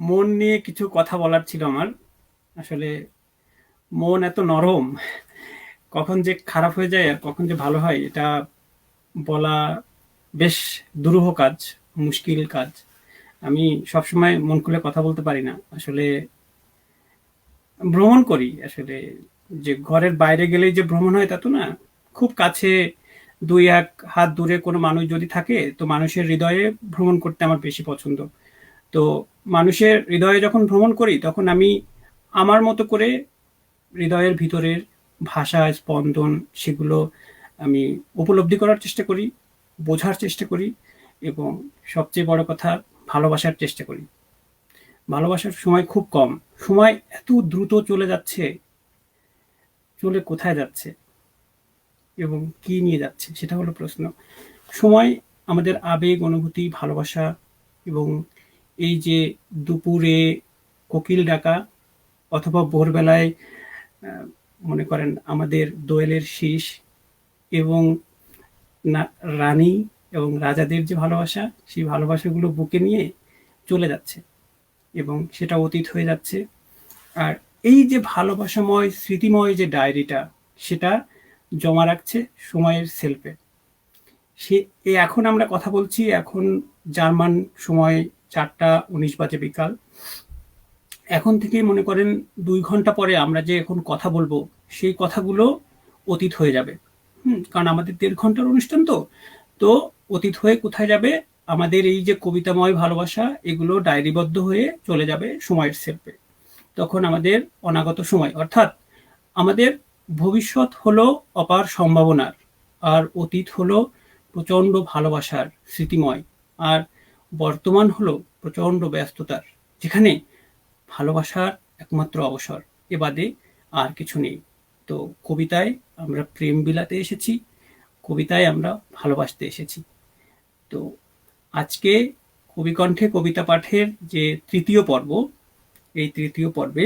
মন নিয়ে কিছু কথা বলার ছিল আমার। আসলে মন এত নরম, কখন যে খারাপ হয়ে যায় আর কখন যে ভালো হয় এটা বলা বেশ দুরূহ কাজ, মুশকিল কাজ। আমি সবসময় মন খুলে কথা বলতে পারি না। আসলে ভ্রমণ করি আসলে, যে ঘরের বাইরে গেলেই যে ভ্রমণ হয় তা তো না। খুব কাছে ২-১ হাত দূরে কোনো মানুষ যদি থাকে তো মানুষের হৃদয়ে ভ্রমণ করতে আমার বেশি পছন্দ। তো মানুষের হৃদয়ে যখন ভ্রমণ করি তখন আমি আমার মতো করে হৃদয়ের ভিতরের ভাষা, স্পন্দন সেগুলো আমি উপলব্ধি করার চেষ্টা করি, বোঝার চেষ্টা করি এবং সবচেয়ে বড় কথা ভালোবাসার চেষ্টা করি। ভালোবাসার সময় খুব কম। সময় এত দ্রুত চলে যাচ্ছে, চলে কোথায় যাচ্ছে এবং কি নিয়ে যাচ্ছে সেটা হলো প্রশ্ন। সময় আমাদের আবেগ, অনুভূতি, ভালোবাসা এবং এই যে দুপুরে কোকিল ডাকা অথবা ভোরবেলায় মনে করেন আমাদের দোয়েলের শীষ এবং না রানী এবং রাজাদের যে ভালোবাসা, সেই ভালোবাসাগুলো বুকে নিয়ে চলে যাচ্ছে এবং সেটা অতীত হয়ে যাচ্ছে। আর এই যে ভালোবাসাময়, স্মৃতিময় যে ডায়েরিটা, সেটা জমা রাখছে সময়ের সেলফে। সে এখন আমরা কথা বলছি, এখন জার্মান সময় ৪টা ১৯ বাজে বিকাল। এখন থেকে মনে করেন ২ ঘন্টা পরে আমরা যে এখন কথা বলবো, সেই কথাগুলো অতীত হয়ে যাবে। কারণ আমাদের ১.৫ ঘন্টার অনুষ্ঠান তো। তো অতীত হয়ে কোথায় যাবে? আমাদের এই যে কবিতাময় ভালোবাসা, এগুলো ডায়েরিবদ্ধ হয়ে চলে যাবে সময়ের সেলফে। তখন আমাদের অনাগত সময়, অর্থাৎ আমাদের ভবিষ্যৎ হলো অপার সম্ভাবনার, আর অতীত হলো প্রচন্ড ভালোবাসার স্মৃতিময়, আর বর্তমান হলো প্রচন্ড ব্যস্ততার, যেখানে ভালোবাসার একমাত্র অবসর, এ বাদে আর কিছু নেই। তো কবিতায় আমরা প্রেম বিলাতে এসেছি, কবিতায় আমরা ভালোবাসতে এসেছি। তো আজকে কবিকণ্ঠে কবিতা পাঠের যে তৃতীয় পর্ব, এই তৃতীয় পর্বে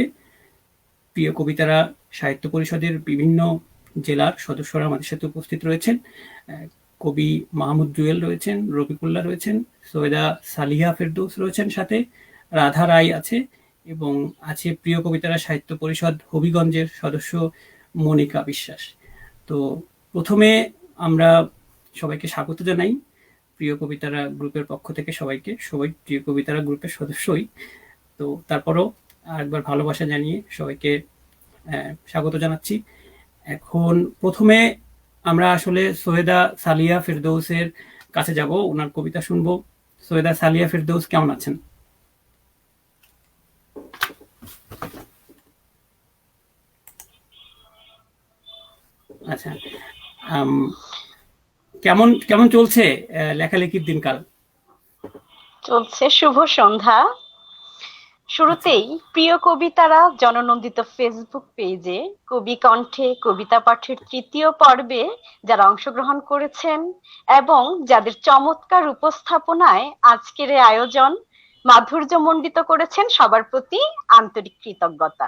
প্রিয় কবিতারা সাহিত্য পরিষদের বিভিন্ন জেলার সদস্যরা আমাদের সাথে উপস্থিত রয়েছেন। কবি মাহমুদ জুয়েল রয়েছেন, রফিকুল্লাহ রয়েছেন, সৈয়দা সালিহা ফেরদৌস রয়েছেন, সাথে রাধা রায় আছে এবং আছে প্রিয় কবিতারা সাহিত্য পরিষদ হবিগঞ্জের সদস্য মনিকা বিশ্বাস। তো প্রথমে আমরা সবাইকে স্বাগত জানাই প্রিয় কবিতারা গ্রুপের পক্ষ থেকে। সবাই প্রিয় কবিতারা গ্রুপের সদস্যই। তো তারপরও আরেকবার ভালোবাসা জানিয়ে সবাইকে স্বাগত জানাচ্ছি। এখন প্রথমে আমরা আসলে সৈয়দা সালিয়া ফেরদৌসের কাছে যাব, ওনার কবিতা শুনবো। সৈয়দা সালিয়া ফেরদৌস কেমন আছেন? আচ্ছা, আম, কেমন কেমন চলছে লেখালেখির দিনকাল? চলছে শুভ সন্ধ্যা। আচ্ছা, শুরুতেই প্রিয় কবিতারা জননন্দিত ফেসবুক পেজে কবি কণ্ঠে কবিতা পাঠের তৃতীয় পর্বে যারা অংশগ্রহণ করেছেন এবং যাদের চমৎকার উপস্থাপনায় আজকের এই আয়োজন মাধুর্যমণ্ডিত করেছেন, সবার প্রতি আন্তরিক কৃতজ্ঞতা।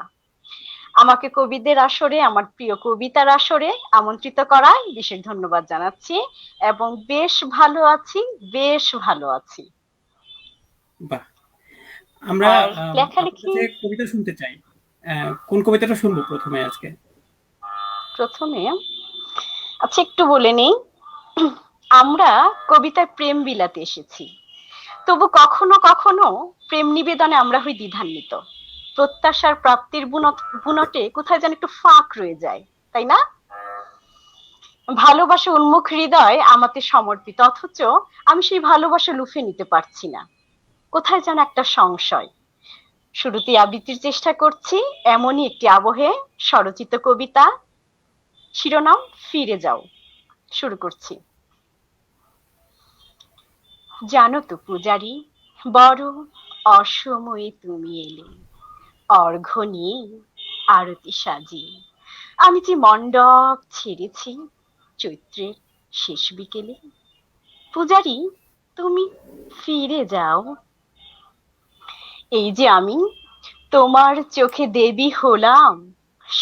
আমাকে কবিদের আসরে, আমার প্রিয় কবিতার আসরে আমন্ত্রিত করায় বিশেষ ধন্যবাদ জানাচ্ছি এবং বেশ ভালো আছি, বেশ ভালো আছি। বাহ। আমরা আর আপনার লেখালেখি কাছে কবিতা শুনতে চাই। কোন কবিতাটা শুনবো প্রথমে আজকে? প্রথমে, আচ্ছা একটু বলে নেই, আমরা কবিতায় প্রেম বিলাতে এসেছি, তবু কখনো কখনো প্রেম নিবেদনে আমরা হই দ্বিধান্বিত। প্রত্যাশার প্রাপ্তির বুনটে কোথায় যেন একটু ফাঁক রয়ে যায়, তাই না? ভালোবাসা উন্মুখ হৃদয় আমাকে সমর্পিত, অথচ আমি সেই ভালোবাসা লুফে নিতে পারছি না। কোথায় যেন একটা সংশয়। শুরুতেই আবৃত্তির চেষ্টা করছি এমনই একটি আবহে স্বরচিত কবিতা, শিরোনাম ফিরে যাও। শুরু করছি। জানো তো পূজারি, বড় অসময়ে তুমি এলে, অর্ঘ্য নিয়ে আরতি সাজিয়ে। আমি যে মণ্ডপ ছেড়েছি চৈত্রের শেষ বিকেলে। পূজারি, তুমি ফিরে যাও। এই যে আমি তোমার চোখে দেবী হলাম,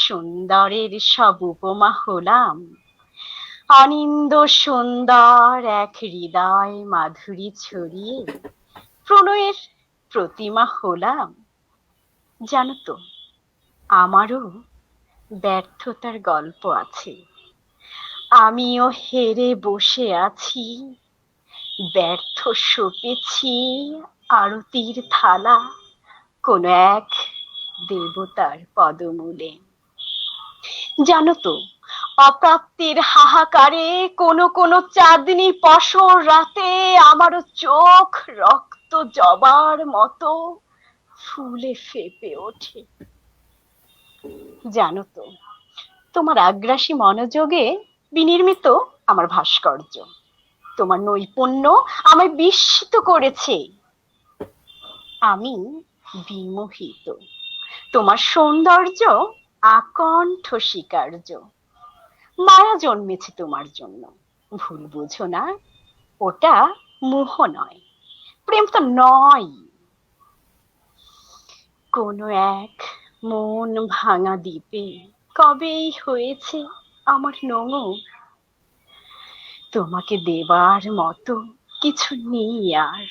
সুন্দরের সব উপমা হলাম। অনিন্দ সুন্দর এক হৃদয় মাধুরী ছড়িয়ে প্রণয়ের প্রতিমা হলাম। জানো তো, আমারও ব্যর্থতার গল্প আছে। আমিও হেরে বসে আছি, ব্যর্থ সপেছি আরতির থালা কোন এক দেবতার পদমূলে। জানো তো, অপ্রাপ্তির হাহাকারে কোন কোন চাঁদনি পশর রাতে আমারও চোখ রক্ত জবার মতো ফুলে ফেপে ওঠে। জানো তো, তোমার আগ্রাসী মনোযোগে বিনির্মিত আমার ভাস্কর্য, তোমার নৈপুণ্য আমায় বিস্মিত করেছে। আমি বিমোহিত, তোমার সৌন্দর্য আকণ্ঠ স্বীকার্য। মায়া জন্মেছে তোমার জন্য, ভুল বুঝো না, ওটা মোহ নয়, প্রেম তো নয়। কোন এক মন ভাঙা দ্বীপে কবেই হয়েছে আমার নোঙর। তোমাকে দেবার মতো কিছু নেই আর।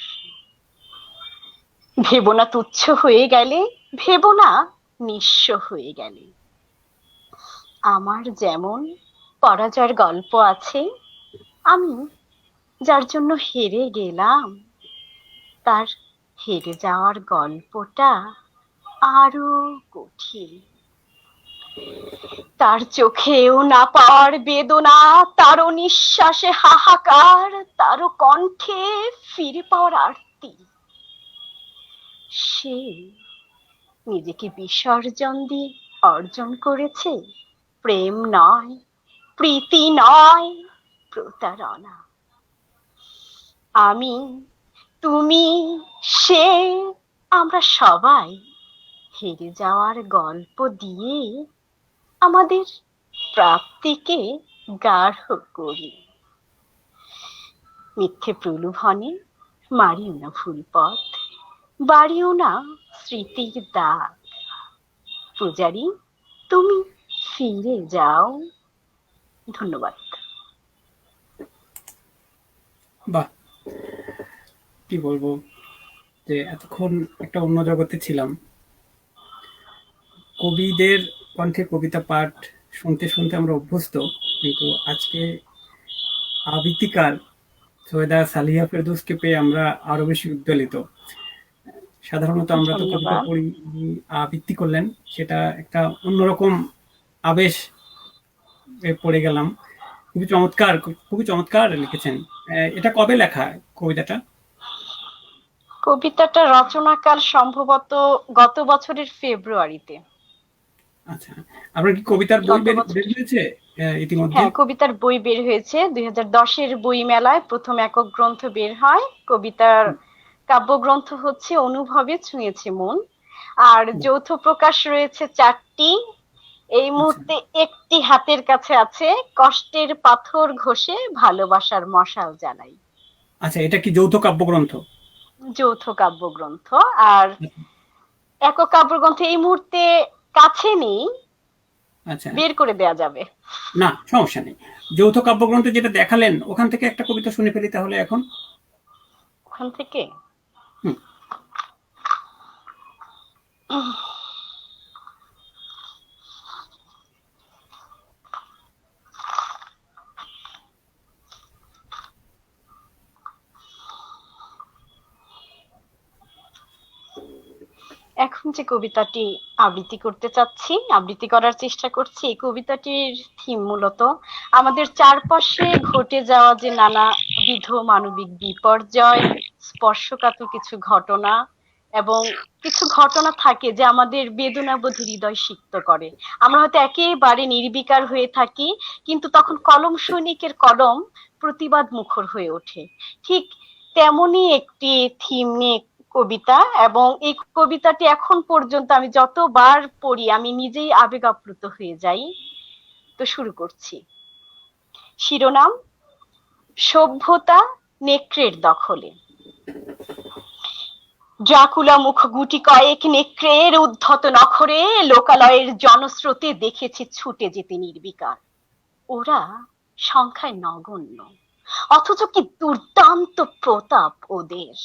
ভেবো না তুচ্ছ হয়ে গেলে, ভেবো না নিঃস্ব হয়ে গেলে। আমার যেমন পরাজয়ের গল্প আছে, আমি যার জন্য হেরে গেলাম, তার হেরে যাওয়ার গল্পটা আরো কঠিন। তার চোখেও না পাওয়ার বেদনা, তারও নিঃশ্বাসে হাহাকার, তারও কণ্ঠে ফিরে পাওয়ার আরতি। সে নিজেকে বিসর্জন দিয়ে অর্জন করেছে প্রেম নয়, প্রীতি নয়, প্রতারণা। আমি, তুমি, সে, আমরা সবাই হেরে যাওয়ার গল্প দিয়ে আমাদের প্রাপ্তিকে গাঢ় করি। মিথ্যে প্রলোভনে মারিও না ভুল পথ, বাড়িও না স্মৃতির দাগ। পূজারি, তুমি ফিরে যাও। ধন্যবাদ। বাহ, কি বলবো, যে এতক্ষণ একটা অন্য জগতে ছিলাম। কবিদের কণ্ঠে কবিতা পাঠ শুনতে শুনতে আমরা অভ্যস্ত, কিন্তু আজকে আবৃত্তিকার সৈয়দা সালিহা ফেরদৌসকে পেয়ে আমরা আরো বেশি উদ্বেলিত। সাধারণত আমরা তো কবিতা ধন্যবাদ। পড়ি, আবৃত্তি করলেন, সেটা একটা অন্যরকম আবেশ পড়ে গেলাম। খুবই চমৎকার, খুবই চমৎকার লিখেছেন। এটা কবে লেখা কবিতাটা? কবিতাটা রচনাকাল সম্ভবত গত বছরের ফেব্রুয়ারিতে। আচ্ছা, আপনার কি কবিতার বই গত বের বছর, হয়েছে ইতিমধ্যে? হ্যাঁ, কবিতার বই বের হয়েছে। 2010-এর বই মেলায় প্রথম একক গ্রন্থ বের হয়। কবিতার কাব্যগ্রন্থ হচ্ছে অনুভবে ছুঁয়েছে মন। আর যৌথ প্রকাশ রয়েছে 4টি। এই আচ্ছা মুহূর্তে একটি হাতের কাছে আছে, কষ্টের পাথর ঘষে ভালোবাসার মশাল জ্বালাই। আচ্ছা, এটা কি যৌথ কাব্যগ্রন্থ? যৌথ কাব্যগ্রন্থ। আর একক কাব্যগ্রন্থ এই মুহূর্তে কাছে নেই, আচ্ছা, বের করে দেয়া যাবে। না সমস্যা নেই। যৌথ কাব্যগ্রন্থ যেটা দেখালেন, ওখান থেকে একটা কবিতা শুনে ফেলি তাহলে এখন। ওখান থেকে হুম। এখন যে কবিতাটি আবৃত্তি করতে চাচ্ছি, আবৃত্তি করার চেষ্টা করছি, এই কবিতাটির থিম মূলত আমাদের চারপাশে ঘটে যাওয়া যে নানাবিধ মানবিক বিপর্যয়, স্পর্শকাতর কিছু ঘটনা, এবং কিছু ঘটনা থাকে যে আমাদের বেদনাবোধ হৃদয় সিক্ত করে। আমরা হয়তো একেবারে নির্বিকার হয়ে থাকি, কিন্তু তখন কলম সৈনিকের কলম প্রতিবাদ মুখর হয়ে ওঠে। ঠিক তেমনই একটি থিম নিয়ে কবিতা, এবং এই কবিতাটি এখন পর্যন্ত আমি যতবার পড়ি আমি নিজেই আবেগ আপ্লুত হয়ে যাই। তো শুরু করছি। শিরোনাম: সভ্যতা নেকড়ের দখলে। ড্রাকুলা মুখ গুটি কয়েক নেকড়ের উদ্ধত নখরে লোকালয়ের জনস্রোতে দেখেছি ছুটে যেতে নির্বিকার। ওরা সংখ্যায় নগণ্য, অথচ কি দুর্দান্ত প্রতাপ ওদের।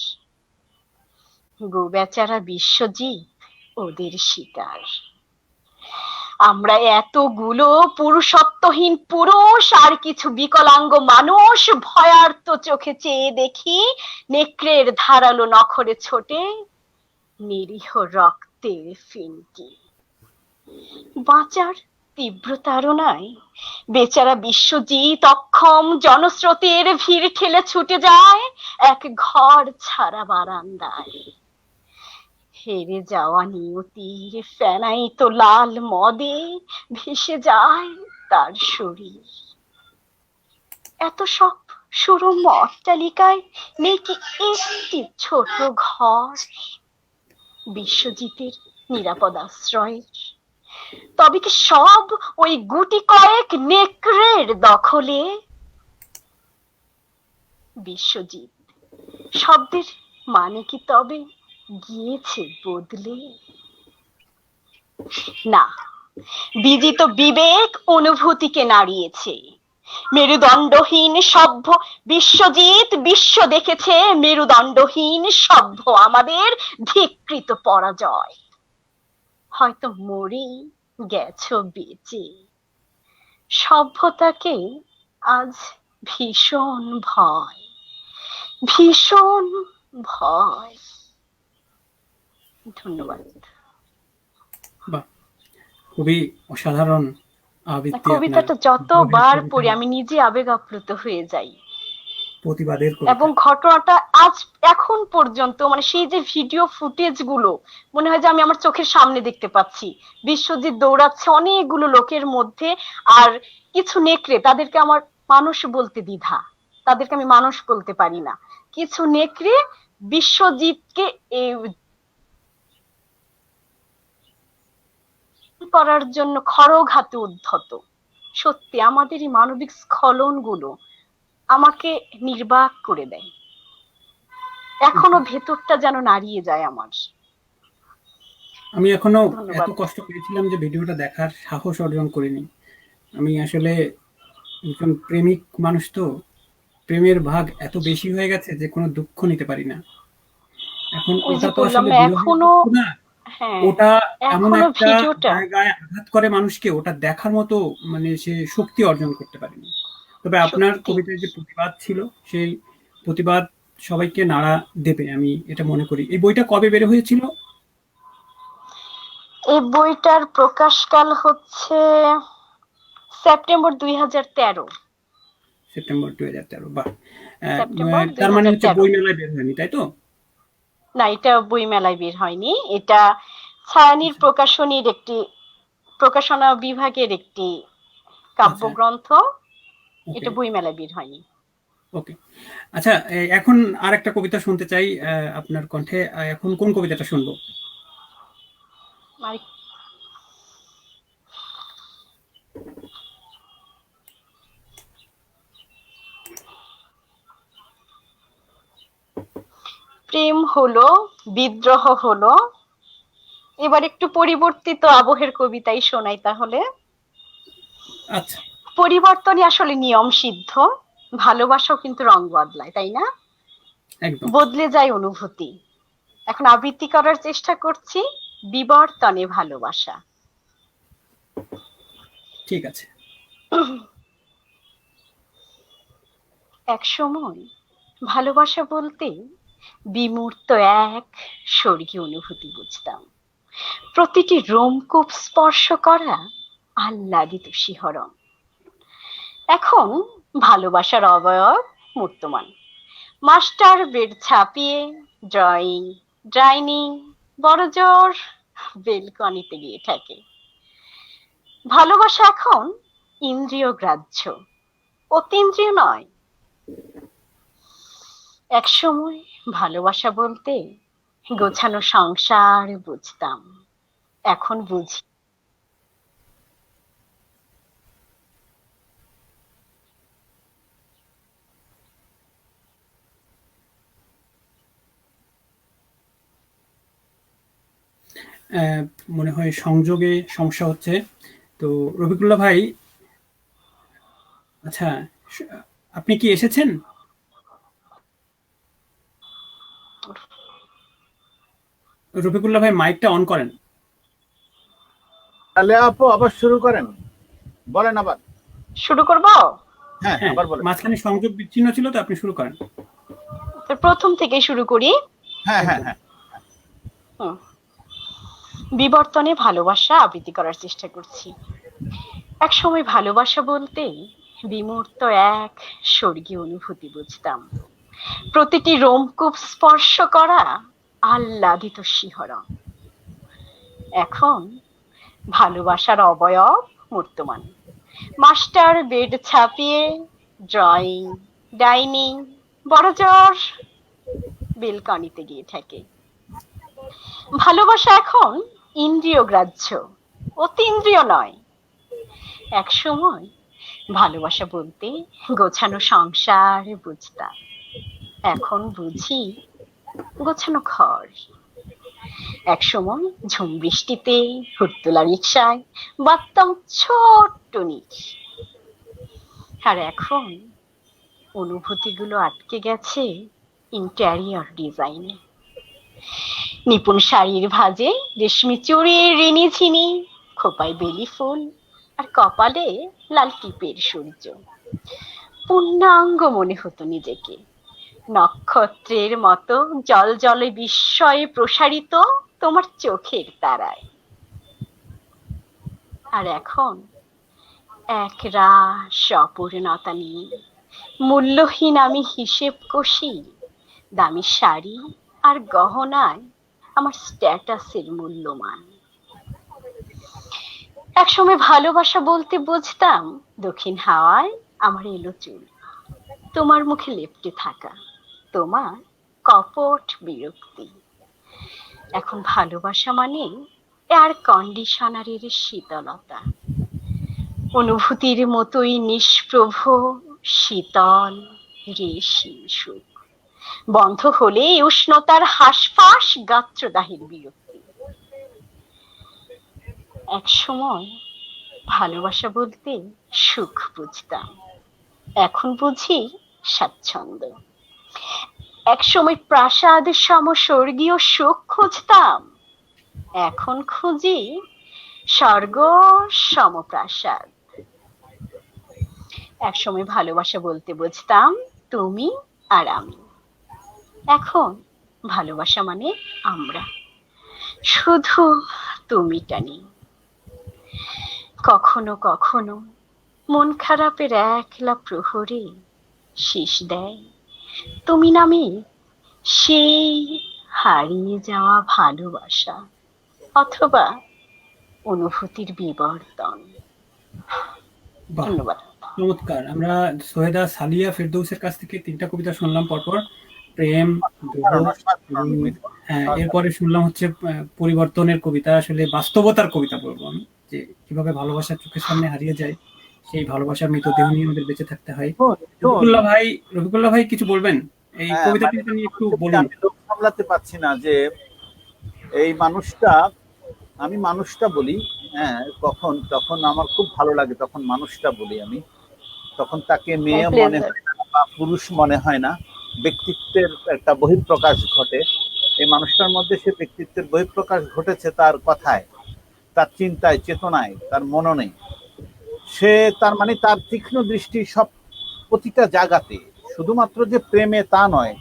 গো বেচারা বিশ্বজিৎ ওদের শিকার। আমরা এতগুলো পুরুষত্বহীন পুরুষ আর কিছু বিকলাঙ্গ মানুষ ভয়ার্ত চোখে চেয়ে দেখি নেকড়ের ধারালো নখরে ছোটে নিরীহ রক্তের ফিনকি। বাঁচার তীব্র তাড়নায় বেচারা বিশ্বজিৎ অক্ষম জনস্রোতের ভিড় ঠেলে ছুটে যায় এক ঘর ছাড়া বারান্দায়। হেরে যাওয়া নিয়তির ফেনাইতো লাল মদে ভেসে যায় তার শরীর। এত সব সুরম্য অট্টালিকায় নেই কি একটি ছোট ঘর বিশ্বজিতের নিরাপদ আশ্রয়ের? তবে কি সব ওই গুটি কয়েক নেকড়ের দখলে? বিশ্বজিৎ শব্দের মানে কি তবে গিয়েছে বদলে? না, বিজিত বিবেক অনুভূতিকে নাড়িয়েছে। মেরুদণ্ডহীন সভ্য বিশ্বজিৎ বিশ্ব দেখেছে মেরুদণ্ডহীন সভ্য আমাদের ধিক্কৃত পরাজয়। হয়তো মরেই গেছো বেঁচে। সভ্যতাকে আজ ভীষণ ভয়, ভীষণ ভয়। ধন্যবাদ। বাহ, খুবই অসাধারণ আবৃত্তি আপনার। কবিতাটা যতবার পড়ি আমি নিজে আবেগ আপ্লুত হয়ে যাই। প্রতিবাদের এবং কবিতা। ঘটনাটা আজ এখন পর্যন্ত মানে সেই যে ভিডিও ফুটেজ গুলো মনে হয় যে আমি আমার চোখের সামনে দেখতে পাচ্ছি। বিশ্বজিৎ দৌড়াচ্ছে অনেকগুলো লোকের মধ্যে, আর কিছু নেকড়ে, তাদেরকে আমার মানুষ বলতে দ্বিধা, তাদেরকে আমি মানুষ বলতে পারি না, কিছু নেকড়ে বিশ্বজিৎকে করার জন্য খড়গ হাতে উদ্ধত। সত্যি আমাদের এই মানবিক স্খলন গুলো আমাকে নির্বাক করে দেয়। এখনো ভেতরটা যেন নাড়িয়ে যায় আমার। আমি এখনো এত ধন্যবাদ। কষ্ট পেয়েছিলাম যে ভিডিওটা দেখার সাহস অর্জন করিনি। আমি আসলে একজন প্রেমিক মানুষ, তো প্রেমের ভাগ এত বেশি হয়ে গেছে যে কোনো দুঃখ নিতে পারি না। এখন ওই যে ওটা তো বললাম আসলে না, বিরহের এখনো, দুঃখ না, হ্যাঁ, ওটা এমন এখনো একটা ভিডিওটা জায়গায় আঘাত করে মানুষকে, ওটা দেখার মতো মানে সে শক্তি অর্জন করতে পারেনি। তবে আপনার সত্যি। কবিতায় যে প্রতিবাদ ছিল, সেই প্রতিবাদ সবাইকে নাড়া দেবে, আমি এটা মনে করি। এই বইটা কবে বের হয়েছিল? এই বইটার প্রকাশকাল হচ্ছে সেপ্টেম্বর 2013। সেপ্টেম্বর 2013। বাহ। সেপ্টেম্বর তার মানে হচ্ছে 2013। বই মেলায় বের হয়নি, তাই তো? না, এটা বই মেলায় বের হয়নি, এটা ছায়ানীর আচ্ছা। প্রকাশনীর একটি প্রকাশনা বিভাগের একটি আচ্ছা। কাব্যগ্রন্থ। ওকে। এটা বই মেলায় বের হয়নি। ওকে। আচ্ছা, এখন আর একটা কবিতা শুনতে চাই আপনার কণ্ঠে। এখন কোন কবিতাটা শুনবো? আর প্রেম হলো, বিদ্রোহ হলো, এবার একটু পরিবর্তিত আবহের কবিতাই শোনাই তাহলে। আচ্ছা। পরিবর্তনই আসলে নিয়ম সিদ্ধ, ভালোবাসাও কিন্তু রং বদলায়, তাই না? একদম। বদলে যায় অনুভূতি। এখন আবৃত্তি করার চেষ্টা করছি বিবর্তনে ভালোবাসা। ঠিক আছে। এক সময় ভালোবাসা বলতে বিমূর্ত এক স্বর্গীয় অনুভূতি বুঝতাম। প্রতিটি রোমকূপ স্পর্শ করা আহ্লাদিত শিহরণ। এখন ভালোবাসার অবয়ব মূর্তমান। মাস্টার বেড ছাপিয়ে ড্রয়িং, ডাইনিং, বড়জোর বেলকনিতে গিয়ে থাকে। ভালোবাসা এখন ইন্দ্রিয় গ্রাহ্য, অতীন্দ্রিয় নয়। একসময় ভালোবাসা বলতে গোছানো সংসার বুঝতাম, এখন বুঝি আহ, মনে হয় সংযোগে সমস্যা হচ্ছে। তো রফিকুল্লাহ ভাই, আচ্ছা, স- আপনি কি এসেছেন? রফিকুল্লাহ ভাই মাইকটা অন করেন। তাহলে আপু আবার শুরু করেন, বলেন আবার। শুরু করব? হ্যাঁ হ্যাঁ, আবার বলেন। মাঝখানে সংযোগ বিচ্ছিন্ন ছিল, তো আপনি শুরু করেন। তো প্রথম থেকে শুরু করি। হ্যাঁ হ্যাঁ একদম। হ্যাঁ। হুম। বিবর্তনে ভালোবাসা আবৃত্তি করার চেষ্টা করছি। এক সময় ভালোবাসা বলতে বিমূর্ত এক স্বর্গীয় অনুভূতি বুঝতাম। প্রতিটি রোমকূপ স্পর্শ করা আহ্লাদিত শিহরণ। এখন ভালোবাসার অবয়ব মূর্তমান। মাস্টার বেড ছাপিয়ে ড্রয়িং, ডাইনিং, বড়জোর বেলকনিতে গিয়ে থাকে। ভালোবাসা এখন ইন্দ্রিয় গ্রাহ্য, অতীন্দ্রিয় নয়। এক সময় ভালোবাসা বলতে গোছানো সংসার বুঝতাম, এখন বুঝি গোছানো ঘর। এক সময় ঝুম বৃষ্টিতে হুড়তোলা রিকশায় বাঁধতাম ছোট্ট নিচ। আর এখন অনুভূতিগুলো আটকে গেছে ইন্টেরিয়র ডিজাইনে। নিপুণ শাড়ির ভাঁজে রেশমি চুড়ির রিনি ঝিনি, খোপায় বেলি ফুল আর কপালে লাল টিপের সূর্য। পূর্ণাঙ্গ মনে হতো নিজেকে, নক্ষত্রের মতো জল জলে বিস্ময়ে প্রসারিত তোমার চোখের তারায়। আর এখন এক রাস অপূর্ণতা নিয়ে মূল্যহীন আমি হিসেব কষি। দামি শাড়ি আর গহনায় আমার স্ট্যাটাসের মূল্যমান। একসময় ভালোবাসা বলতে বুঝতাম দক্ষিণ হাওয়ায় আমার এলো চুল, তোমার মুখে লেপ্টে থাকা তোমার কপট বিরক্তি। এখন ভালোবাসা মানে এয়ার কন্ডিশনারের শীতলতা, অনুভূতির মতোই নিষ্প্রভ, শীতল, রেশমি সুখ। বন্ধ হলে উষ্ণতার হাঁসফাঁস, গাত্রদাহের বিরক্তি। এক সময় ভালোবাসা বলতে সুখ বুঝতাম, এখন বুঝি স্বাচ্ছন্দ্য। এক সময় প্রাসাদ সম স্বর্গীয় সুখ খুঁজতাম, এখন খুঁজি স্বর্গ সমপ্রাসাদ। এক সময় ভালোবাসা বলতে বুঝতাম তুমি আর আমি, এখন ভালোবাসা মানে আমরা, শুধু তুমিটা নেই। কখনো কখনো মন খারাপের একলা প্রহরে শীষ দেয় তুমি নামে সেই হারিয়ে যাওয়া ভালোবাসা, অথবা অনুভূতির বিবর্তন। বাহ, ধন্যবাদ। চমৎকার। আমরা সৈয়দা সালিয়া ফেরদৌসের কাছ থেকে 3টা কবিতা শুনলাম পরপর, প্রেম, দুহ, এবং হ্যাঁ, এরপরে শুনলাম হচ্ছে পরিবর্তনের কবিতা, আসলে বাস্তবতার কবিতা বলবো আমি, যে কিভাবে ভালোবাসা চোখের সামনে হারিয়ে যায়, সেই ভালোবাসার মৃতদেহ নিয়ে আমাদের বেঁচে থাকতে হয়। রফিকুল্লাহ ভাই কিছু বলবেন এই হ্যাঁ, কবিতাটি মানে নিয়ে? একটু বলুন। আমি লোক সামলাতে পারছি না যে এই মানুষটা, আমি মানুষটা বলি। হ্যাঁ, তখন আমার খুব ভালো লাগে, তখন মানুষটা বলি আমি। তখন তাকে মেয়ে মনে হয় না বা পুরুষ মনে হয় না, ব্যক্তিত্বের একটা বহিঃপ্রকাশ ঘটে এই মানুষটার মধ্যে। সে ব্যক্তিত্বের বহিঃপ্রকাশ ঘটেছে তার কথায়, তার চিন্তায়, চেতনায়, তার মননে। সে তার মানে তার তীক্ষ্ণ দৃষ্টি সব প্রতিটা জায়গাতে, শুধুমাত্র যে প্রেমে তা নয়,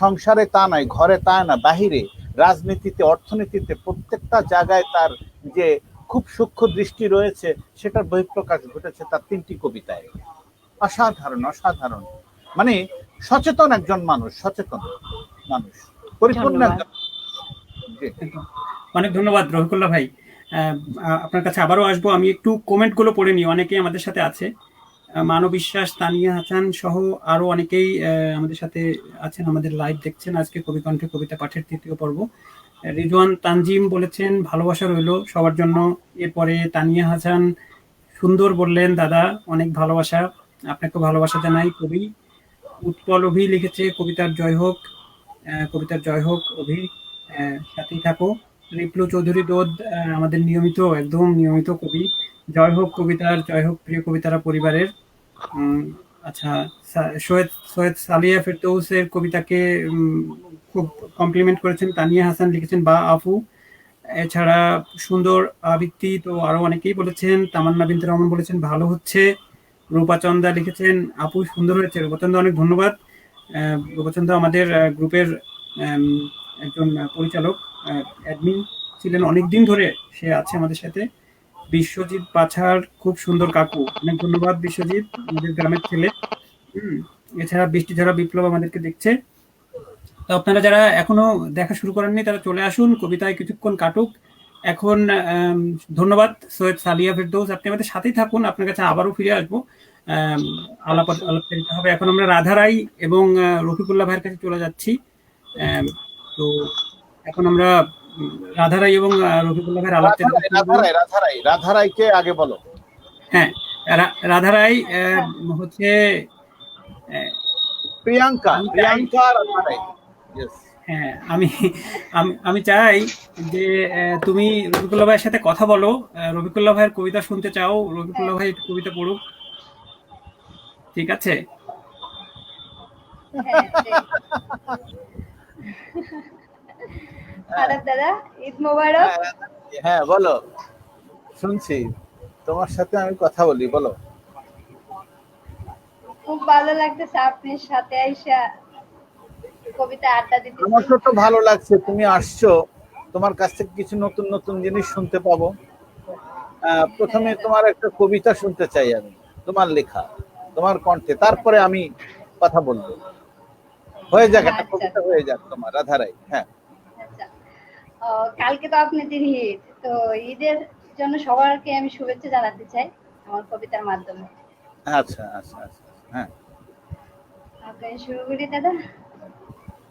সংসারে তা নয়, ঘরে তা না, বাহিরে, রাজনীতিতে, অর্থনীতিতে, প্রত্যেকটা জায়গায় তার যে খুব সূক্ষ্ম দৃষ্টি রয়েছে, সেটার বহিঃপ্রকাশ ঘটেছে তার 3টি কবিতায়। অসাধারণ অসাধারণ, মানে সচেতন একজন মানুষ, সচেতন মানুষ, পরিপূর্ণ একজন। অনেক ধন্যবাদ রফিকুল্লাহ ভাই। আপনার কাছে আবারও আসবো। আমি একটু কমেন্ট গুলো পড়ে নিই, অনেকেই আমাদের সাথে আছে। মানব বিশ্বাস, তানিয়া হাসান সহ আরো অনেকেই আমাদের সাথে আছেন, আমাদের লাইভ দেখছেন আজকে কবিকণ্ঠে কবিতা পাঠের 3য় পর্ব। রিজওয়ান তানজিম বলেছেন ভালোবাসা রইল সবার জন্য। এরপরে তানিয়া হাসান সুন্দর বললেন, দাদা অনেক ভালোবাসা, আপনাকে ভালোবাসা জানাই। কবি উৎপল অভি লিখেছে কবিতার জয় হোক, কবিতার জয় হোক অভি, সাথেই থাকো। রিপ্লু চৌধুরী দোদ আমাদের নিয়মিত, একদম নিয়মিত কবি, জয় হোক কবিতার, জয় হোক প্রিয় কবিতারা পরিবারের। আচ্ছা, সৈয়দ সালিয়া ফেরদৌসের কবিতাকে খুব কমপ্লিমেন্ট করেছেন তানিয়া হাসান, লিখেছেন বা আপু এছাড়া সুন্দর আবৃত্তি তো আরো অনেকেই বলেছেন। তামান্না বিনতে রহমান বলেছেন ভালো হচ্ছে। রূপাচন্দা লিখেছেন আপু সুন্দর হয়েছে। রূপাচন্দা অনেক ধন্যবাদ। রূপাচন্দা আমাদের গ্রুপের একজন পরিচালক, অ্যাডমিন ছিলেন অনেকদিন ধরে, সে আছে আমাদের সাথে। বিশ্বজিৎ পাছার খুব সুন্দর কাকু, অনেক ধন্যবাদ বিশ্বজিৎ, আমাদের গ্রামের ছেলে। হুম। এছাড়া বৃষ্টি ঝরা বিপ্লব আমাদেরকে দেখছে। তো আপনারা যারা এখনো দেখা শুরু করেননি তারা চলে আসুন, কবিতায় কিছুক্ষণ কাটুক। এখন ধন্যবাদ সৈয়দ সালিয়া ফেরদৌস, আপনি আমাদের সাথেই থাকুন, আপনার কাছে আবারও ফিরে আসবো। আম, আলাপচারিতা হবে। এখন আমরা রাধা রাই এবং রফিকুল্লাহ ভাইয়ের কাছে চলে যাচ্ছি। আম, তো এখন আমরা রাধা রাই এবং রফিকুল্লাহ ভাইয়ের আলাপচারিতা রাধারাই শুনবো। রাধারাই রাধারাই রাধারাইকে আগে বলো। হ্যাঁ, রাধা রাই হচ্ছে আহ, প্রিয়াঙ্কা আমি চাই, প্রিয়াঙ্কা রাধারাই। Yes. হ্যাঁ, আমি আমি আমি চাই যে তুমি রফিকুল্লাহ ভাইয়ের সাথে কথা বলো। রফিকুল্লাহ ভাইয়ের কবিতা শুনতে চাও, রফিকুল্লাহ ভাই একটু কবিতা পড়ুক, ঠিক আছে? আদাব দাদা, ঈদ মোবারক। হ্যাঁ হ্যাঁ, বলো, শুনছি, তোমার সাথে আমি কথা বলি, বলো। খুব ভালো লাগতেছে আপনার সাথে আইসা কবিতা আড্ডা আমার দিতেছি। তো ভালো লাগছে তুমি আসছো, তোমার কাছ থেকে কিছু নতুন নতুন জিনিস শুনতে পাবো। প্রথমে তোমার একটা কবিতা শুনতে চাই আমি, তোমার লেখা, তোমার কণ্ঠে, তারপরে আমি কথা বলবো। হয়ে যাক, একটা আচ্ছা কবিতা হয়ে যাক তোমার, রাধারাই। হ্যাঁ, আচ্ছা। কালকে তো আপনাদের ঈদ, তো ঈদের জন্য সবারকে আমি শুভেচ্ছা জানাতে চাই আমার কবিতার মাধ্যমে। আচ্ছা আচ্ছা আচ্ছা, হ্যাঁ, আপনাকে শুরু করি দাদা।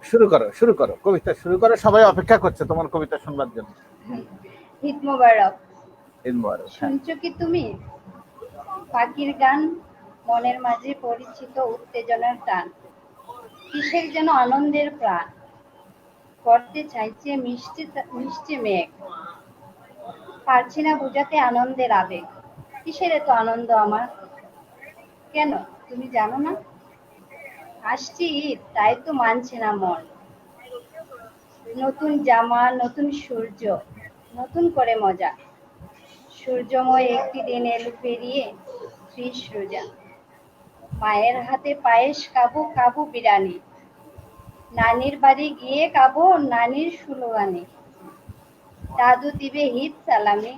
শুরু করো শুরু করো, কবিতা শুরু করো, সবাই অপেক্ষা করছে তোমার কবিতা শুনবার জন্য। ঈদ মোবারক। ঈদ মোবারক। হ্যাঁ, শুনছো কি তুমি পাখির গান, মনের মাঝে পরিচিত উত্তেজনার টান, কিসের যেন আনন্দের প্রাণ করতে চাইছে মিষ্টি মিষ্টি মেঘ, পারছি না বোঝাতে আনন্দের আবেগ, কিসের এত আনন্দ আমার, কেন তুমি জানো না, আসছি ঈদ তাই তো মানছে না মন, নতুন জামা নতুন সূর্য, নতুন করে মজা, সূর্যময় একটি দিন এলো পেরিয়ে 30 রোজা, মায়ের হাতে পায়েস খাবো খাবো বিরানি, নানির বাড়ি গিয়ে খাবো নানির সুলোগানি, দাদু দিবে ঈদ সালামি,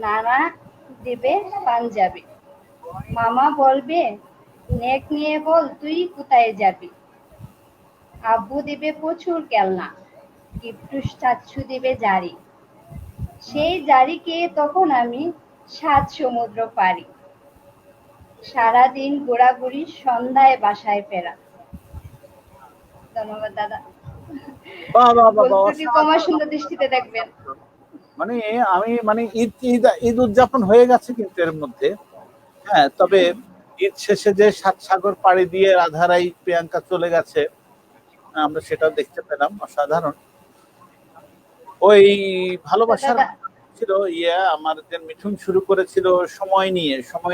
নানা দেবে পাঞ্জাবি, মামা বলবে নেক নিয়ে বল তুই কোথায় যাবি, আব্বু দিবে প্রচুর খেলনা, গিফটুস চাচ্ছু দিবে জারি, সেই জারি খেয়ে তখন আমি 7 সমুদ্র পারি, সারাদিন ঘোরাঘুরি সন্ধ্যায় বাসায় ফেরা। ধন্যবাদ দাদা। বাহ বাহ বাহ ভুল বাহ, ত্রুটি ক্ষমা অসাধারণ। সুন্দর দৃষ্টিতে দেখবেন। মানে আমি মানে ঈদ ঈদ ঈদ উদযাপন হয়ে গেছে কিন্তু এর মধ্যে। হ্যাঁ, তবে ঈদ শেষে যে 7 সাগর পাড়ি দিয়ে রাধারাই প্রিয়াঙ্কা চলে গেছে, আমরা সেটাও দেখতে পেলাম, অসাধারণ। ওই ভালোবাসার দাদা ছিল আমাদের মিঠুন শুরু করেছিল সময়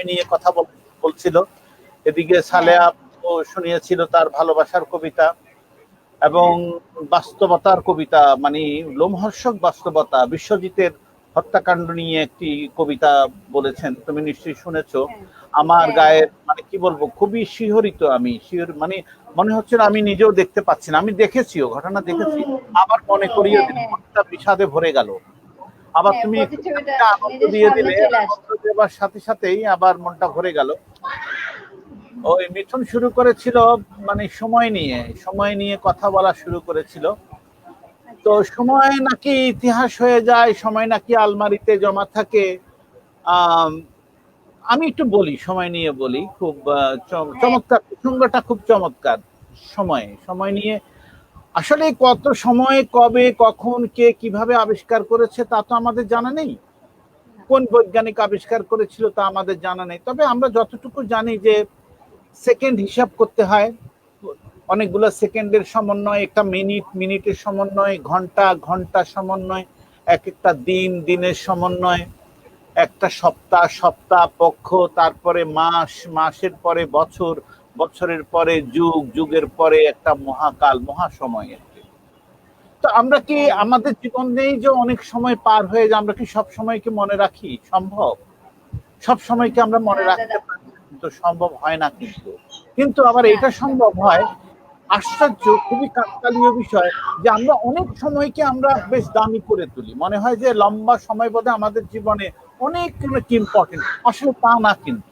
নিয়ে কথা বলছিল, এদিকে হ্যাঁ সালেহা শুনিয়েছিল তার ভালোবাসার কবিতা এবং হ্যাঁ বাস্তবতার কবিতা, মানে লোমহর্ষক বাস্তবতা। বিশ্বজিতের হত্যাকাণ্ড নিয়ে একটি কবিতা বলেছেন, তুমি নিশ্চয়ই শুনেছো। হ্যাঁ আমার হ্যাঁ গায়ে মানে কি বলবো, খুবই শিহরিত, আমি মানে মনে হচ্ছে না আমি নিজেও দেখতে পাচ্ছি না, আমি দেখেছিও, ঘটনা দেখেছি, আবার মনে করিয়ে হ্যাঁ দিল, হ্যাঁ মনটা বিষাদে ভরে গেল। আবার হ্যাঁ তুমি প্রতিছবিটা একটা আনন্দ নিজের দিয়ে সামনে দিলে, চলে আনন্দ আসছে। দেওয়ার সাথে সাথেই আবার মনটা ভরে গেল। ওই মিঠুন শুরু করেছিল মানে সময় নিয়ে কথা বলা শুরু করেছিল। তো আচ্ছা সময় নাকি ইতিহাস হয়ে যায়, সময় নাকি আলমারিতে জমা থাকে। আম, আমি একটু বলি, সময় নিয়ে বলি, খুব হ্যাঁ চমৎকার প্রসঙ্গটা, খুব চমৎকার। সময় নিয়ে আসলে কত সময়, কবে, কখন, কে কিভাবে আবিষ্কার করেছে তা তো আমাদের জানা নেই, কোন বৈজ্ঞানিক আবিষ্কার করেছিল তা আমাদের জানা নেই। তবে আমরা যতটুকু জানি যে সেকেন্ড হিসাব করতে হয়, অনেকগুলো সেকেন্ডের সমন্বয়, একটা মিনিটের সমন্বয়, ঘন্টার সমন্বয়, এক একটা দিনের সমন্বয়, একটা সপ্তাহ পক্ষ, তারপরে মাসের পরে বছরের পরে যুগের পরে একটা মহাকাল, মহাসময় আর কি। তো তো আমরা কি আমাদের জীবনেই যে অনেক সময় পার হয়ে যায়, আমরা কি সব সময় কি মনে রাখি? সম্ভব? সব সময় কি আমরা মনে না রাখতে দাদা, পারি? কিন্তু সম্ভব হয় না কিন্তু। কিন্তু আবার না এটা সম্ভব হয়, আশ্চর্য, খুবই কাকতালীয় বিষয় যে আমরা অনেক সময়কে আমরা বেশ দামি করে তুলি। মনে হয় যে লম্বা সময় বোধহয় আমাদের জীবনে অনেক ইম্পর্টেন্ট। আসলে তা না কিন্তু।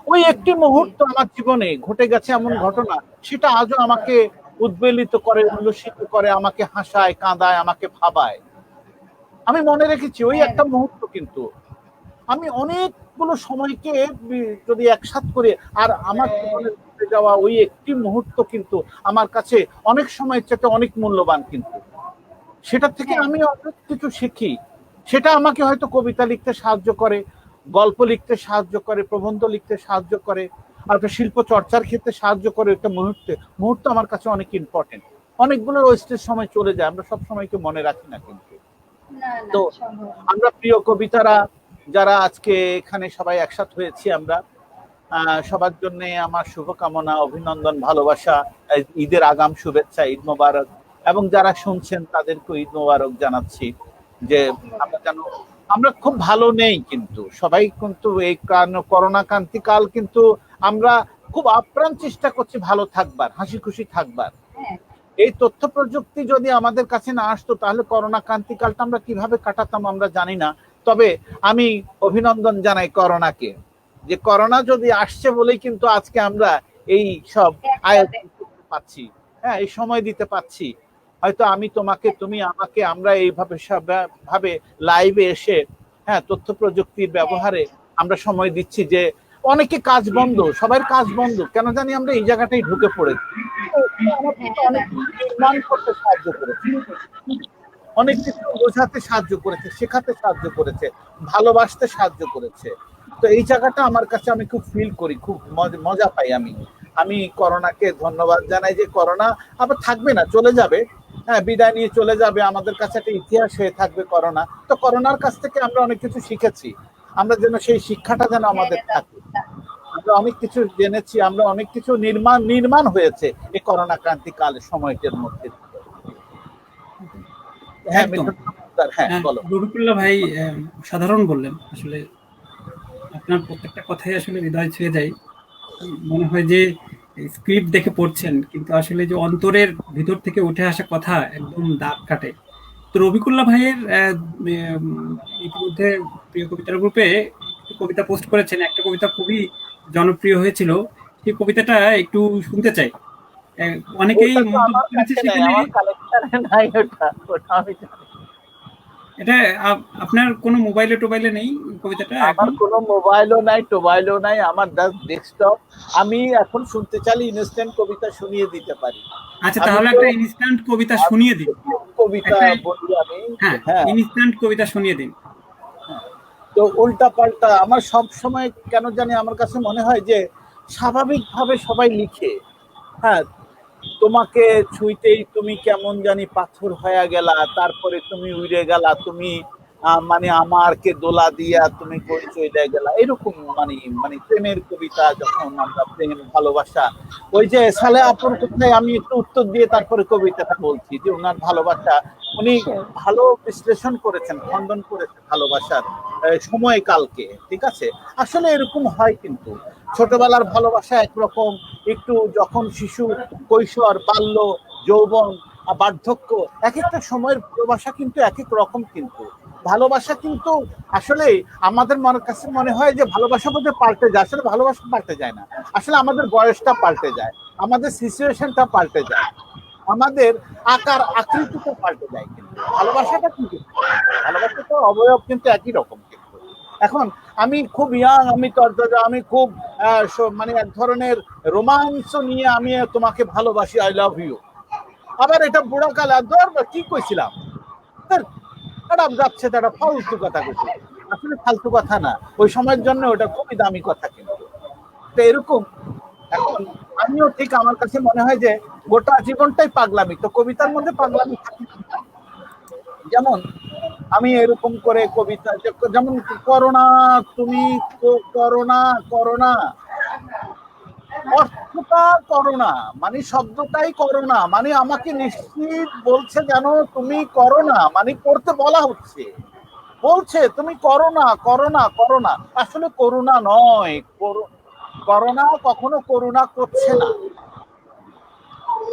ওই একটি মুহূর্ত আমার জীবনে ঘটে গেছে এমন ঘটনা, সেটা আজও আমাকে উদ্বেলিত করে, উল্লসিত করে, আমাকে হাসায়, কাঁদায়, আমাকে ভাবায়। আমি মনে রেখেছি ওই হ্যাঁ একটা মুহূর্ত কিন্তু। আমি অনেকগুলো সময়কে যদি একসাথ করে, আর আমার জীবনে ঘটে যাওয়া ওই একটি মুহূর্ত কিন্তু আমার কাছে অনেক সময়ের চাইতে অনেক মূল্যবান কিন্তু। সেটা থেকে হ্যাঁ আমি অনেক কিছু শিখি। সেটা আমাকে হয়তো কবিতা লিখতে সাহায্য করে, গল্প লিখতে সাহায্য করে, প্রবন্ধ লিখতে সাহায্য করে, আর একটা শিল্প চর্চার ক্ষেত্রে সাহায্য করে। একটা মুহূর্ত আমার কাছে অনেক ইম্পর্টেন্ট। অনেকগুলো ওয়েস্টের সময় চলে যায়, আমরা সব সময়কে মনে রাখি না কিন্তু। না না তো সম্ভব না। আমরা প্রিয় কবিতারা যারা আজকে এখানে সবাই একসাথ হয়েছি, আমরা সবার জন্য আমার শুভকামনা, অভিনন্দন, ভালোবাসা, ঈদের আগাম শুভেচ্ছা, ঈদ মোবারক। এবং যারা শুনছেন তাদেরকে ঈদ মোবারক জানাচ্ছি। যে আমরা যেন, আমরা খুব ভালো নেই কিন্তু সবাই, কিন্তু এই করোনা ক্রান্তিকাল কিন্তু আমরা খুব আপ্রাণ চেষ্টা করছি ভালো থাকবার, হাসি খুশি থাকবার। হ্যাঁ এই তথ্য প্রযুক্তি যদি আমাদের কাছে না আসতো, তাহলে করোনা ক্রান্তিকালটা আমরা কিভাবে কাটাতাম আমরা জানি না। তবে আমি অভিনন্দন জানাই করোনাকে, যে করোনা যদি আসছে বলেই কিন্তু আজকে আমরা এই সব একসাথে। আয়োজন করতে পারছি, হ্যাঁ, এই সময় দিতে পারছি। হয়তো আমি তোমাকে, তুমি আমাকে, আমরা এইভাবে ভাবে লাইভে এসে, হ্যাঁ, তথ্য প্রযুক্তির ব্যবহারে আমরা সময় দিচ্ছি। যে অনেকে কাজ বন্ধ, সবার কাজ বন্ধ, কেন জানি আমরা এই জায়গাটাই ঢুকে পড়েছি। হ্যাঁ দাদা, অনেক নির্মাণ করতে সাহায্য করেছে, অনেক কিছু বোঝাতে সাহায্য করেছে, শেখাতে সাহায্য করেছে, ভালোবাসতে সাহায্য করেছে। তো এই জায়গাটা আমার কাছে আমি খুব ফিল করি, খুব মজা পাই। আমি করোনাকে ধন্যবাদ জানাই যে করোনা আবার থাকবে না, চলে যাবে, হ্যাঁ, বিদায় নিয়ে চলে যাবে, আমাদের কাছে একটা ইতিহাস হয়ে থাকবে করোনা। তো করোনার কাছ থেকে আমরা অনেক কিছু শিখেছি, আমরা যেন সেই শিক্ষাটা যেন হ্যাঁ আমাদের দাদা, থাকে। আমরা অনেক কিছু জেনেছি, আমরা অনেক কিছু নির্মাণ হয়েছে এই করোনা ক্রান্তিকালের সময়টার মধ্যে। হ্যাঁ, একদম। মিঠুন সমাদ্দার, হ্যাঁ বলো। রবিকুল্লাহ ভাই সাধারণ বললেন আসলে। আপনার প্রত্যেকটা কথাই আসলে হৃদয় ছুঁয়ে যায়। মনে হয় যে স্ক্রিপ্ট দেখে পড়ছেন, কিন্তু আসলে যে অন্তরের ভিতর থেকে উঠে আসা কথা একদম দাগ কাটে। তো রবিকুল্লাহ ভাইয়ের ইতিমধ্যে প্রিয় কবিতার গ্রুপে একটু কবিতা পোস্ট করেছেন, একটা কবিতা খুবই জনপ্রিয় হয়েছিল। সেই কবিতাটা একটু শুনতে চাই। অনেকেই ওটা তো মন্তব্য আমার করেছে কাছে নাই, সেখানে। আমার কালেকশনে নাই ওটা, ওটা আমি জানি। এটা আপনার কোনো মোবাইলে টোবাইলে নেই কবিতাটা আমার এখন? কোনো মোবাইলও নাই, টোবাইলও নাই, আমার ডেস্কটপ। আমি এখন শুনতে চাইলে ইনস্ট্যান্ট কবিতা শুনিয়ে দিতে পারি। আচ্ছা, আমি তাহলে তো একটা ইনস্ট্যান্ট কবিতা আমি শুনিয়ে দিন। তো কবিতা একটা, বলি আমি। হ্যাঁ, হ্যাঁ, ইনস্ট্যান্ট কবিতা শুনিয়ে দিন। তো উল্টা পাল্টা আমার সব সময় কেন জানি আমার কাছে মনে হয় যে স্বাভাবিকভাবে সবাই লিখে, হ্যাঁ, তোমাকে ছুঁইতেই তুমি কেমন জানি পাথর হয়ে গেলা, তারপরে তুমি উড়ে গেলা, তুমি মানে আমারকে দোলা দিয়া তুমি কই চলে গেলা, এরকম মানে, মানে প্রেমের কবিতা, যখন আমরা প্রেম ভালোবাসা, ওই যে সালে আপুর কোথায় আমি একটু উত্তর দিয়ে তারপরে কবিতাটা বলছি, যে ওনার ভালোবাসা উনি ভালো বিশ্লেষণ করেছেন, খণ্ডন করেছেন ভালোবাসার সময়কালকে। ঠিক আছে, আসলে এরকম হয় কিন্তু ছোটবেলার ভালোবাসা একরকম, একটু যখন শিশু, কৈশোর, বাল্য, যৌবন, বার্ধক্য, এক একটা সময়ের ভালোবাসা কিন্তু এক এক রকম কিন্তু। ভালোবাসা কিন্তু আসলে আমাদের মনের কাছে মনে হয় যে ভালোবাসা বোধহয় পাল্টে যায়, আসলে ভালোবাসা পাল্টে যায় না। আসলে আমাদের বয়সটা পাল্টে যায়, আমাদের সিচুয়েশনটা পাল্টে যায়, আমাদের আকার আকৃতিটা পাল্টে যায়, কিন্তু ভালোবাসাটা কিন্তু ভালোবাসাটা অবয়ব কিন্তু একই রকম কিন্তু। এখন আমি খুব ইয়াং, আমি তরতাজা, আমি খুব মানে এক ধরনের রোমাঞ্চ নিয়ে আমি তোমাকে ভালোবাসি, আই লাভ ইউ। আবার এটা বুড়া কালে ধর কি কইছিলাম, খারাপ যাচ্ছে, তারা ফালতু কথা কইছে। আসলে ফালতু কথা না, ওই সময়ের জন্য ওটা খুবই দামি কথা কিন্তু। তো এরকম এখন আমিও ঠিক, আমার কাছে মনে হয় যে গোটা জীবনটাই পাগলামি, তো কবিতার মধ্যে পাগলামি থাকে। যেমন আমি এরকম করে কবিতা, যেমন করোনা, তুমি করোনা, করোনা, অর্থটা করোনা, মানে শব্দটাই করোনা, মানে আমাকে নিশ্চিত বলছে যেন তুমি করোনা, মানে করতে বলা হচ্ছে, বলছে তুমি করোনা করোনা করোনা। আসলে করোনা নয়, করোনা কখনো করুণা করছে না।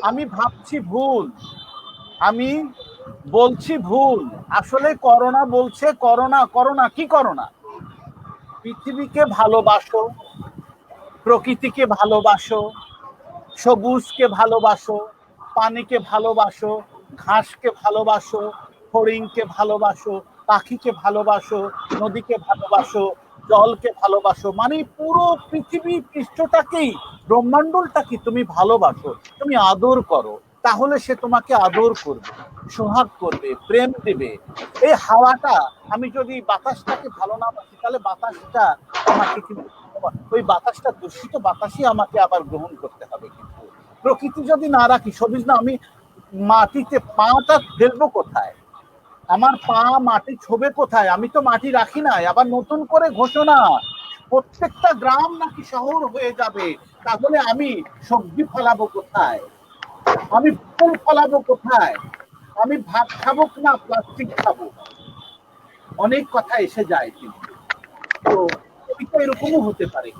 আমি ভাবছি ভুল, আমি বলছি ভুল। আসলে করোনা বলছে করোনা করোনা। কি করোনা? পৃথিবীকে ভালোবাসো, প্রকৃতিকে ভালোবাসো, সবুজকে ভালোবাসো, পানিকে ভালোবাসো, ঘাসকে ভালোবাসো, হরিণকে ভালোবাসো, পাখিকে ভালোবাসো, নদীকে ভালোবাসো, জলকে ভালোবাসো, মানে পুরো পৃথিবী পৃষ্ঠটাকেই, ব্রহ্মাণ্ডটাকে তুমি ভালোবাসো, তুমি আদর করো, তাহলে সে তোমাকে আদর করবে, সোহাগ করবে, প্রেম দেবে। এই হাওয়াটা, আমি যদি বাতাসটাকে ভালো না বাসি, তাহলে বাতাসটা আমাকে কিন্তু, ওই বাতাসটা দূষিত বাতাসই আমাকে আবার গ্রহণ করতে হবে। কিন্তু প্রকৃতি যদি না রাখি, সবুজ না, আমি মাটিতে পাটা ফেলবো কোথায়? আমার পা মাটি ছোবে কোথায়? আমি তো মাটি রাখি নাই। আবার নতুন করে ঘোষণা, প্রত্যেকটা গ্রাম নাকি শহর হয়ে যাবে। তাহলে আমি সবজি ফলাবো কোথায়? আমি ফুল ফলাবো কোথায়? আমি ভাত খাবো না প্লাস্টিক খাবো? অনেক কথা এসে যায় কিন্তু। তো কবিতা এরকমও হতে পারে।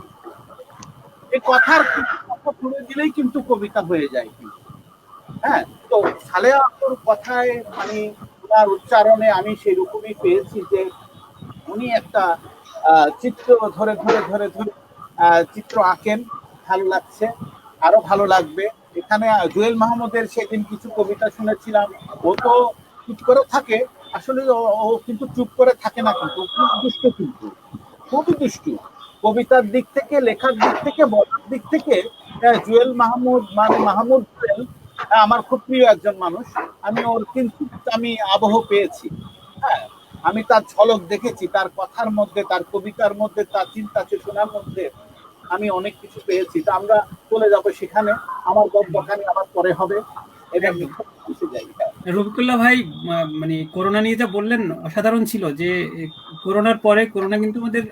এই কথার কথা তুলে দিলেই কিন্তু কবিতা হয়ে যায় কিন্তু। হ্যাঁ, তো সালেহা আপুর কথায়, মানে ওনার উচ্চারণে আমি সেরকমই পেয়েছি যে উনি একটা চিত্র ধরে ধরে ধরে ধরে চিত্র আঁকেন। ভালো লাগছে, আরো ভালো লাগবে। এখানে জুয়েল মাহমুদের সেদিন কিছু কবিতা শুনেছিলাম। ও তো চুপ করে থাকে, আসলে ও কিন্তু চুপ করে থাকে না, কিন্তু খুব দুষ্ট, কিন্তু খুবই দুষ্টু। কবিতার দিক থেকে, লেখার দিক থেকে, বলার দিক থেকে জুয়েল মাহমুদ, মানে মাহমুদ জুয়েল আমার খুব প্রিয় একজন মানুষ। আমি ওর কিন্তু আমি আবহ পেয়েছি। হ্যাঁ, আমি তার ঝলক দেখেছি, তার কথার মধ্যে, তার কবিতার মধ্যে, তার চিন্তা চেতনার মধ্যে আমি অনেক কিছু পেয়েছি। তো আমরা চলে যাব সেখানে, আমার গল্পখানি আবার পরে হবে। এটা আমি খুব খুশি যাই। রফিকুল্লাহ ভাই, মানে করোনা নিয়ে যা বললেন অসাধারণ ছিল। যে করোনার পরে করোনা কিন্তু আমাদের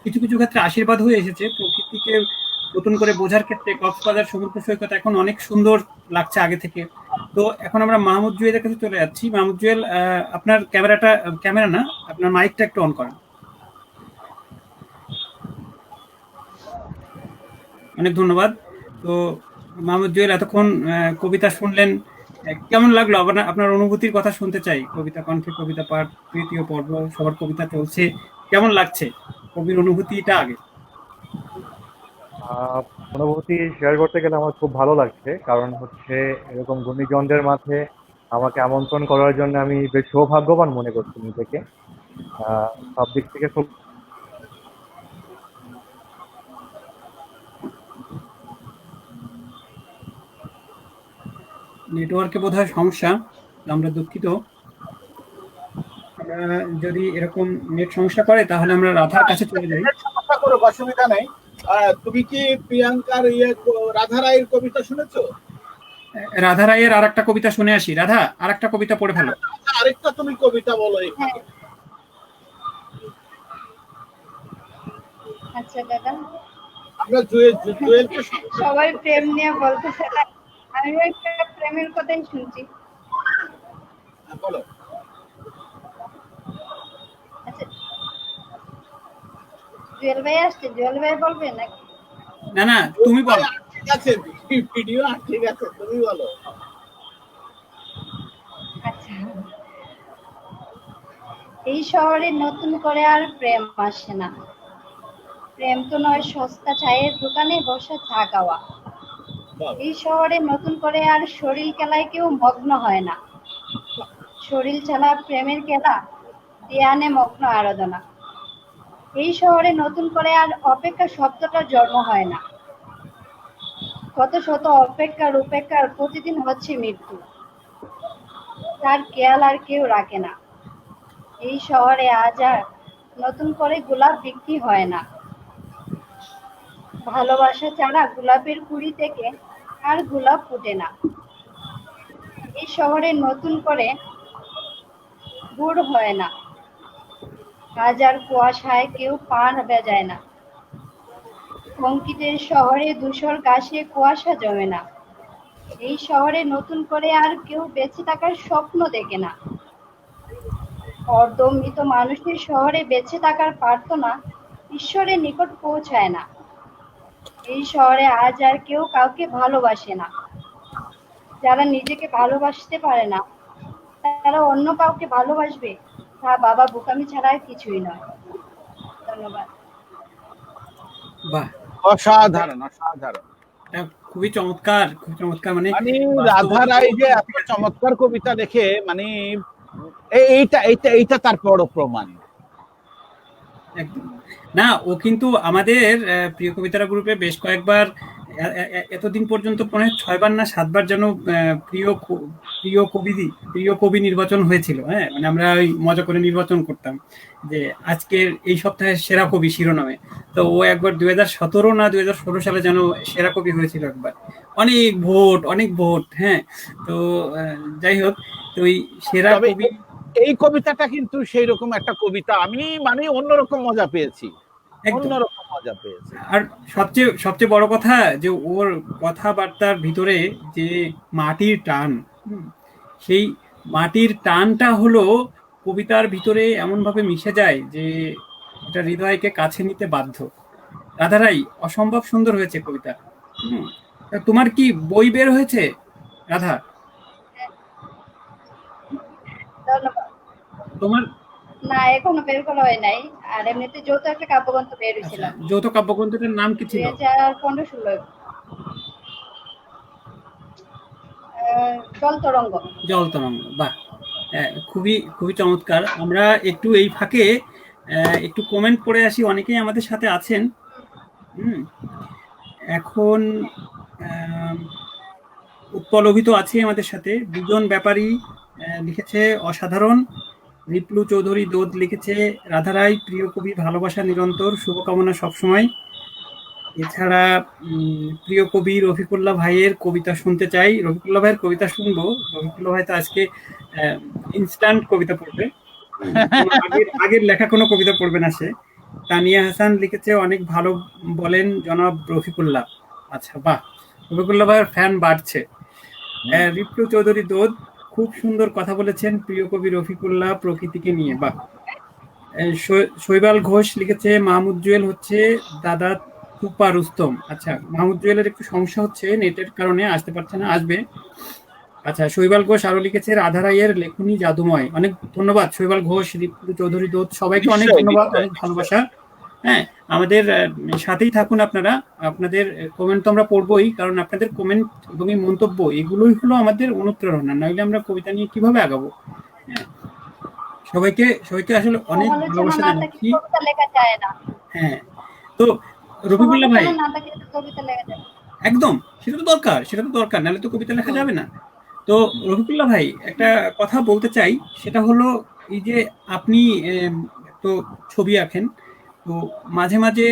কিছু কিছু ক্ষেত্রে আশীর্বাদ হয়ে এসেছে। প্রকৃতিকে নতুন করে বোঝার ক্ষেত্রে কক্সবাজার সমুদ্র সৈকত এখন অনেক সুন্দর লাগছে আগে থেকে। তো এখন আমরা মাহমুদ জুয়েলের কাছে চলে যাচ্ছি। মাহমুদ জুয়েল, আপনার ক্যামেরা না, আপনার মাইকটা একটু অন করেন। অনেক ধন্যবাদ। তো মাহমুদ জুয়েল, এতক্ষণ কবিতা শুনলেন, কেমন লাগলো? আপনার আপনার অনুভূতির কথা শুনতে চাই। কবিতা কণ্ঠে কবিতা পাঠ, তৃতীয় পর্ব, সবার কবিতা চলছে, কেমন লাগছে? কবির অনুভূতিটা আগে। আহ অনুভূতি শেয়ার করতে গেলে আমার খুব ভালো লাগছে, কারণ হচ্ছে এরকম ঘূর্ণিঝড়ের মাঝে আমাকে আমন্ত্রণ করার জন্য আমি বেশ সৌভাগ্যবান মনে করছি নিজেকে। সব দিক থেকে খুব নেটওয়ার্কে বোধহয় সমস্যা, আমরা দুঃখিত। যদি এরকম নেট সমস্যা করে তাহলে আমরা রাধার কাছে চলে যাই। সমস্যা করো, অসুবিধা নেই। তুমি কি প্রিয়াঙ্কার রাধা রায়ের কবিতা শুনেছো? রাধা রায়ের আর একটা কবিতা শুনে আসি। রাধা, আর একটা কবিতা পড়ে ফেলো। আরেকটা তুমি কবিতা বলো এখানে। আচ্ছা দাদা, আমরা জুয়েলকে সবাই প্রেম নিয়ে বলতেছে, আমিও একটা প্রেমের কথাই শুনছি। বলো। আচ্ছা, জুয়েল ভাই আসছে, জুয়েল ভাই বলবে নাকি? না না, তুমি বলো। ঠিক আছে, ভিডিও ঠিক আছে, তুমি বলো। আচ্ছা, এই শহরে নতুন করে আর প্রেম আসে না। প্রেম তো নয় সস্তা চায়ের দোকানে বসে চা খাওয়া। এই শহরে নতুন করে আর শরীর খেলায় কেউ মগ্ন হয় না। শরীর ছাড়া প্রেমের খেলা, ধ্যানে মগ্ন আরাধনা। এই শহরে নতুন করে আর অপেক্ষা শব্দটা জন্ম হয় না। কত শত অপেক্ষার উপেক্ষার প্রতিদিন হচ্ছে মৃত্যু, তার খেয়াল আর কেউ রাখে না। এই শহরে আজ আর নতুন করে গোলাপ বিক্রি হয় না। ভালোবাসা ছাড়া গোলাপের কুড়ি থেকে আর গোলাপ ফোটে না। এই শহরে নতুন করে গুড় হয় না। আজ আর কুয়াশায় কেউ পান ভেজায় না। কংক্রিটের শহরে ধূসর ঘাসে কুয়াশা জমে না। এই শহরে নতুন করে আর কেউ বেঁচে থাকার স্বপ্ন দেখে না। অর্ধমৃত মানুষের শহরে বেঁচে থাকার প্রার্থনা ঈশ্বরের নিকট পৌঁছায় না। এই শহরে আজ আর কেউ কাউকে ভালোবাসে না। যারা নিজেকে ভালোবাসতে পারে না তারা অন্য কাউকে ভালোবাসবে, তা বাবা বোকামি ছাড়া আর কিছুই নয়। ধন্যবাদ। বাহ, অসাধারণ অসাধারণ। এটা খুবই চমৎকার, খুবই চমৎকার। মানে মানে রাধা বাস্তবতা রায় যে এত চমৎকার কবিতা দেখে মানে এইটা এইটা এইটা তার বড় প্রমাণ। একদম। না, ও কিন্তু আমাদের প্রিয় কবিতারা গ্রুপে বেশ কয়েকবার এতদিন পর্যন্ত মনে হয় 6 বার না 7 বার যেন প্রিয় কবি নির্বাচন হয়েছিল। হ্যাঁ, মানে আমরা ওই মজা করে নির্বাচন করতাম যে আজকের এই সপ্তাহের সেরা কবি শিরোনামে। তো ও একবার 2017 না 2016 সালে যেন সেরা কবি হয়েছিল একবার। অনেক ভোট। হ্যাঁ, তো যাই হোক, তো ওই সেরা তবে কবি এই কবিতাটা কিন্তু সেই রকম একটা কবিতা, আমি মানে অন্যরকম মজা পেয়েছি, একদম। অন্যরকম মজা পেয়েছি। আর সবচেয়ে বড় কথা যে ওর কথাবার্তার ভিতরে যে মাটির টান, সেই মাটির টানটা হলো কবিতার ভিতরে এমন ভাবে মিশে যায় যে এটা হৃদয়কে কাছে নিতে বাধ্য। রাধারাই, অসম্ভব সুন্দর হয়েছে কবিতা। তা তোমার কি বই বের হয়েছে রাধা? ধন্যবাদ। তোমার না, এখনো বের করা হয় নাই। আর এমনিতে যৌথ একটা কাব্যগ্রন্থ বের হয়েছিল আচ্ছা, যৌথ কাব্যগ্রন্থটার নাম কি ছিল? 2015-16 জল তরঙ্গ। জল তরঙ্গ। বাহ, খুবই খুবই চমৎকার। আমরা একটু এই ফাঁকে একটু কমেন্ট পড়ে আসি, অনেকেই আমাদের সাথে আছেন। এখন উৎপল অভিত আছে আমাদের সাথে। দুজন ব্যাপারী লিখেছে অসাধারণ। রিপলু চৌধুরী দোদ লিখেছে রাধা রায় প্রিয় কবি, ভালোবাসা নিরন্তর, শুভকামনা সবসময়। এছাড়া প্রিয় কবি রফিকুল্লাহ ভাইয়ের কবিতা শুনতে চাই। রফিকুল্লাহ ভাইয়ের কবিতা শুনবো। রফিকুল্লাহ ভাই তো আজকে ইনস্ট্যান্ট কবিতা পড়বে, আগের লেখা কোনো কবিতা পড়বে না সে। তানিয়া হাসান লিখেছে অনেক ভালো বলেন জনাব রফিকুল্লাহ। আচ্ছা, বাহ, রফিকুল্লাহ ভাইয়ের ফ্যান বাড়ছে। রিপলু চৌধুরী দোদ খুব সুন্দর কথা বলেছেন প্রিয় কবি রফিকুল্লাহ প্রকৃতিকে নিয়ে। বাহ। শৈবাল ঘোষ লিখেছে মাহমুদ জুয়েল হচ্ছে দাদা তুপা রুস্তম। আচ্ছা, মাহমুদ জুয়েলের একটু সমস্যা হচ্ছে, নেটের কারণে আসতে পারছে না, আসবে। আচ্ছা, শৈবাল ঘোষ আরো লিখেছে রাধা রায়ের লেখনী জাদুময়। অনেক ধন্যবাদ শৈবাল ঘোষ, রিপু চৌধুরী দোদ, সবাইকে অনেক ধন্যবাদ, অনেক ভালোবাসা। হ্যাঁ, আমাদের সাথেই থাকুন আপনারা। আপনাদের কমেন্ট তো আমরা পড়বই, কারণ আপনাদের কমেন্ট এবং এই মন্তব্য এগুলোই হলো আমাদের অনুপ্রেরণা, নইলে আমরা কবিতা নিয়ে কিভাবে আগাবো। হ্যাঁ, সবাইকে আসলে অনেক ভালোবাসা জানাচ্ছি। হ্যাঁ, তো রফিকুল্লাহ ভাই, একদম সেটা তো দরকার, নাহলে তো কবিতা লেখা যাবে না। তো রফিকুল্লাহ ভাই, একটা কথা বলতে চাই, সেটা হলো এই যে আপনি তো ছবি আঁকেন, তো মাঝে মাঝে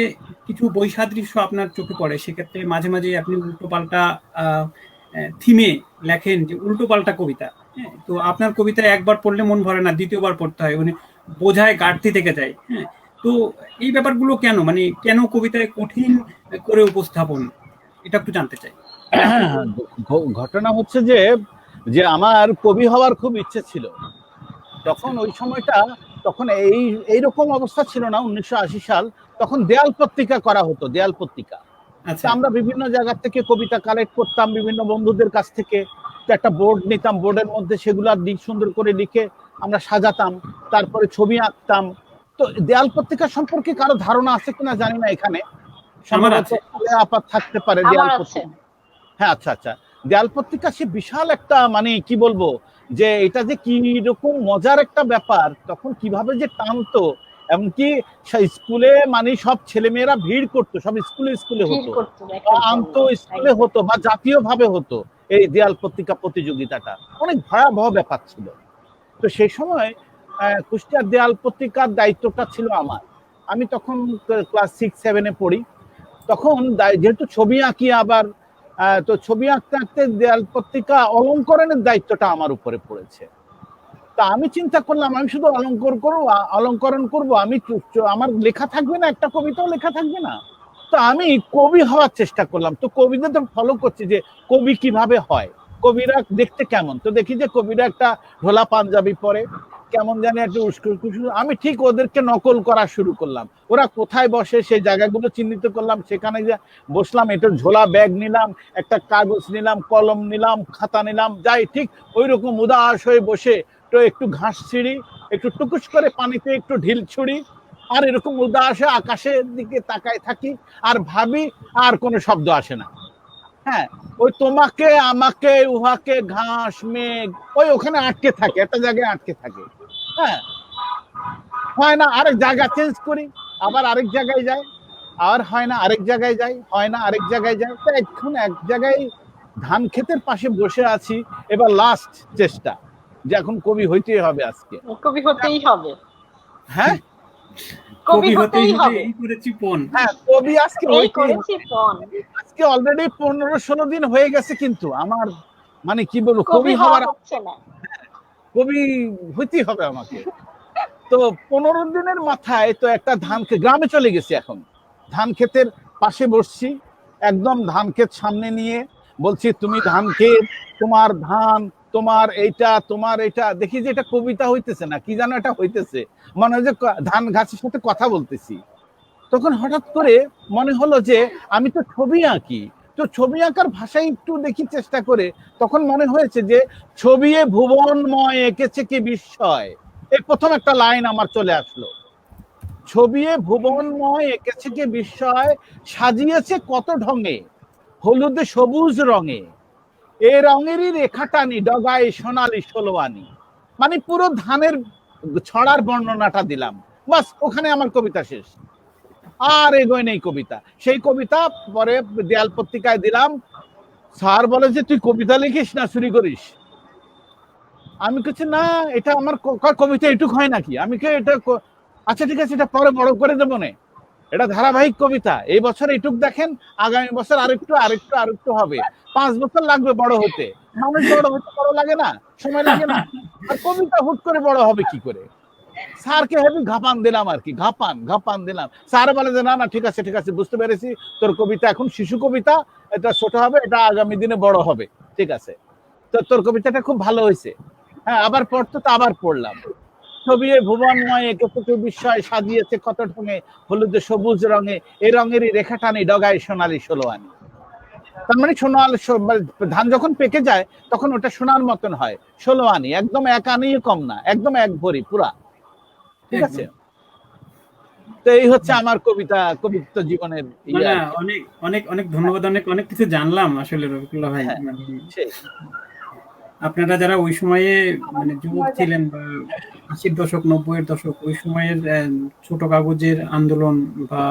কিছু বৈসাদৃশ্য আপনার চোখে পড়ে, সেক্ষেত্রে মাঝে মাঝে আপনি উল্টো পাল্টা থিমে লেখেন, যে উল্টো পাল্টা কবিতা। হ্যাঁ, তো আপনার কবিতা একবার পড়লে মন ভরে না, দ্বিতীয়বার পড়তে হয়, মানে বোঝায় ঘাটতি থেকে যায়। হ্যাঁ, তো এই ব্যাপারগুলো কেন, মানে কেন কবিতায় কঠিন করে উপস্থাপন, এটা একটু জানতে চাই। ঘটনা হচ্ছে যে যে আমার কবি হওয়ার খুব ইচ্ছে ছিল। তখন ওই সময়টা, তখন এইরকম অবস্থা ছিল না, 1980 সাল। তখন দেয়াল পত্রিকা করা হতো, দেয়াল পত্রিকা। আচ্ছা, আমরা বিভিন্ন জায়গা থেকে কবিতা কালেক্ট করতাম, বিভিন্ন বন্ধুদের কাছ থেকে। একটা বোর্ড নিতাম, বোর্ডের মধ্যে সেগুলা সুন্দর করে লিখে আমরা সাজাতাম, তারপরে ছবি আঁকতাম। তো দেয়াল পত্রিকা সম্পর্কে কারো ধারণা আছে কিনা জানি না, এখানে আপাত থাকতে পারে দেয়াল পত্রিকা। হ্যাঁ, আচ্ছা আচ্ছা, দেয়াল পত্রিকা সে বিশাল একটা, মানে কি বলবো, যে এটা যে কি রকম মজার একটা ব্যাপার, তখন কিভাবে যে টানতো। এমনকি স্কুলে মানে সব ছেলেমেয়েরা ভিড় করতো, সব স্কুলে হতো, আন্ত স্কুলে হতো বা জাতীয় ভাবে হতো। এই দেয়াল পত্রিকা প্রতিযোগিতাটা অনেক ভয়াবহ ব্যাপার ছিল। তো সেই সময় কুষ্টিয়ার দেয়াল পত্রিকার দায়িত্বটা ছিল আমার। আমি তখন ক্লাস 6-7 পড়ি। তখন যেহেতু ছবি আঁকি, আবার তো ছবি আঁকতে আঁকতে দেয়াল পত্রিকা অলঙ্করণের দায়িত্বটা আমার উপরে পড়েছে। তা আমি চিন্তা করলাম, আমি শুধু অলঙ্করণ করবো, আমি আমার লেখা থাকবে না, একটা কবিতাও লেখা থাকবে না। তো আমি কবি হওয়ার চেষ্টা করলাম, তো কবিদের তো ফলো করছি যে কবি কিভাবে হয়, কবিরা দেখতে কেমন। তো দেখি যে কবিরা একটা ঢোলা পাঞ্জাবি পরে, কেমন জানি একটা উস্কুর, আমি ঠিক ওদেরকে নকল করা শুরু করলাম। ওরা কোথায় বসে সেই জায়গাগুলো চিহ্নিত করলাম, সেখানে যে বসলাম, একটু ঝোলা ব্যাগ নিলাম, একটা কাগজ নিলাম, কলম নিলাম, খাতা নিলাম, যাই ঠিক ওই রকম উদাস হয়ে বসে তো একটু ঘাস ছিঁড়ি, একটু টুকুস করে পানিতে একটু ঢিল ছুড়ি, আর এরকম উদাস হয়ে আকাশের দিকে তাকায় থাকি আর ভাবি, আর কোনো শব্দ আসে না। হ্যাঁ, ওই তোমাকে আমাকে উহাকে ঘাস মেঘ ওই ওখানে আটকে থাকে, একটা জায়গায় আটকে থাকে। হ্যাঁ, হয় না, আরেক জায়গা চেঞ্জ করি, আবার আরেক জায়গায় যাই, আর হয় না, আরেক জায়গায় যাই, হয় না, আরেক জায়গায় যাই। তো এখন এক জায়গায় ধান ক্ষেতের পাশে বসে আছি, এবার লাস্ট চেষ্টা যে এখন কবি হইতেই হবে আজকে। কবি হতেই হবে। হ্যাঁ, কবি হতেই হবে। এই করেছি পণ। হ্যাঁ, কবি আজকে এই হইতেই হবে। করেছি পণ। আজকে অলরেডি 15-16 দিন হয়ে গেছে, কিন্তু আমার মানে কি বলবো, কবি কবি হওয়া হওয়ার, হচ্ছে না। কবি হইতেই হবে আমাকে। তো 15 দিনের মাথায় তো একটা ধান ক্ষেত, গ্রামে চলে গেছি, এখন ধান ক্ষেতের পাশে বসছি, একদম ধান ক্ষেত সামনে নিয়ে বলছি, তুমি ধান ক্ষেত, তোমার ধান, তোমার এইটা, তোমার এইটা। দেখি যে এটা কবিতা হইতেছে না, কি যেন এটা হইতেছে, মনে হয় যে ধান গাছের সাথে কথা বলতেছি। তখন হঠাৎ করে মনে হলো যে আমি তো ছবি আঁকি, তো ছবি আঁকার ভাষায় একটু দেখি চেষ্টা করে, তখন মনে হয়েছে যে ছবিয়ে ভুবনময় এঁকেছে কি বিস্ময়, এই প্রথম একটা লাইন আমার চলে আসলো। ছবিয়ে ভুবনময় এঁকেছে কি বিস্ময়, সাজিয়েছে কত ঢঙে, হলুদে সবুজ রঙে, এ রঙেরই রেখা টানি ডগায় সোনালি ষোলোয়ানি। মানে পুরো ধানের ছড়ার বর্ণনাটা দিলাম, বাস ওখানে আমার কবিতা শেষ, আর এগোয় নেই কবিতা। সেই কবিতা পরে দেয়াল পত্রিকায় দিলাম, স্যার বলে যে তুই কবিতা লিখিস না চুরি করিস। আমি কিছু না, এটা আমার কবিতা এটুক হয় নাকি, আমি কে এটা আচ্ছা ঠিক আছে, এটা পরে বড় করে দেবো না, এটা ধারাবাহিক কবিতা, এই বছর এটুক দেখেন, আগামী বছর আরেকটু আরেকটু আরেকটু হবে, 5 বছর লাগবে বড় হতে। মানুষ বড় হতে বড় লাগে না, সময় লাগে না, আর কবিতা হুট করে বড় হবে কি করে। স্যারকে হেবি ঘাপান দিলাম আর কি, ঘাপান দিলাম। স্যার বলে যে না না ঠিক আছে ঠিক আছে, বুঝতে পেরেছি, তোর কবিতা এখন শিশু কবিতা, এটা ছোট হবে, এটা আগামী দিনে বড় হবে, ঠিক আছে। তো তোর কবিতাটা খুব ভালো হয়েছে। হ্যাঁ, আবার পড়তো, তো আবার পড়লাম। ছবিয়ে ভুবনময় এঁকেছে বিস্ময়, সাজিয়েছে কত ঢঙে, হলুদে সবুজ রঙে, এ রঙেরই রেখা টানি ডগায় সোনালি ষোলোয়ানি। তার মানে ধান যখন পেকে যায় তখন ওটা সোনার মতন হয়, 16 আনি, একদম 1 আনিও কম না, একদম 1 ভরি পুরা, ঠিক আছে। তো এই হচ্ছে আমার কবিতা জীবনের মানে অনেক অনেক অনেক ধন্যবাদ, অনেক অনেক কিছু জানলাম আসলে রফিকুল্লাহ ভাই। হ্যাঁ, মানে সেই। আপনারা যারা ওই সময়ে মানে যুবক ছিলেন বা 80-র দশক 90-এর দশক, ওই সময়ের ছোট কাগজের আন্দোলন বা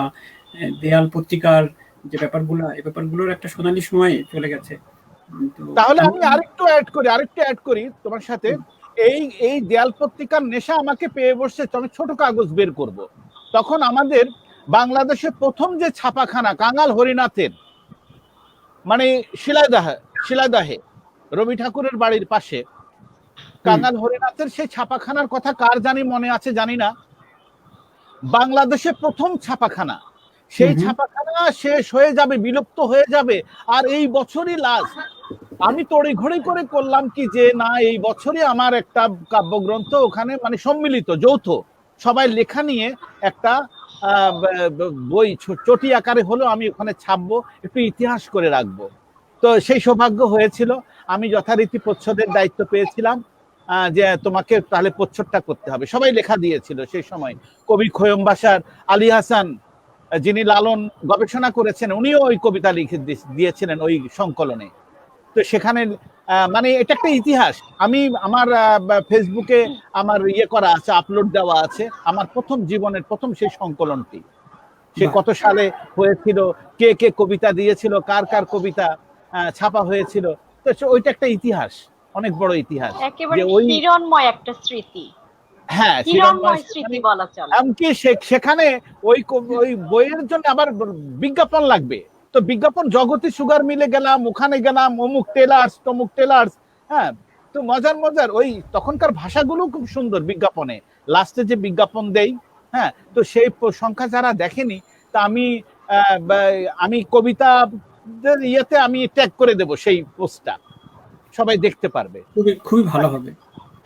দেয়াল পত্রিকার যে ব্যাপারগুলো, এই ব্যাপারগুলোর একটা সোনালী সময় চলে গেছে। তো তাহলে আমি আরেকটু অ্যাড করি তোমার সাথে। এই দেয়াল পত্রিকার নেশা আমাকে পেয়ে বসছে, আমি ছোট কাগজ বের করব। তখন আমাদের বাংলাদেশে প্রথম যে ছাপাখানা কাঙাল হরিনাথের, মানে শিলাইদহে রবি ঠাকুরের বাড়ির পাশে কাঙাল হরিনাথের সেই ছাপাখানার কথা কার জানি মনে আছে জানি না, বাংলাদেশে প্রথম ছাপাখানা, সেই ছাপাখানা শেষ হয়ে যাবে, বিলুপ্ত হয়ে যাবে, আর এই বছরই লাস্ট। আমি তড়িঘড়ি করে করলাম কি যে না, এই বছরই আমার একটা কাব্যগ্রন্থ ওখানে, মানে সম্মিলিত যৌথ সবাই লেখা নিয়ে একটা বই চটি আকারে হলো আমি ওখানে ছাপবো, একটু ইতিহাস করে রাখবো। তো সেই সৌভাগ্য হয়েছিল, আমি যথারীতি প্রচ্ছদের দায়িত্ব পেয়েছিলাম, যে তোমাকে তাহলে প্রচ্ছদটা করতে হবে। সবাই লেখা দিয়েছিল সেই সময়, কবি খোয়ম বাসার আলী হাসান যিনি লালন গবেষণা করেছেন, উনিও ওই কবিতা লিখে দিয়েছিলেন ওই সংকলনে। তো সেখানে মানে এটা একটা ইতিহাস। আমি আমার ফেসবুকে আমার করা আছে, আপলোড দেওয়া আছে, আমার প্রথম জীবনের প্রথম সেই সংকলনটি, সে কত সালে হয়েছিল, কে কে কবিতা দিয়েছিল, কার কার কবিতা ছাপা হয়েছিল। তো ওইটা একটা ইতিহাস, অনেক বড় ইতিহাস, একেবারে হিরণময় একটা স্মৃতি। হ্যাঁ, হিরণময় স্মৃতি বলা চলে। এমনকি সেখানে ওই বইয়ের জন্য আবার বিজ্ঞাপন লাগবে, তো বিজ্ঞাপন জগতি সুগার মিলে গেলাম, ওখানে গেলাম, অমুক টেলার্স তমুক টেলার্স। হ্যাঁ, তো মজার ওই তখনকার ভাষাগুলো খুব সুন্দর বিজ্ঞাপনে, লাস্টে যে বিজ্ঞাপন দেই। হ্যাঁ, তো সেই সংখ্যা যারা দেখেনি, তা আমি আমি কবিতা ইয়েতে আমি ট্যাগ করে দেব সেই পোস্টটা, সবাই দেখতে পারবে। খুবই খুবই ভালো হবে।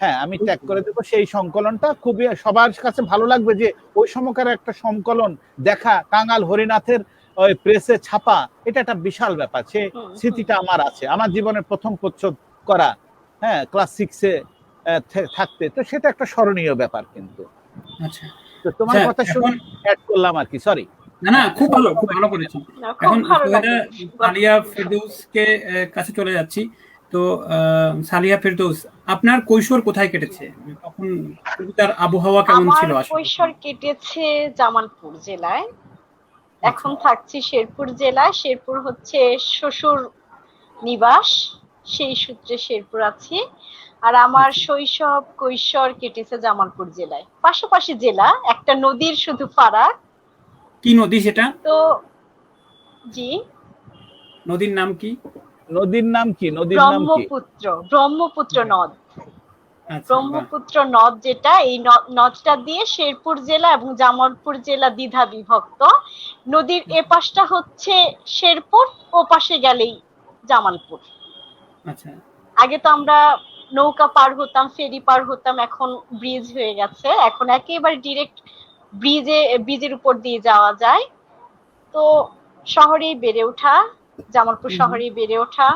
হ্যাঁ, আমি ট্যাগ করে দেবো সেই সংকলনটা, খুবই সবার কাছে ভালো লাগবে যে ওই সময়কার একটা সংকলন দেখা, কাঙাল হরিনাথের ওই প্রেসে ছাপা, এটা একটা বিশাল ব্যাপার। সে স্মৃতিটা আমার আছে, আমার জীবনের প্রথম প্রচ্ছদ করা, হ্যাঁ, ক্লাস 6-এ থাকতে, তো সেটা একটা স্মরণীয় ব্যাপার। কিন্তু আচ্ছা, তো তোমার আচ্ছা, কথা শুনে এখন অ্যাড করলাম আর কি, সরি। না না, খুব ভালো, খুব ভালো করেছেন। না, খুব এখন ভালো সোহেদা লাগে সালিয়া ফেরদৌসকে কাছে চলে যাচ্ছি। তো সালিয়া ফেরদৌস, আপনার কৈশোর কোথায় কেটেছে? তখন কবিতার আবহাওয়া কেমন আমার ছিল আসলে? কৈশোর কেটেছে জামালপুর জেলায়। আচ্ছা, এখন থাকছি শেরপুর জেলায়। শেরপুর হচ্ছে শ্বশুর নিবাস, সেই সূত্রে শেরপুর আছি। আর আমার আচ্ছা। শৈশব কৈশোর কেটেছে জামালপুর জেলায়, পাশাপাশি জেলা, একটা নদীর শুধু ফারাক। কি নদী সেটা? তো জি, নদীর নাম কি? নদীর নাম কি? নদীর নাম কি? ব্রহ্মপুত্র। ব্রহ্মপুত্র নদ। আচ্ছা, বাহ। ব্রহ্মপুত্র নদ যেটা, এই নদটা দিয়ে শেরপুর জেলা এবং জামালপুর জেলা দ্বিধা বিভক্ত। নদীর এপাশটা হচ্ছে শেরপুর, ও পাশে গেলেই জামালপুর। আচ্ছা, আগে তো আমরা নৌকা পার হতাম, ফেরি পার হতাম, এখন ব্রিজ হয়ে গেছে, এখন একেবারে ডিরেক্ট ব্রিজের উপর দিয়ে যাওয়া যায়। তো শহরেই বেড়ে ওঠা, জামালপুর শহরেই বেড়ে ওঠা,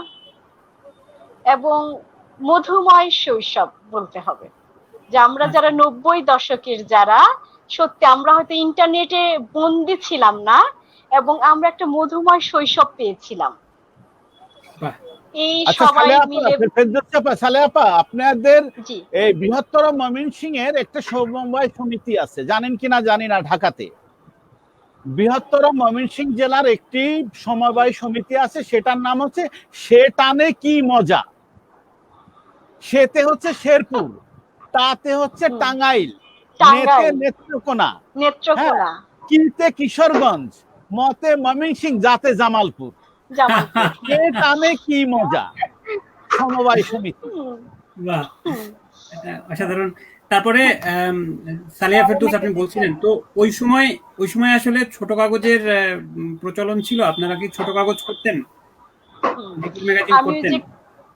এবং মধুময় শৈশব বলতে হবে। যে আমরা যারা 90 দশকের, যারা সত্যি আমরা হয়তো ইন্টারনেটে বন্দি ছিলাম না, এবং আমরা একটা মধুময় শৈশব পেয়েছিলাম। বাহ। এই আচ্ছা, সবাই মিলে। সালেহা আপা, আপনাদের জি, এই বৃহত্তর ময়মনসিংহের একটা সমবায় সমিতি আছে, জানেন কিনা জানি না, ঢাকাতে বৃহত্তর ময়মনসিংহ জেলার একটি সমবায় সমিতি আছে, সেটার নাম হচ্ছে সে টানে কি মজা। সেতে হচ্ছে শেরপুর, তাতে হচ্ছে টাঙ্গাইল, নেতে টাঙ্গাইল, নেত্রকোনা, হ্যাঁ, নেত্রকোনা, কিনতে কিশোরগঞ্জ, মতে ময়মনসিংহ, যাতে জামালপুর। জামালপুর। সে টানে কি মজা সমবায় সমিতি। বাহ, এটা অসাধারণ। তারপরে সালিয়া ফেরদৌস, আপনি বলছিলেন তো ওই সময় আসলে ছোট কাগজের প্রচলন ছিল। আপনারা কি ছোট কাগজ করতেন? লিটল ম্যাগাজিন আমি ওই করতেন? যে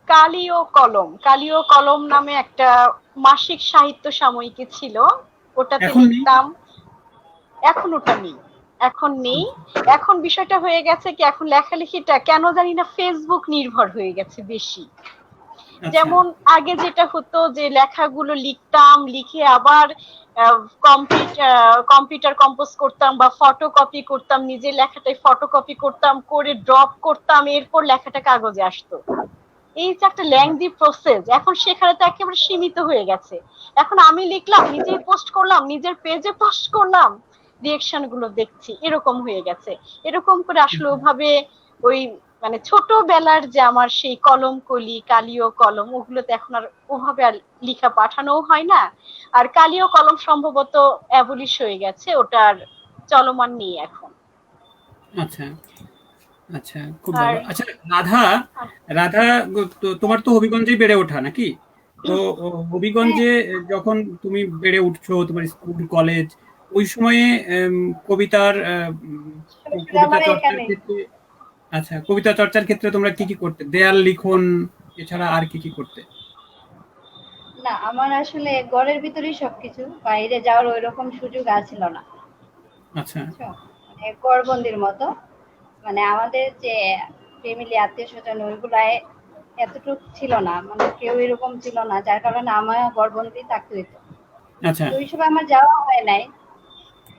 কালি ও কলম নামে একটা মাসিক সাহিত্য সাময়িকী ছিল, ওটাতে এখন নেই? লিখতাম। এখন ওটা নেই, এখন নেই। এখন বিষয়টা হয়ে গেছে কি, এখন লেখালেখিটা কেন জানি না ফেসবুক নির্ভর হয়ে গেছে বেশি। আচ্ছা, যেমন আগে যেটা হতো যে লেখাগুলো লিখতাম, লিখে আবার কম্পিউটার কম্পোজ করতাম বা ফটোকপি করতাম, নিজের লেখাটাই ফটোকপি করতাম, করে ড্রপ করতাম, এরপর লেখাটা কাগজে আসতো। এই যে একটা ল্যাংদি প্রসেস, এখন সেখানে তো একেবারে সীমিত হয়ে গেছে। এখন আমি লিখলাম, নিজেই পোস্ট করলাম, নিজের পেজে পোস্ট করলাম, রিয়েকশন গুলো দেখছি, এরকম হয়ে গেছে। এরকম করে আসলে ওভাবে ওই মানে ছোটবেলার যে আমার সেই কলম কলি, কালি ও কলম, ওগুলোতে এখন আর ওভাবে আর লিখা পাঠানোও হয় না। আর কালি ও কলম সম্ভবত অ্যাবলিশ হয়ে গেছে, ওটার চলমান নেই এখন। আচ্ছা, আচ্ছা, খুব আর ভালো। আচ্ছা, রাধা, রাধা, তোমার তো হবিগঞ্জেই বেড়ে ওঠা নাকি? তো হবিগঞ্জে যখন তুমি বেড়ে উঠছো, তোমার স্কুল কলেজ, ওই সময়ে কবিতার শ্বশুর কবিতা আমার চর্চার এখানে। ক্ষেত্রে, আচ্ছা, কবিতা চর্চার ক্ষেত্রে তোমরা কি কি করতে? দেয়াল লিখন এছাড়া আর কি কি করতে? না, আমার আসলে ঘরের ভিতরেই সবকিছু, বাইরে যাওয়ার ওইরকম সুযোগ আছিল না, আচ্ছা, বুঝছো? মানে ঘরবন্দির মতো। মানে আমাদের যে ফ্যামিলি, আত্মীয় স্বজন, ওইগুলায় এতটুকু ছিল না, মানে কেউ এরকম ছিল না, যার কারণে আমার ঘরবন্দি থাকতে হইতো। আচ্ছা, তো ওই সময় আমার যাওয়া হয় নাই,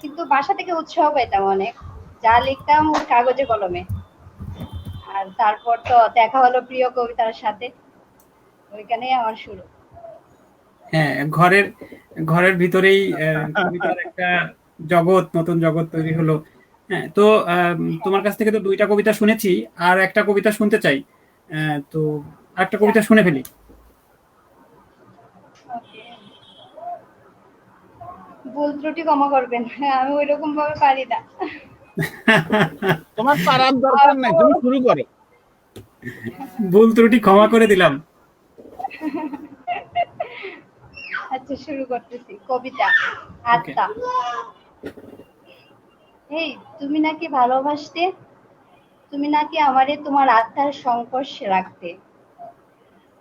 কিন্তু বাসা থেকে উৎসাহ পাইতাম অনেক। যা লিখতাম ওই কাগজে কলমে। আর তারপর তো দেখা হলো প্রিয় কবিতার সাথে, ওইখানেই আমার শুরু। হ্যাঁ, ঘরের ঘরের ভিতরেই কবিতার একটা জগৎ, নতুন জগৎ তৈরি হলো। হ্যাঁ, তো তোমার কাছ থেকে তো 2টা কবিতা শুনেছি, আর একটা কবিতা শুনতে চাই। তো আরেকটা কবিতা শুনে ফেলি। ওকে, ভুল ত্রুটি ক্ষমা করবেন, আমি ওইরকম ভাবে পারি না। তোমার পারার দরকার নাই, তুমি শুরু করো। ভুল ত্রুটি ক্ষমা করে দিলাম। আচ্ছা, শুরু করতেছি। কবিতা ওকে। আত্মা। এই তুমি নাকি ভালোবাসতে, তুমি নাকি আমারে তোমার আত্মার সংস্পর্শে রাখতে।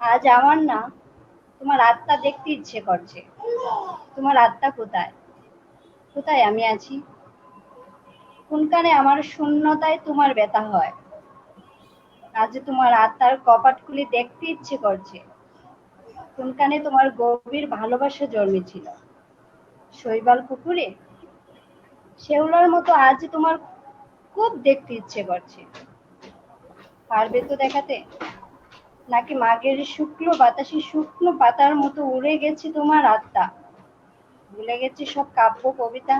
আজ আমার না তোমার আত্মা দেখতে ইচ্ছে করছে। তোমার আত্মা কোথায়? কোথায় আমি আছি? কোনখানে আমার শূন্যতায় তোমার ব্যথা হয়? আজ তোমার আত্মার কপাট খুলে দেখতে ইচ্ছে করছে। কোনখানে তোমার গভীর ভালোবাসা জন্মেছিল? শৈবাল পুকুরে শেওলার মতো আজ তোমার খুব দেখতে ইচ্ছে করছে। পারবে তো দেখাতে? নাকি মাঘের শুক্ল বাতাসে শুকনো পাতার মতো উড়ে গেছে তোমার আত্মা, ভুলে গেছে সব কাব্য কবিতা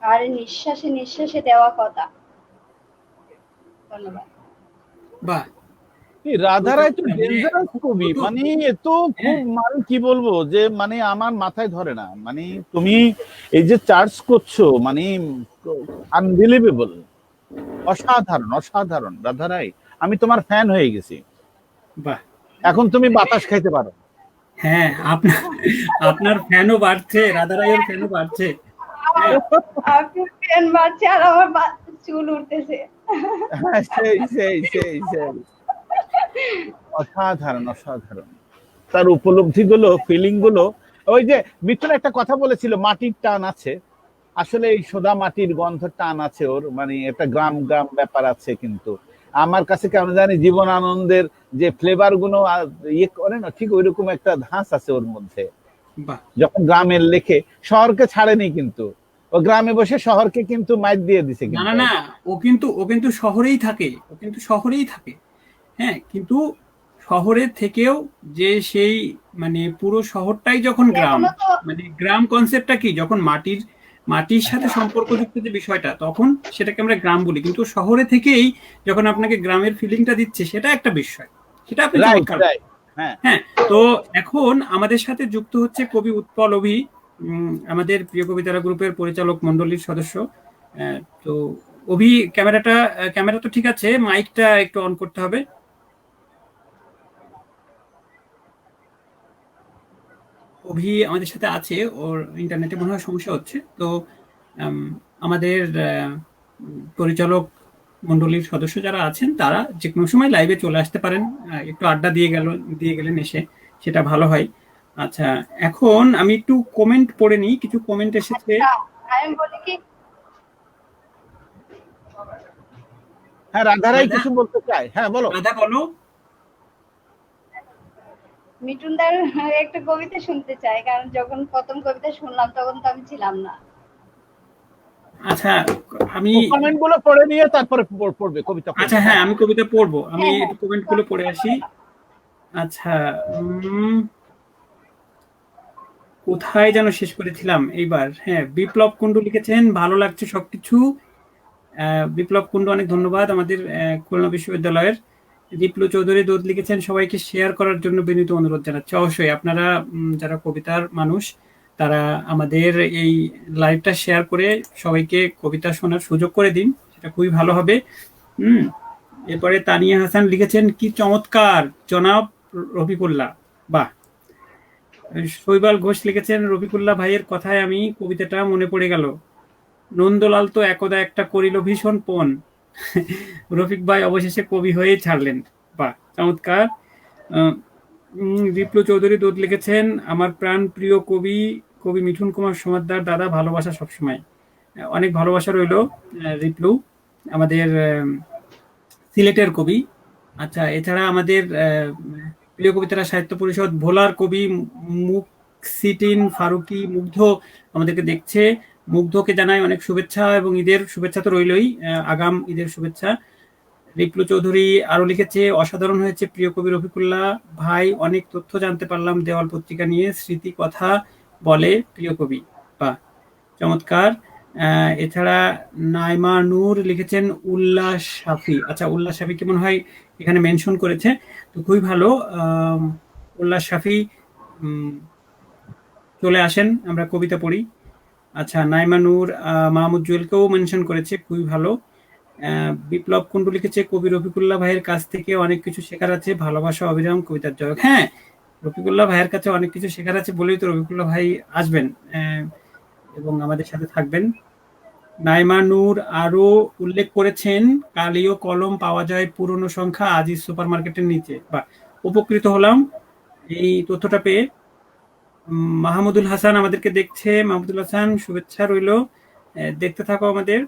আর নিঃশ্বাসে নিঃশ্বাসে দেওয়া কথা। ধন্যবাদ। বাহ! এই রাধা রায় তো মানে ডেঞ্জারাস কবি, কত মানে এ তো খুব, হ্যাঁ, মানে কি বলবো, যে মানে আমার মাথায় ধরে না। মানে তুমি এই যে চার্জ করছো, মানে আনবিলিভেবল, অসাধারণ অসাধারণ রাধা রায়। আমি তোমার ফ্যান হয়ে গেছি। বাহ! এখন তুমি বাতাস খাইতে পারো। হ্যাঁ, আপনার ফ্যানও বাড়ছে, রাধা রায়ের ফ্যানও বাড়ছে। হ্যাঁ, আপনি ফ্যান মারছে আর আমার চুল উঠতেছে। হ্যাঁ, সেই সেই সেই সেই অসাধারণ অসাধারণ। তার উপলব্ধি গুলো, ফিলিং গুলো। ওই যে মিঠুন একটা কথা বলেছিল, মাটির টান আছে। আসলে এই সোদা মাটির গন্ধ টান আছে ওর, মানে একটা গ্রাম গ্রাম ব্যাপার আছে। কিন্তু আমার কাছে কেমন জানি জীবন আনন্দের যে ফ্লেভার গুলো ইয়ে করে না, ঠিক ওইরকম একটা ধাঁচ আছে ওর মধ্যে। বাহ! যখন গ্রামের লেখে, শহরকে ছাড়েনি কিন্তু, ও গ্রামে বসে শহরকে কিন্তু মাইর দিয়ে দিছে না, কিন্তু। না, না, ও কিন্তু শহরেই থাকে। ও কিন্তু শহরেই থাকে। হ্যাঁ, কিন্তু শহরের থেকেও যে সেই মানে পুরো শহরটাই যখন গ্রাম, এখনো তো মানে গ্রাম কনসেপ্টটা কি, যখন মাটির সাথে সম্পর্কযুক্ত যে বিষয়টা, তখন সেটাকে আমরা গ্রাম বলি। কিন্তু শহরে থেকেই যখন আপনাকে গ্রামের ফিলিংটা দিচ্ছে, সেটা একটা বিষয়। সেটা আপনি রাইট চমৎকার রাইট। হ্যাঁ, হ্যাঁ, তো এখন আমাদের সাথে যুক্ত হচ্ছে কবি উৎপল অভি, আমাদের প্রিয় কবিতারা গ্রুপের পরিচালক মণ্ডলীর সদস্য। তো অভি, ক্যামেরা তো ঠিক আছে, মাইকটা একটু অন করতে হবে। অভি আমাদের সাথে আছে, ওর ইন্টারনেটে মনে হয় সমস্যা হচ্ছে। তো আম, আমাদের পরিচালক মণ্ডলীর সদস্য যারা আছেন, তারা যে কোনো সময় লাইভে চলে আসতে পারেন। একটু আড্ডা দিয়ে গেলেন এসে, সেটা ভালো হয়। আচ্ছা, এখন আমি একটু কমেন্ট পড়ে নিই, কিছু কমেন্ট এসেছে। আচ্ছা, আমি বলি কি, হ্যাঁ, রাধারাই রাধা, কিছু বলতে চাই, হ্যাঁ বলো। রাধা বলো। মিঠুনদার একটা কবিতা শুনতে চাই, কারণ যখন প্রথম কবিতা শুনলাম তখন তো আমি ছিলাম না। আচ্ছা, আমি কমেন্ট গুলো পড়ে নিয়ে তারপরে পড়বে, কবিতা আচ্ছা, পড়বে, হ্যাঁ, হ্যাঁ। আমি কবিতা পড়বো, আমি হ্যাঁ হ্যাঁ, একটু কমেন্ট গুলো পড়ে আসি। আচ্ছা, কোথায় যেন শেষ করেছিলাম এইবার। হ্যাঁ, বিপ্লব কুণ্ডু লিখেছেন, ভালো লাগছে সবকিছু। বিপ্লব কুণ্ডু, অনেক ধন্যবাদ। আমাদের খুলনা বিশ্ববিদ্যালয়ের দীপ্লু চৌধুরী দূত লিখেছেন, সবাইকে শেয়ার করার জন্য বিনীত অনুরোধ জানাচ্ছি। অবশ্যই আপনারা যারা কবিতার মানুষ, তারা আমাদের এই লাইভটা শেয়ার করে সবাইকে কবিতা শোনার সুযোগ করে দিন, সেটা খুবই ভালো হবে। হুম। এরপরে তানিয়া হাসান লিখেছেন, কি চমৎকার জনাব রফিকুল্লাহ। বাহ! শৈবাল ঘোষ লিখেছেন, রফিকুল্লাহ ভাইয়ের কথায় আমি কবিতাটা মনে পড়ে গেল। নন্দলাল তো একদা একটা করিল ভীষণ পণ। রফিক ভাই অবশেষে কবি হয়েই ছাড়লেন। বাহ, চমৎকার। বিপ্লব চৌধুরী দূত লিখেছেন, আমার প্রাণ প্রিয় কবি কবি মিঠুন কুমার সমাদ্দার দাদা, ভালোবাসা সবসময়। অনেক ভালোবাসা রইল রিপ্লু, আমাদের সিলেটের কবি। আচ্ছা, এছাড়া আমাদের প্রিয় কবিতারা সাহিত্য পরিষদ ভোলার কবি মুকসিটিন ফারুকি মুগ্ধ আমাদেরকে দেখছে। মুগ্ধকে জানাই অনেক শুভেচ্ছা, এবং ঈদের শুভেচ্ছা তো রইলই, আগাম ঈদের শুভেচ্ছা। রিপ্লু চৌধুরী আরো লিখেছে, অসাধারণ হয়েছে প্রিয় কবি রফিকুল্লাহ ভাই, অনেক তথ্য জানতে পারলাম দেওয়াল পত্রিকা নিয়ে, স্মৃতি কথা বলে প্রিয় কবি। বাহ, চমৎকার। এছাড়া নাইমা নূর লিখেছেন, উল্লাস শাফি। আচ্ছা, উল্লাস শাফিকে মনে হয় এখানে মেনশন করেছে, তো খুবই ভালো। উল্লাস শাফি, উম, চলে আসেন, আমরা কবিতা পড়ি। আচ্ছা, নাইমা নূর মাহমুদ জুয়েলকেও মেনশন করেছে, খুবই ভালো। বিপ্লব কুণ্ডু লিখেছে, কবি রফিকুল্লাহ ভাইয়ের কাছ থেকে অনেক কিছু শেখার আছে, ভালোবাসা অবিরাম কবিতার জয়ক। হ্যাঁ, রফিকুল্লাহ ভাইয়ের কাছে অনেক কিছু শেখার আছে বলেই তো রফিকুল্লাহ ভাই আসবেন এবং আমাদের সাথে থাকবেন। নাইমা নূর আরো উল্লেখ করেছেন, কালীয় কলম পাওয়া যায় পুরনো সংখ্যা আজিজ সুপার মার্কেটের নিচে। বা উপকৃত হলাম এই তথ্যটা পেয়ে। মাহমুদুল হাসান আমাদেরকে দেখছে। মাহমুদুল হাসান, শুভেচ্ছা রইলো, দেখতে থাকো আমাদের।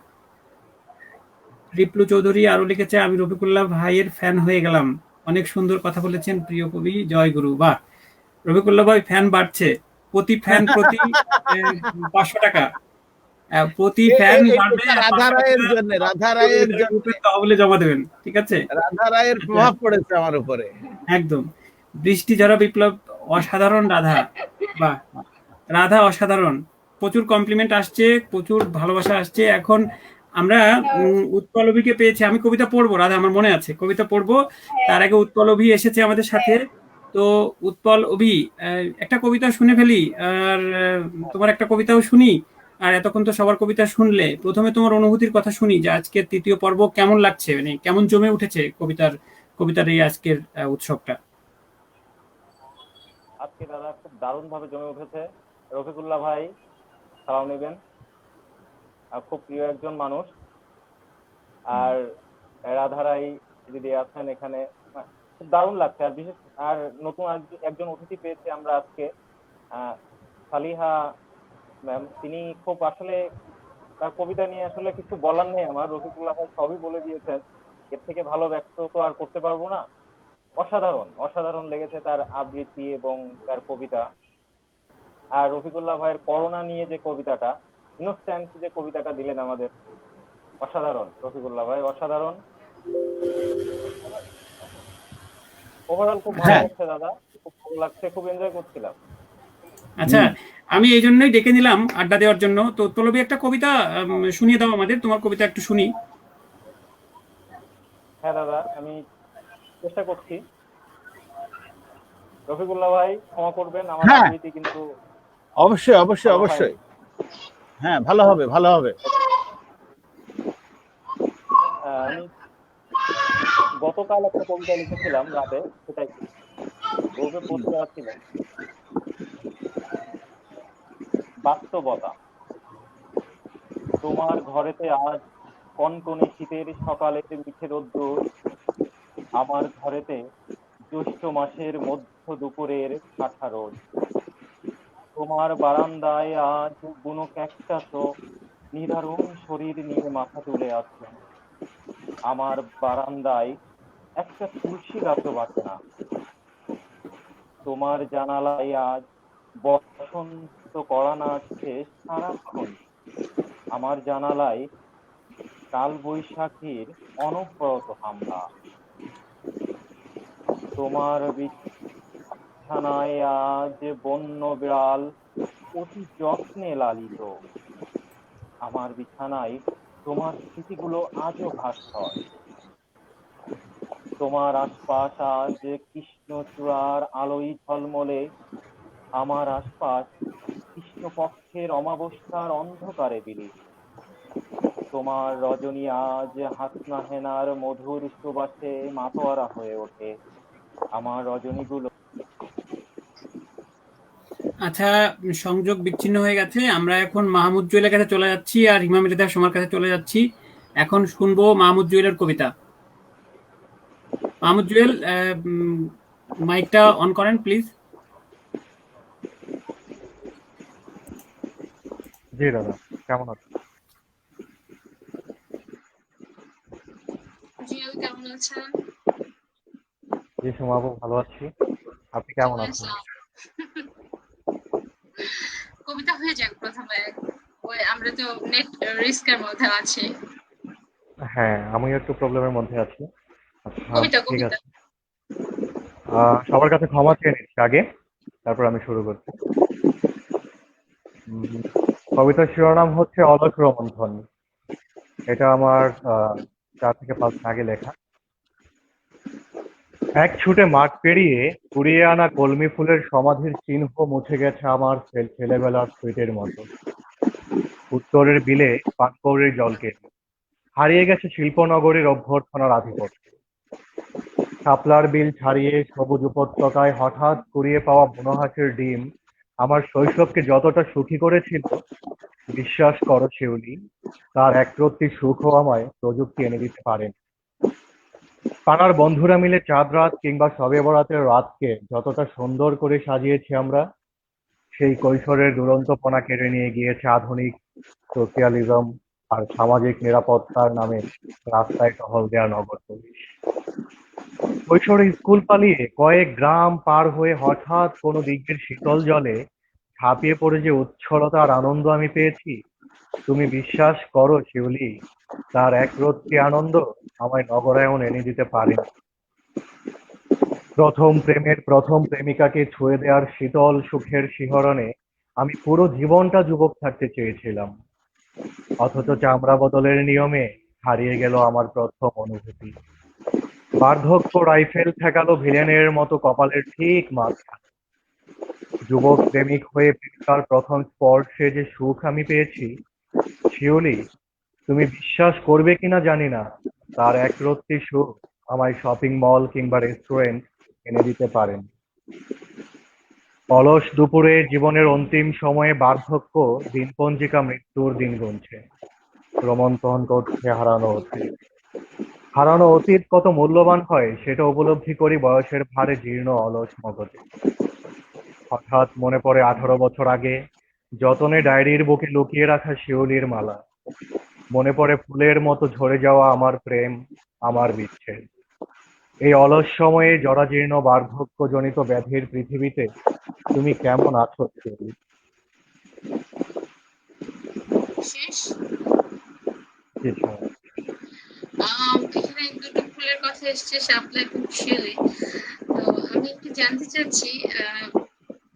রিপলু চৌধুরী আরো লিখেছে, আমি রফিকুল্লাহ ভাইয়ের ফ্যান হয়ে গেলাম, অনেক সুন্দর কথা বলেছেন প্রিয় কবি, জয় গুরু। বাহ, রফিকুল্লাহ ভাই ফ্যান বাড়ছে, প্রতি ফ্যান প্রতি 500 টাকা। প্রতি ফ্যান বাড়বে আর রাধা 500 রায়ের টাকা জন্য, রাধা রায়ের জন্য, গ্রুপের তহবিলে জমা দেবেন, ঠিক আছে? রাধা রায়ের প্রভাব পড়েছে আমার উপরে। একদম। বৃষ্টি ঝরা বিপ্লব, অসাধারণ রাধা। বাহ, রাধা অসাধারণ। প্রচুর কমপ্লিমেন্ট আসছে, প্রচুর ভালোবাসা আসছে। এখন আমরা উৎপল অভিকে পেয়েছি। আমি কবিতা পড়বো রাধা, আমার মনে আছে কবিতা পড়বো। তার আগে উৎপল অভি এসেছে আমাদের সাথে। তো উৎপল অভি, একটা কবিতা শুনে ফেলি, আর তোমার একটা কবিতাও শুনি। আর এতক্ষণ তো সবার কবিতা শুনলে, প্রথমে তোমার অনুভূতির কথা শুনি যে আজকের তৃতীয় পর্ব কেমন লাগছে, মানে কেমন জমে উঠেছে কবিতার এই আজকের উৎসবটা। আজকে দাদা খুব দারুণ ভাবে জমে উঠেছে। রফিকুল্লাহ ভাই সালাম নেবেন, খুব প্রিয় একজন মানুষ। আর রাধারাই দিদি আছেন এখানে, খুব দারুণ লাগছে। আর বিশেষ আর নতুন একজন অতিথি পেয়েছি আমরা আজকে, সালিহা ম্যাম। তিনি খুব আসলে তার কবিতা নিয়ে আসলে কিছু বলার নেই আমার, রফিকুল্লাহ ভাই সবই বলে দিয়েছেন। এর থেকে ভালো ব্যক্ত তো আর করতে পারবো না। অসাধারণ অসাধারণ লেগেছে তার আবৃত্তি এবং তার কবিতা। আর রফিকুল্লাহ ভাইয়ের করোনা নিয়ে যে কবিতাটা, ইনোসেন্স যে কবিতাটা দিলেন আমাদের, অসাধারণ। রফিকুল্লাহ ভাই অসাধারণ। ওভারঅল খুব ভালো লাগছে দাদা, খুব ভালো লাগছে, খুব এনজয় করছিলাম। আচ্ছা, আমি এই জন্যই ডেকে নিলাম আড্ডা দেওয়ার জন্য। তো তলবি একটা কবিতা শুনিয়ে দাও আমাদের, তোমার কবিতা একটু শুনি। হ্যাঁ দাদা, আমি চেষ্টা করছি। রফিকুল্লাহ ভাই ক্ষমা করবেন, আমার আবৃত্তি কিন্তু অবশ্যই অবশ্যই অবশ্যই, হ্যাঁ ভালো হবে ভালো হবে। আমি গতকাল একটা কবিতা লিখেছিলাম রাতে, সেটাই গ্রুপে পোস্ট করা ছিল। বাস্তবতা। তোমার ঘরেতে আজ কনকনে শীতের সকালের মিঠে রোদ্দুর, আমার ঘরেতে জ্যৈষ্ঠ মাসের মধ্য দুপুরের ঠাঠা রোদ। তোমার বারান্দায় আজ বুনো ক্যাকটাসও নিদারুণ শরীর নিয়ে মাথা তুলে আছে। আমার বারান্দায় একটা তুলসী গাছও বাঁচে না। তোমার জানালায় আজ বসন্ত কড়া নাচছে সারাক্ষণ। আমার জানালায় কাল বৈশাখীর অনবরত হামলা। তোমার বিছানায় আজ বন্য বিড়াল অতি যত্নে লালিত। আমার বিছানায় তোমার স্মৃতিগুলো আজও ভাস্কর। তোমার আশপাশ আজ কৃষ্ণচূড়ার আলোয় ঝলমলে। আমার আশপাশ কৃষ্ণপক্ষের অমাবস্যার অন্ধকারে বিলীন। তোমার রজনী আজ হাসনা হেনার মধুর সুবাসে মাতোয়ারা হয়ে ওঠে। আমার রজনীগুলো। আচ্ছা, সংযোগ বিচ্ছিন্ন হয়ে গেছে। আমরা এখন মাহমুদ জুয়েলের কাছে চলে যাচ্ছি আর ইমাম রেদা সোমার কাছে চলে যাচ্ছি। এখন শুনবো মাহমুদ জুয়েলের কবিতা। মাহমুদ জুয়েল, মাইকটা অন করেন প্লিজ। জি দাদা, কেমন আছেন? কেমন আছেন? জি সোমাবু, ভালো আছি। আপনি কেমন আছেন? কবিতা হয়ে যাক প্রথমে। ওই আমরা তো নেট রিস্কের মধ্যে আছি। হ্যাঁ, আমিও একটু প্রবলেমের মধ্যে আছি। কবিতা ঠিক কবিতা। আছে, সবার কাছে ক্ষমা চেয়ে নিচ্ছি আগে, তারপর আমি শুরু করছি। কবিতার শিরোনাম হচ্ছে অলস রোমন্থন। এটা আমার 4 থেকে 5 দিন আগে লেখা। এক ছুটে মাঠ পেরিয়ে কুড়িয়ে আনা কলমি ফুলের সমাধির চিহ্ন মুছে গেছে আমার ছেলেবেলার স্মৃতির মতো। উত্তরের বিলে পানকৌড়ির জলকে হারিয়ে গেছে শিল্পনগরীর অভ্যর্থনার আধিপত্য। শাপলার বিল ছাড়িয়ে সবুজ উপত্যকায় হঠাৎ কুড়িয়ে পাওয়া বুনোহাঁসের ডিম আমার শৈশবকে যতটা সুখী করেছিল, বিশ্বাস করো শিউলি, তার একরত্তি সুখও আমায় প্রযুক্তি এনে দিতে পারেন। পাড়ার বন্ধুরা মিলে চাঁদ রাত কিংবা শবে বরাতের রাতকে যতটা সুন্দর করে সাজিয়েছি আমরা, সেই কৈশোরের দুরন্তপনা কেড়ে নিয়ে গিয়েছে আধুনিক সোশিয়ালিজম আর সামাজিক নিরাপত্তার নামে রাস্তায় টহল দেয়া নগর পুলিশ। কৈশোরে স্কুল পালিয়ে কয়েক গ্রাম পার হয়ে হঠাৎ কোনো দিকের শীতল জলে ঝাঁপিয়ে পড়ে যে উচ্ছলতা আর আনন্দ আমি পেয়েছি, তুমি বিশ্বাস করো শিউলি, তার একরত্তি আনন্দ আমায় নগরায়ণ এনে দিতে পারেনি। প্রথম প্রেমের প্রথম প্রেমিকাকে ছুঁয়ে দেওয়ার শীতল সুখের শিহরণে আমি পুরো জীবনটা যুবক থাকতে চেয়েছিলাম, অথচ চামড়া বদলের নিয়মে হারিয়ে গেল আমার প্রথম অনুভূতি। বার্ধক্য রাইফেল ঠেকালো ভিলেনের মতো কপালের ঠিক মাঝখানে। যুবক প্রেমিক হয়ে প্রেমিকার প্রথম স্পর্শে যে সুখ আমি পেয়েছি, শিউলি, তুমি বিশ্বাস করবে কিনা জানি না, তার একরত্তি সুখ আমায় শপিং মল কিংবা রেস্টুরেন্ট এনে দিতে পারেন। অলস দুপুরে জীবনের অন্তিম সময়ে বার্ধক্য দিনপঞ্জিকা মৃত্যুর দিন গুনছে, রোমন্থন করছে হারানো অতীত। হারানো অতীত কত মূল্যবান হয় সেটা উপলব্ধি করি বয়সের ভারে জীর্ণ অলস মগজে। হঠাৎ মনে পড়ে 18 বছর আগে যতনে ডায়েরির বুকে লুকিয়ে রাখা শিউলির মালা। মনে পড়ে ফুলের মতো ঝরে যাওয়া আমার প্রেম, আমার বিচ্ছেদ। এই অলস সময়ে জরাজীর্ণ বার্ধক্যজনিত ব্যাধির পৃথিবীতে তুমি কেমন আছো শিউলি? শেষ। জি সময়। এখানে দুটো ফুলের কথা এসছে, শাপলা এবং শিউলি। তো আমি একটু জানতে চাচ্ছি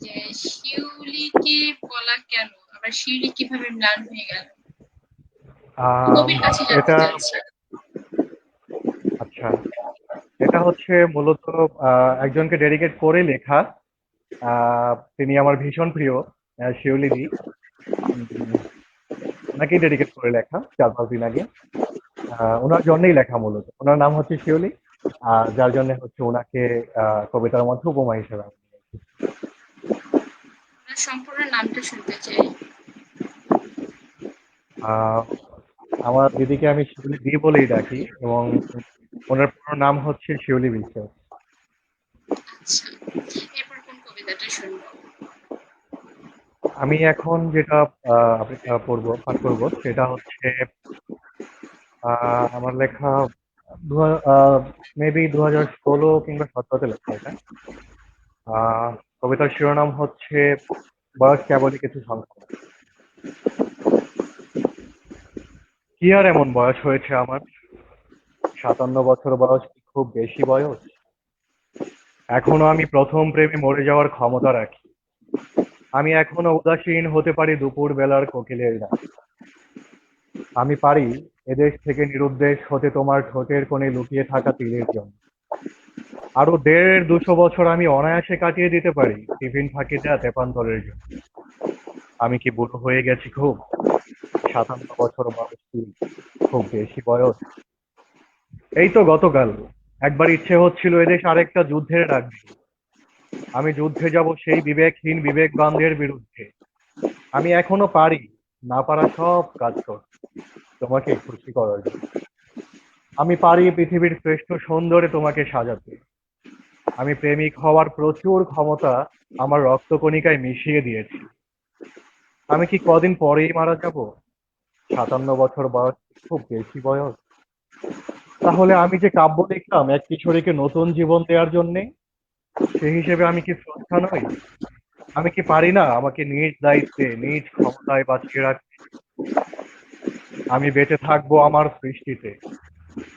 যে শিউলিকে বলা কেন, আবার শিউলি কিভাবে ম্লান হয়ে গেল, কবির কাছে জানতে এটা চাচ্ছি। আচ্ছা, এটা হচ্ছে মূলত একজনকে ডেডিকেট করে লেখা। তিনি আমার ভীষণ প্রিয়, শিউলিদি। ওনাকেই ডেডিকেট করে লেখা 4-5 দিন আগে। ওনার জন্যই লেখা মূলত। ওনার নাম হচ্ছে শিউলি, যার জন্য হচ্ছে ওনাকে কবিতার মধ্যে উপমা হিসেবে আমি নিয়েছি। আপনার সম্পূর্ণ নামটা শুনতে চাই। আহ, আমার দিদিকে আমি শিউলি দি বলেই ডাকি, এবং ওনার পুরো নাম হচ্ছে শিউলি বিশ্বাস। আচ্ছা, এরপর কোন কবিতাটা শুনবো? আমি এখন যেটা পাঠ করবো সেটা হচ্ছে আমার লেখা মেবি 2016 কিংবা 2017-তে লেখা এটা। কবিতার শিরোনাম হচ্ছে বয়স কেবলই কিছু সংখ্যা। কি আর এমন বয়স হয়েছে আমার? 57 বছর বয়স কি খুব বেশি বয়স? এখনো আমি প্রথম প্রেমে মরে যাওয়ার ক্ষমতা রাখি। আমি এখনো উদাসীন হতে পারি দুপুর বেলার কোকিলের ডাক। আমি পারি এদেশ থেকে নিরুদ্দেশ হতে তোমার ঠোঁটের কোণে লুকিয়ে থাকা তীরের জন্য। আরো 150-200 বছর আমি অনায়াসে কাটিয়ে দিতে পারি টিফিন ফাঁকি দেয়া তেপান্তরের জন্য। আমি কি বুড়ো হয়ে গেছি খুব? 57 বছর বয়স কি খুব বেশি বয়স? এই তো গতকাল একবার ইচ্ছে হচ্ছিল এদেশ আরেকটা যুদ্ধের ডাক দিতে। আমি যুদ্ধে যাব সেই বিবেকহীন বিবেকবানদের বিরুদ্ধে। আমি এখনো পারি না পারা সব কাজ করতে তোমাকে খুশি করার জন্য। আমি পারি পৃথিবীর শ্রেষ্ঠ সৌন্দর্যে তোমাকে সাজাতে। আমি প্রেমিক হওয়ার প্রচুর ক্ষমতা আমার রক্তকণিকায় মিশিয়ে দিয়েছি। আমি কি কদিন পরেই মারা যাব? 57 বছর বয়স খুব বেশি বয়স? তাহলে আমি যে কাব্য লিখলাম এক কিশোরীকে নতুন জীবন দেওয়ার জন্যে, সেই হিসেবে আমি কি শ্রদ্ধা নই? আমি কি পারি না আমাকে নিজ দায়িত্বে নিজ ক্ষমতায় বাঁচিয়ে রাখতে? আমি বেঁচে থাকবো আমার সৃষ্টিতে,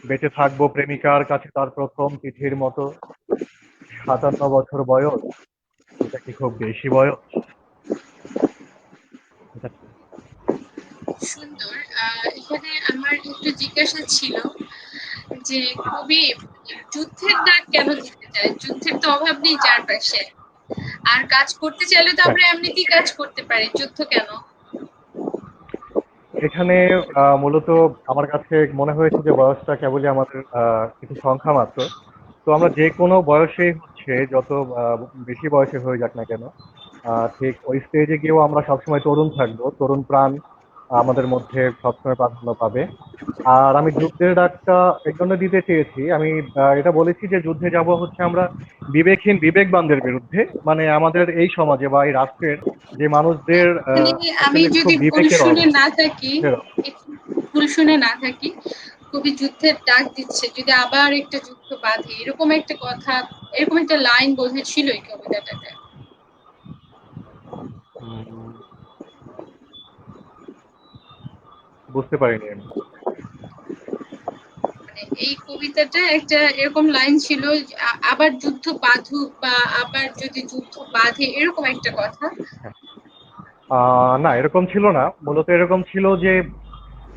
বেঁচে থাকবো প্রেমিকার কাছে তার প্রথম চিঠির মতো। 57 বছর বয়স, এটা কি খুব বেশি বয়স? সুন্দর। এখানে আমার একটু জিজ্ঞাসা ছিল যে কবি যুদ্ধের দাগ কেন দিতে চায়? যুদ্ধের তো অভাব নেই চারপাশে, আর কাজ করতে চাইলে তো হ্যাঁ, আমরা এমনিতেই কাজ করতে পারি, যুদ্ধ কেন? এখানে মূলত আমার কাছে মনে হয়েছে যে বয়সটা কেবলই আমাদের কিছু সংখ্যা মাত্র। তো আমরা যে কোনো বয়সেই হচ্ছে যত বেশি বয়সে হয়ে যাক না কেন, ঠিক ওই স্টেজে গিয়েও আমরা সবসময় তরুণ থাকবো, তরুণ প্রাণ আমাদের মধ্যে সবসময় প্রাধান্য পাবে। আর আমি যুদ্ধের ডাকটা এই জন্য দিতে চেয়েছি, আমি এটা বলেছি যে যুদ্ধে যাব হচ্ছে আমরা বিবেকহীন বিবেকবানদের বিরুদ্ধে, মানে আমাদের এই সমাজে বা এই রাষ্ট্রের যে মানুষদের মানে আমি আসলে খুব যদি ভুল বিবেকের শুনে অভাব। না থাকি, ভুল শুনে না থাকি, কবি যুদ্ধের ডাক দিচ্ছে, যদি আবার একটা যুদ্ধ বাঁধে, এরকম একটা কথা, এরকম একটা লাইন বোধহয় ছিল এই কবিতাটাতে। উম, বুঝতে পারিনি আমি। মানে এই কবিতাটা একটা এরকম লাইন ছিল যে, আবার যুদ্ধ বাঁধুক বা আবার যদি যুদ্ধ বাঁধে, এরকম একটা কথা। না, এরকম ছিল না, মূলত এরকম ছিল যে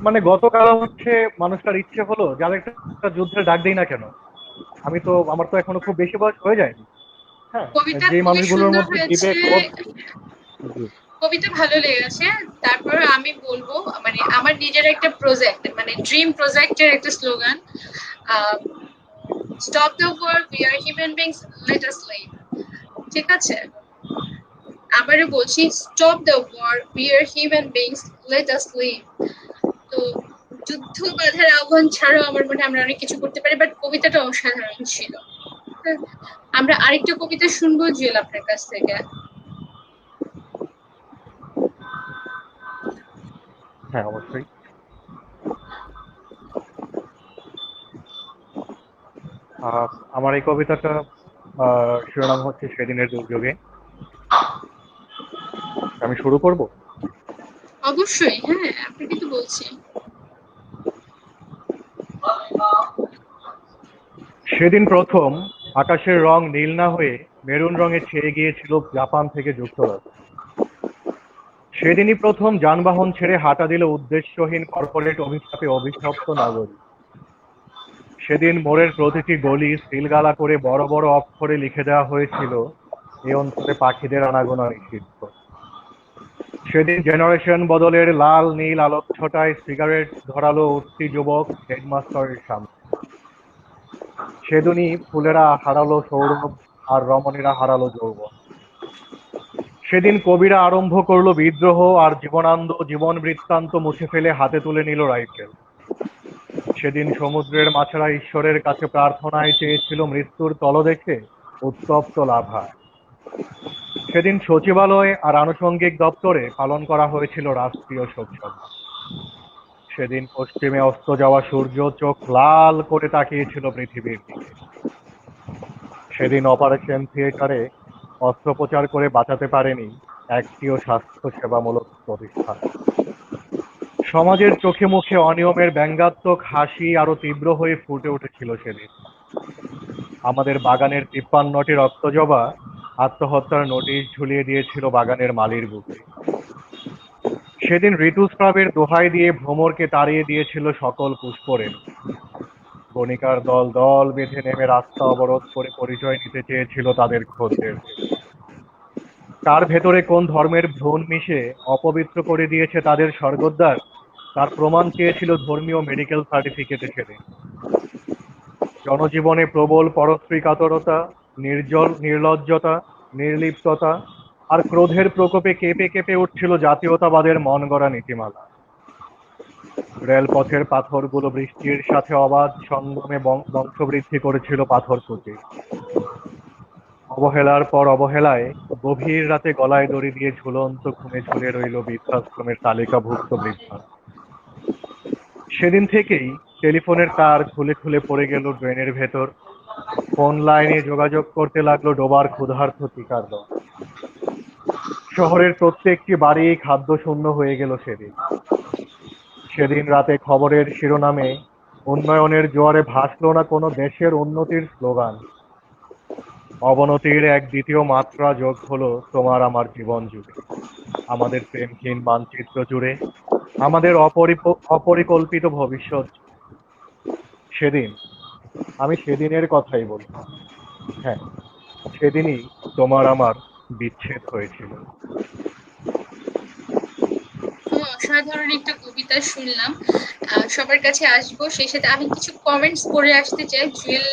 মানে গতকাল হচ্ছে মানুষটার ইচ্ছে হলো যার একটা যুদ্ধের ডাক দেই না কেন। আমার তো এখনো খুব বেশি বয়স হয়ে যায়নি। হ্যাঁ, কবিতা যে খুবই মানুষগুলোর সুন্দর মধ্যে হয়েছে, বিবেক বোধ। জি। কবিতা ভালো লেগেছে। তারপর আমি বলবো, মানে আমার নিজের একটা প্রজেক্ট, মানে ড্রিম প্রজেক্টের একটা slogan, stop the war, we are human beings, let us live. ঠিক আছে, আবারও বলছি, stop the war, we are human beings, let us live. তো যুদ্ধ বাধার আহ্বান ছাড়াও আমার মনে হয় আমরা অনেক কিছু করতে পারি, বাট কবিতাটা অসাধারণ ছিল। হ্যাঁ, আমরা আরেকটা কবিতা শুনবো জুয়েল আপনার কাছ থেকে। হ্যাঁ, অবশ্যই। আহ, আমার এই কবিতাটা শিরোনাম হচ্ছে সেদিনের দুর্যোগে। আমি শুরু করব। অবশ্যই, হ্যাঁ, আপনাকে তো বলছি। সেদিন প্রথম আকাশের রং নীল না হয়ে মেরুন রঙে ছেয়ে গিয়েছিল জাপান থেকে যুক্তরাষ্ট্র। সেদিনই প্রথম যানবাহন ছেড়ে হাঁটা দিল উদ্দেশ্যহীন কর্পোরেট অভিশাপে অভিশপ্ত নাগরিক। সেদিন মোড়ের প্রতিটি গলি সিলগালা করে বড় বড় অক্ষরে লিখে দেওয়া হয়েছিল, এই অঞ্চলে পাখিদের আনাগোনা নিষিদ্ধ। সেদিন জেনারেশন বদলের লাল নীল আলোকছটায় সিগারেট ধরালো উঠতি যুবক হেডমাস্টারের সামনে। সেদিনই ফুলেরা হারালো সৌরভ, আর রমণীরা হারালো যৌবন। সেদিন কবিরা আরম্ভ করলো বিদ্রোহ, আর জীবনানন্দ জীবন বৃত্তান্ত মুছে ফেলে হাতে তুলে নিল রাইফেল। সেদিন সমুদ্রের মাছেরা ঈশ্বরের কাছে প্রার্থনায় চেয়েছিল মৃত্যুর তলদেশে উত্তপ্ত লাভায়। সেদিন সচিবালয় আর আনুষঙ্গিক দপ্তরে পালন করা হয়েছিল রাষ্ট্রীয় শোক সভা। সেদিন পশ্চিমে অস্ত যাওয়া সূর্য চোখ লাল করে তাকিয়েছিল পৃথিবীর দিকে। সেদিন অপারেশন থিয়েটারে অস্ত্রোপচার করে বাঁচাতে পারেনি একটিও স্বাস্থ্য সেবামূলক প্রতিষ্ঠান। সমাজের চোখে মুখে অনিয়মের ব্যঙ্গাত্মক হাসি আরো তীব্র হয়ে ফুটে উঠেছিল সেদিন। আমাদের বাগানের ৫৩টি রক্তজবা আত্মহত্যার নোটিশ ঝুলিয়ে দিয়েছিল বাগানের মালির বুকে। সেদিন ঋতুস্রাবের দোহাই দিয়ে ভ্রমরকে তাড়িয়ে দিয়েছিল সকল পুষ্পরেণু। গণিকার দল দল বেঁধে নেমে রাস্তা অবরোধ করে পরিচয় নিতে চেয়েছিল তাদের খদ্দের। কার ভেতরে কোন ধর্মের ভ্রূণ মিশে অপবিত্র করে দিয়েছে তাদের স্বর্গদ্বার, তার প্রমাণ চেয়েছিল ধর্মীয় মেডিকেল সার্টিফিকেটে সেদিন। জনজীবনে প্রবল পরশ্রী কাতরতা, নির্লজ্জতা, নির্লিপ্ততা আর ক্রোধের প্রকোপে কেঁপে কেঁপে উঠছিল জাতীয়তাবাদের মন গড়া নীতিমালা। রেলপথের পাথরগুলো বৃষ্টির সাথে অবাধ সঙ্গমে বংশবৃদ্ধি করেছিল পাথরকুচি। অবহেলার পর অবহেলায় গভীর রাতে গলায় দড়ি দিয়ে ঝুলন্ত ঘুমে ঝুলে রইল বৃদ্ধাশ্রমের তালিকাভুক্ত বৃদ্ধা। সেদিন থেকেই টেলিফোনের তার খুলে খুলে পড়ে গেল ড্রেনের ভেতর। ফোন লাইনে যোগাযোগ করতে লাগলো ডোবার ক্ষুধার্ত টিকার দল। শহরের প্রত্যেকটি বাড়ি খাদ্য শূন্য হয়ে গেল সেদিন। সেদিন রাতে খবরের শিরোনামে উন্নয়নের জোয়ারে ভাসলো না কোনো দেশের উন্নতির স্লোগান। অবনতির এক দ্বিতীয় মাত্রা যোগ হলো তোমার আমার জীবন জুড়ে, আমাদের প্রেমহীন মানচিত্র জুড়ে, আমাদের অপরিকল্পিত ভবিষ্যৎ। সেদিন, আমি সেদিনের কথাই বলি। হ্যাঁ, সেদিনই তোমার আমার বিচ্ছেদ হয়েছিল। অসাধারণ একটা কবিতা শুনলাম। সবার কাছে আসবো, সেই সাথে আমি কিছু কমেন্টস পড়ে আসতে চাই। জুয়েল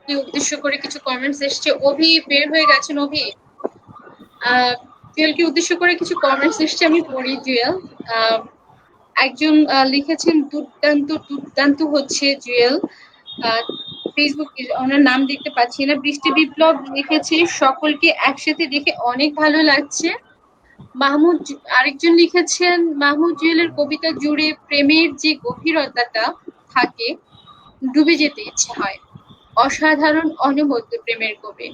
কে উদ্দেশ্য করে কিছু কমেন্টস এসছে। অভি বের হয়ে গেছেন। অভি, জুয়েলকে উদ্দেশ্য করে কিছু কমেন্টস এসছে, আমি পড়ি। জুয়েল একজন লিখেছেন, দুর্দান্ত দুর্দান্ত হচ্ছে জুয়েল। ফেসবুক ওনার নাম দেখতে পাচ্ছি না। বৃষ্টি বিপ্লব লিখেছে, সকলকে একসাথে দেখে অনেক ভালো লাগছে। আরেকজন লিখেছেন, মাহমুদ জুয়েলের কবিতা জুড়ে প্রেমের যে গভীরতাটা থাকে, ডুবে যেতে ইচ্ছে হয়। অসাধারণ অনবদ্য প্রেমের কবি।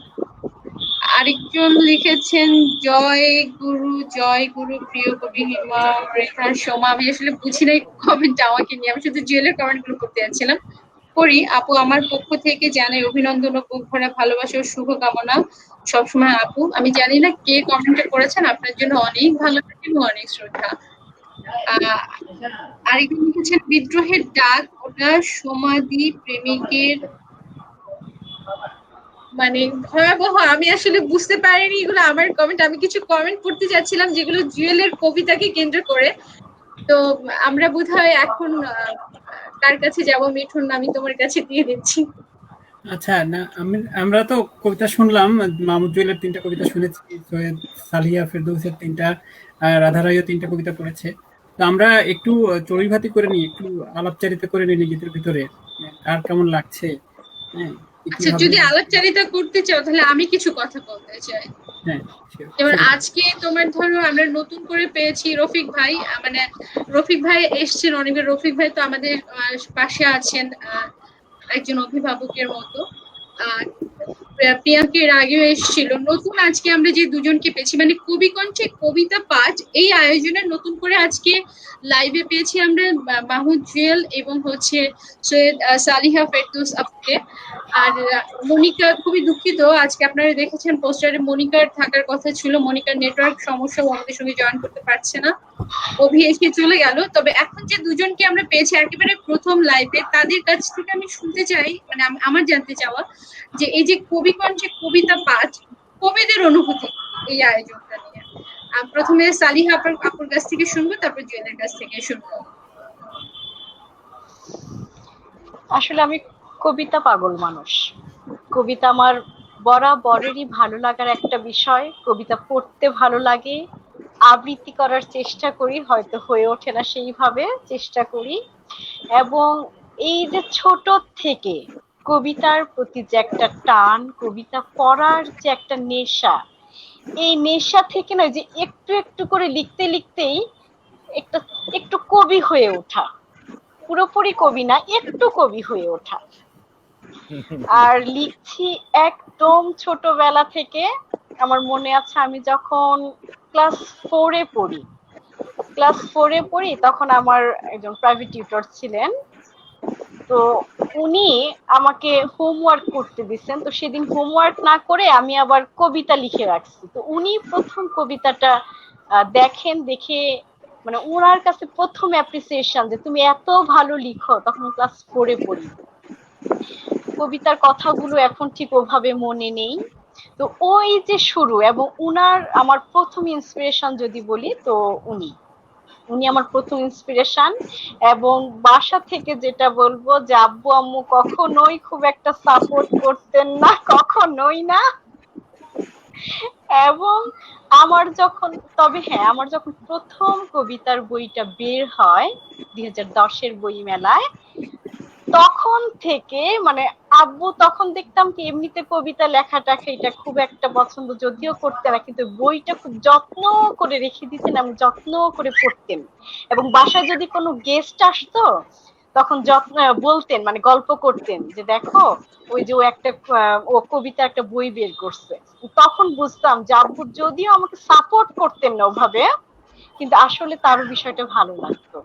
আরেকজন লিখেছেন, জয় গুরু প্রিয় কবি হিমা রেখার সোমা। আমি আসলে বুঝি নাই কমেন্ট আমাকে নিয়ে, আমি শুধু জুয়েলের কমেন্ট গুলো করতে যাচ্ছিলাম। করি, আপু আমার পক্ষ থেকে জানাই অভিনন্দন ও বুক ভরা ভালোবাসা ও শুভকামনা সবসময় আপু। আমি জানি না কে কমেন্টটা করেছেন, আপনার জন্য অনেক ভালোবাসা এবং অনেক শ্রদ্ধা। আরেকজন লিখেছেন, বিদ্রোহের ডাক ওটা সমাধি প্রেমিকের, মানে ভয়াবহ। আমি আসলে বুঝতে পারিনি এগুলো আমার কমেন্ট। আমি কিছু কমেন্ট পড়তে যাচ্ছিলাম যেগুলো জুয়েলের কবিতাকে কেন্দ্র করে। তো আমরা বোধহয় এখন কার কাছে যাব? মিঠুন, আমি তোমার কাছে দিয়ে দিচ্ছি। আচ্ছা, না আমরা তো কবিতা শুনলাম, মাহমুদ জুয়েলের ৩টা কবিতা শুনেছি, সৈয়দ সালিহা ফেরদৌসের ৩টা, রাধা রায়ও ৩টা কবিতা পড়েছে। তো আমরা একটু চড়ুইভাতি করে নিই, একটু আলাপচারিতা করে নিই নিজেদের ভিতরে, কার কেমন লাগছে। হ্যাঁ, আচ্ছা, যদি আলাপচারিতা করতে চাও তাহলে আমি কিছু কথা বলতে চাই। হ্যাঁ, যেমন আজকে তোমার ধরো আমরা নতুন করে পেয়েছি রফিক ভাই, মানে রফিক ভাই এসছেন অনেকবার। রফিক ভাই তো আমাদের পাশে আছেন একজন অভিভাবকের মতো। প্রিয়াঙ্কের আগেও এসেছিল। নতুন আজকে আমরা যে দুজনকে পেয়েছি, মানে কবি কণ্ঠে কবিতা পাঠ, এই আয়োজনে নতুন করে আজকে লাইভে পেয়েছি আমরা মাহমুদ জুয়েল এবং হচ্ছে সৈয়দ সালিহা ফেরদৌস আপুকে। আর মনিকা, খুবই দুঃখিত, আজকে আপনারা দেখেছেন পোস্টারে মনিকার থাকার কথা ছিল, মনিকার নেটওয়ার্ক সমস্যা, আমাদের সঙ্গে জয়েন করতে পারছে না, অভি এসে চলে গেল। তবে এখন যে দুজনকে আমরা পেয়েছি একেবারে প্রথম লাইভে, তাদের কাছ থেকে আমি শুনতে চাই, মানে আমার জানতে চাওয়া যে এই যে কবি কণ্ঠে কবিতা পাঠ, কবিদের অনুভূতি এই আয়োজনটা নিয়ে। প্রথমে সালিহা আপুর কাছ থেকে শুনবো, তারপর জুয়েলের কাছ থেকে শুনবো। আসলে আমি কবিতা পাগল মানুষ। কবিতা আমার বরাবরেরই ভালো লাগার একটা বিষয়। কবিতা পড়তে ভালো লাগে, আবৃত্তি করার চেষ্টা করি, হয়তো হয়ে ওঠে না সেইভাবে, চেষ্টা করি। এবং এই যে ছোট থেকে কবিতার প্রতি যে একটা টান, কবিতা পড়ার যে একটা নেশা, এই নেশা থেকে না যে একটু একটু করে লিখতে লিখতেই একটু কবি হয়ে ওঠা, পুরোপুরি কবি না, একটু কবি হয়ে ওঠা। আর লিখছি একদম ছোটবেলা থেকে। আমার মনে আছে আমি যখন ক্লাস 4-এ পড়ি, তখন আমার একজন প্রাইভেট টিউটর ছিলেন। তো উনি আমাকে হোমওয়ার্ক করতে দিচ্ছেন। তো সেদিন হোমওয়ার্ক না করে আমি আবার কবিতা লিখে রাখছি। তো উনি প্রথম কবিতাটা দেখেন, দেখে মানে ওনার কাছে প্রথম অ্যাপ্রিসিয়েশন যে তুমি এত ভালো লিখো। তখন ক্লাস 4-এ পড়ি। কবিতার কথাগুলো এখন ঠিক ওভাবে মনে নেই। তো ওই যে শুরু, এবং উনার আমার প্রথম ইন্সপিরেশন যদি বলি তো উনি আমার প্রথম ইন্সপিরেশন। এবং বাসা থেকে যেটা বলবো যে আব্বু আম্মু কখনোই খুব একটা সাপোর্ট করতেন না, কখনোই না। এবং আমার যখন প্রথম কবিতার বইটা বের হয় 2010-এর বই মেলায়, তখন থেকে মানে আব্বু তখন দেখতাম কি এমনিতে কবিতা লেখাটা এটা খুব একটা পছন্দ যদিও করতে না, কিন্তু বইটা খুব যত্ন করে রেখে দিতেন, আমি যত্ন করে পড়তেন। এবং বাসায় যদি কোনো গেস্ট আসতো তখন যত্ন বলতেন, মানে গল্প করতেন যে দেখো ওই যে ও কবিতা একটা বই বের করছে। তখন বুঝতাম যে আব্বু যদিও আমাকে সাপোর্ট করতেন না ওভাবে, কিন্তু আসলে তারও বিষয়টা ভালো লাগতো।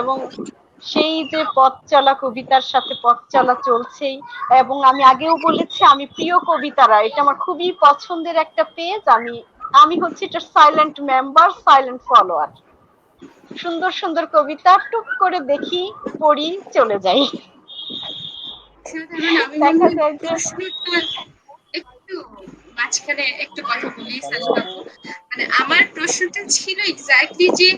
এবং সেই যে পথ চলা, কবিতার সাথে পথ চলা চলছেই। এবং আমি আগেও বলেছি আমি প্রিয় কবিতারা, এটা আমার খুবই পছন্দের একটা পেজ। আমি হচ্ছে এটা সাইলেন্ট মেম্বার, সাইলেন্ট ফলোয়ার। সুন্দর সুন্দর কবিতা টুক করে দেখি, পড়ি, চলে যাই। দেখা যায় যে একটু মাঝখানে একটু কথা বলি সালিহা আপু। মানে আমার প্রশ্নটা ছিল এক্স্যাক্টলি যে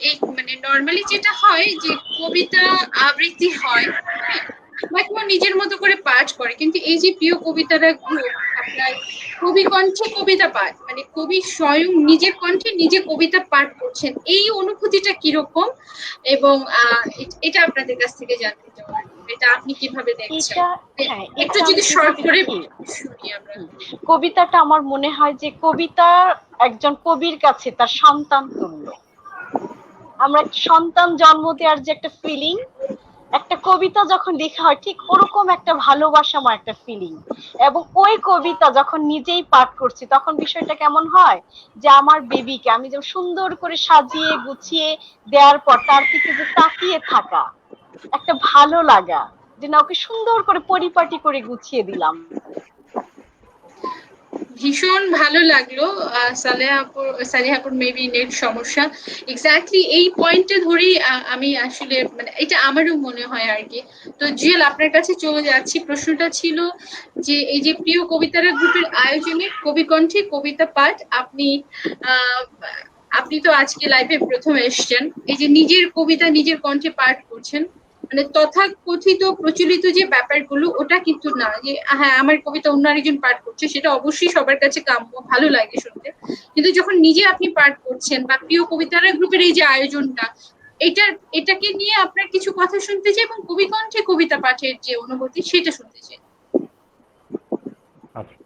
এই মানে নরমালি যেটা হয় যে কবিতা আবৃত্তি হয়, হ্যাঁ, বা কেউ নিজের মতো করে পাঠ করে, কিন্তু এই যে প্রিয় কবিতারা গ্রুপ, প্রায় কবি কণ্ঠে কবিতা পাঠ, মানে কবি স্বয়ং নিজের কণ্ঠে নিজে কবিতা পাঠ করছেন, এই অনুভূতিটা কিরকম? এবং এটা আপনাদের কাছ থেকে জানতে চাই, এটা আপনি কিভাবে দেখছেন? এটা হ্যাঁ, একটু এটা যদি আমি শর্ট যদি করে দেখি, শুনি আমরা। কবিতাটা আমার মনে হয় যে কবিতা একজন কবির কাছে তার সন্তান তুল্য। আমরা একটা সন্তান জন্ম দেওয়ার যে একটা ফিলিং, একটা কবিতা যখন লেখা হয় ঠিক ওরকম একটা ভালোবাসাময় একটা ফিলিং। এবং ওই কবিতা যখন নিজেই পাঠ করছি তখন বিষয়টা কেমন হয় যে আমার বেবিকে আমি যেমন সুন্দর করে সাজিয়ে গুছিয়ে দেওয়ার পর তার দিকে যে তাকিয়ে থাকা, একটা ভালো লাগা যে না ওকে সুন্দর করে পরিপাটি করে গুছিয়ে দিলাম। ভীষণ ভালো লাগলো। সালেহাপুর মেবি নেট সমস্যা, এক্স্যাক্টলি এই পয়েন্টে ধরেই আমি আসলে মানে এটা আমারও মনে হয় আর কি। তো জুয়েল, আপনার কাছে চলে যাচ্ছি। প্রশ্নটা ছিল যে এই যে প্রিয় কবিতারা গ্রুপের আয়োজনে কবি কণ্ঠে কবিতা পাঠ, আপনি তো আজকে লাইভে প্রথম এসছেন, এই যে নিজের কবিতা নিজের কণ্ঠে পাঠ করছেন, মানে তথাকথিত প্রচলিত যে ব্যাপারগুলো ওটা কিন্তু না যে হ্যাঁ আমার কবিতা অন্য আরেকজন পাঠ করছে, সেটা অবশ্যই সবার কাছে কাম্য, ভালো লাগে শুনতে। কিন্তু যখন নিজে আপনি পাঠ করছেন বা প্রিয় কবিতারা গ্রুপের এই যে আয়োজনটা, এটাকে নিয়ে আপনার কিছু কথা শুনতে চাই, এবং কবি কণ্ঠে কবিতা পাঠের যে অনুভূতি সেটা শুনতে চাই। আচ্ছা,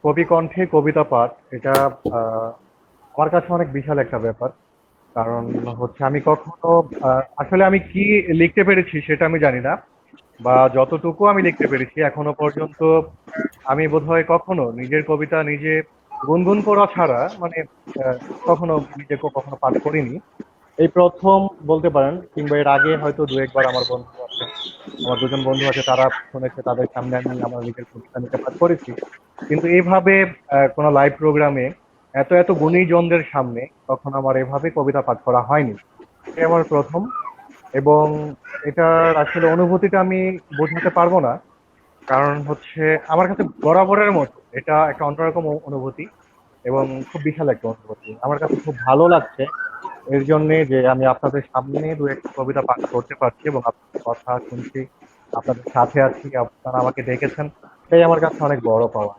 কবি কণ্ঠে কবিতা পাঠ এটা আমার কাছে অনেক বিশাল একটা ব্যাপার। কারণ হচ্ছে আমি কখনো আসলে আমি কি লিখতে পেরেছি সেটা আমি জানি না, বা যতটুকু আমি লিখতে পেরেছি এখনো পর্যন্ত আমি বোধহয় কখনো নিজের কবিতা নিজে গুনগুন করা ছাড়া মানে কখনো নিজেকে কখনো পাঠ করিনি। এই প্রথম বলতে পারেন, কিংবা এর আগে হয়তো দু একবার আমার বন্ধু আছে, আমার দুজন বন্ধু আছে, তারা শুনেছে, তাদের সামনে আমি আমার নিজের কবিতা নিতে পাঠ করেছি। কিন্তু এইভাবে কোনো লাইভ প্রোগ্রামে এত এত গুণীজনদের সামনে তখন আমার এভাবে কবিতা পাঠ করা হয়নি। এটা আমার প্রথম, এবং এটার আসলে অনুভূতিটা আমি বোঝাতে পারবো না। কারণ হচ্ছে আমার কাছে বরাবরের মতো এটা একটা অন্যরকম অনুভূতি, এবং খুব বিশাল একটা অনুভূতি। আমার কাছে খুব ভালো লাগছে এর জন্য যে আমি আপনাদের সামনে দু একটা কবিতা পাঠ করতে পারছি, এবং আপনাদের কথা শুনছি, আপনাদের সাথে আছি, আপনারা আমাকে ডেকেছেন, এটাই আমার কাছে অনেক বড় পাওয়া।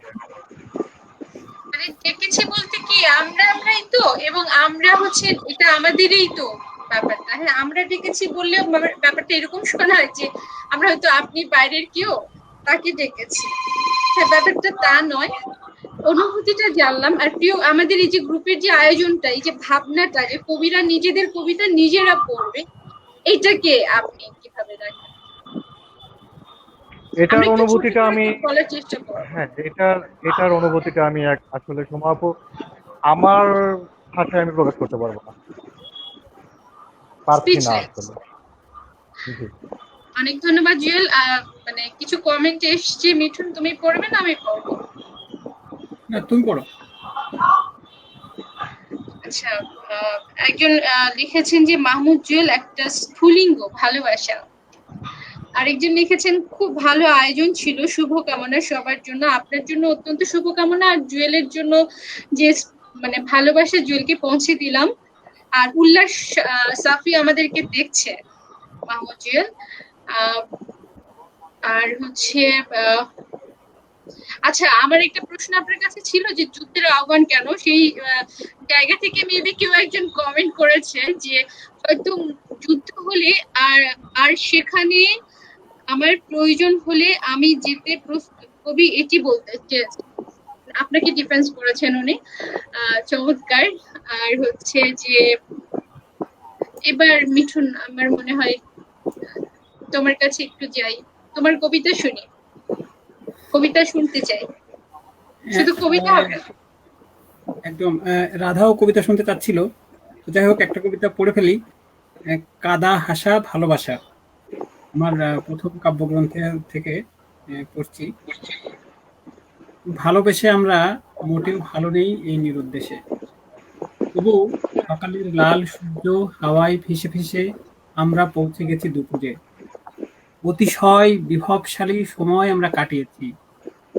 মানে ডেকেছে বলতে কি আমরাই তো, এবং আমরা হচ্ছে এটা আমাদেরই তো ব্যাপারটা। হ্যাঁ, আমরা ডেকেছি বললেও ব্যাপারটা এরকম শোনায় যে আমরা হয়তো আপনি বাইরের কেউ তাকে ডেকেছি, হ্যাঁ ব্যাপারটা তা নয়। অনুভূতিটা জানলাম। আর প্রিয় আমাদের এই যে গ্রুপের যে আয়োজনটা, এই যে ভাবনাটা যে কবিরা নিজেদের কবিতা নিজেরা পড়বে, এইটাকে আপনি কিভাবে দেখেন? এটার অনুভূতিটা আমি বলার চেষ্টা করব। হ্যাঁ, এটার অনুভূতিটা আমি আসলে সোমাপু আমার ভাষায় আমি প্রকাশ করতে পারবো না, পারছি না আসলে। জি। অনেক ধন্যবাদ জুয়েল। মানে কিছু কমেন্ট এসছে, মিঠুন তুমি পড়বে না আমি পড়বো? না, তুমি পড়ো। আচ্ছা, একজন লিখেছেন যে মাহমুদ জুয়েল একটা স্ফুলিঙ্গ ভালোবাসা। আরেকজন লিখেছেন খুব ভালো আয়োজন ছিল, শুভকামনা সবার জন্য, আপনার জন্য অত্যন্ত শুভকামনা, আর জুয়েলের জন্য যে মানে ভালোবাসা জুয়েলকে পৌঁছে দিলাম। আর উল্লাস সাফি আমাদেরকে দেখছে, মাহমুদ জুয়েল। আর হচ্ছে আচ্ছা, আমার একটা প্রশ্ন আপনার কাছে ছিল যে যুদ্ধের আহ্বান কেন, সেই জায়গা থেকে মেবি কেউ একজন কমেন্ট করেছে যে হয়তো যুদ্ধ হলে আর সেখানে আমার প্রয়োজন হলে আমি যেতে প্রস্তুত, কবি এটি বলতে চেয়েছেন। আপনাকে ডিফেন্স করেছেন উনি, চমৎকার। আর হচ্ছে যে এবার মিঠুন, আমার মনে হয় তোমার কাছে একটু যাই, তোমার কবিতা শুনি, কবিতা শুনতে চাই, শুধু কবিতা হবে না। একদম রাধাও কবিতা শুনতে চাচ্ছিল, তো যাই হোক একটা কবিতা পড়ে ফেলি। কাদা হাসা ভালোবাসা, আমার প্রথম কাব্যগ্রন্থ থেকে পড়ছি। ভালোবেসে আমরা মোটেও ভালো নেই এই নিরুদ্দেশে, তবু সকালের লাল সূর্য হাওয়ায় ভেসে ভেসে আমরা পৌঁছে গেছি দুপুরে। অতিশয় বিভবশালী সময় আমরা কাটিয়েছি,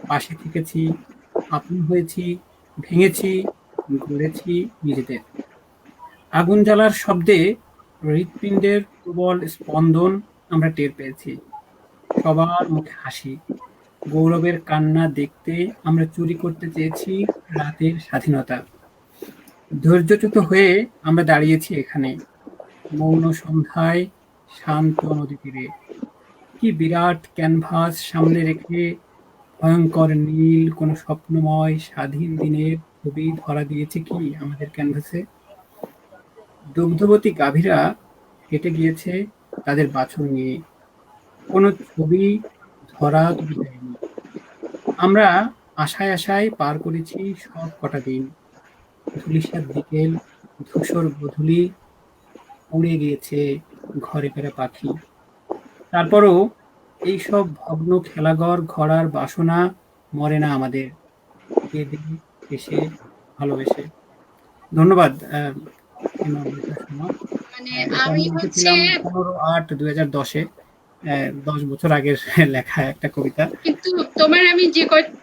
পাশে থেকেছি, আপন হয়েছি, ভেঙেছি, গড়েছি নিজেদের। আগুন জ্বালার শব্দে হৃৎপিণ্ডের প্রবল স্পন্দন আমরা টের পেয়েছি। সবার মুখে হাসি, গৌরবের কান্না দেখতে আমরা চুরি করতে চেয়েছি রাতের স্বাধীনতা। ধৈর্যচ্যুত হয়ে আমরা দাঁড়িয়েছি এখানে, মৌন সন্ধ্যায়, শান্ত নদী তীরে। কি বিরাট ক্যানভাস সামনে রেখে ভয়ঙ্কর নীল কোনো স্বপ্নময় স্বাধীন দিনের ছবি ধরা দিয়েছে কি আমাদের ক্যানভাসে। দুগ্ধবতী গাভীরা হেঁটে গিয়েছে তাদের বাছুর নিয়ে, কোনো ছবি ধরা তবু দেয়নি। আমরা আশায় আশায় পার করেছি সব কটা দিন। ধূলিসাৎ বিকেল, ধূসর গোধূলি, উড়ে গিয়েছে ঘরে ফেরা পাখি। তারপরও এইসব ভগ্ন খেলাঘর গড়ার বাসনা মরে না আমাদের, কেঁদে, হেসে, ভালোবেসে। ধন্যবাদ ইমাম রিতা সুমা। মানে আমি জন্ম হচ্ছে, লিখেছিলাম 15/8/2010-এ, 10 বছর আগের লেখা একটা কবিতা। কিন্তু তোমার আমি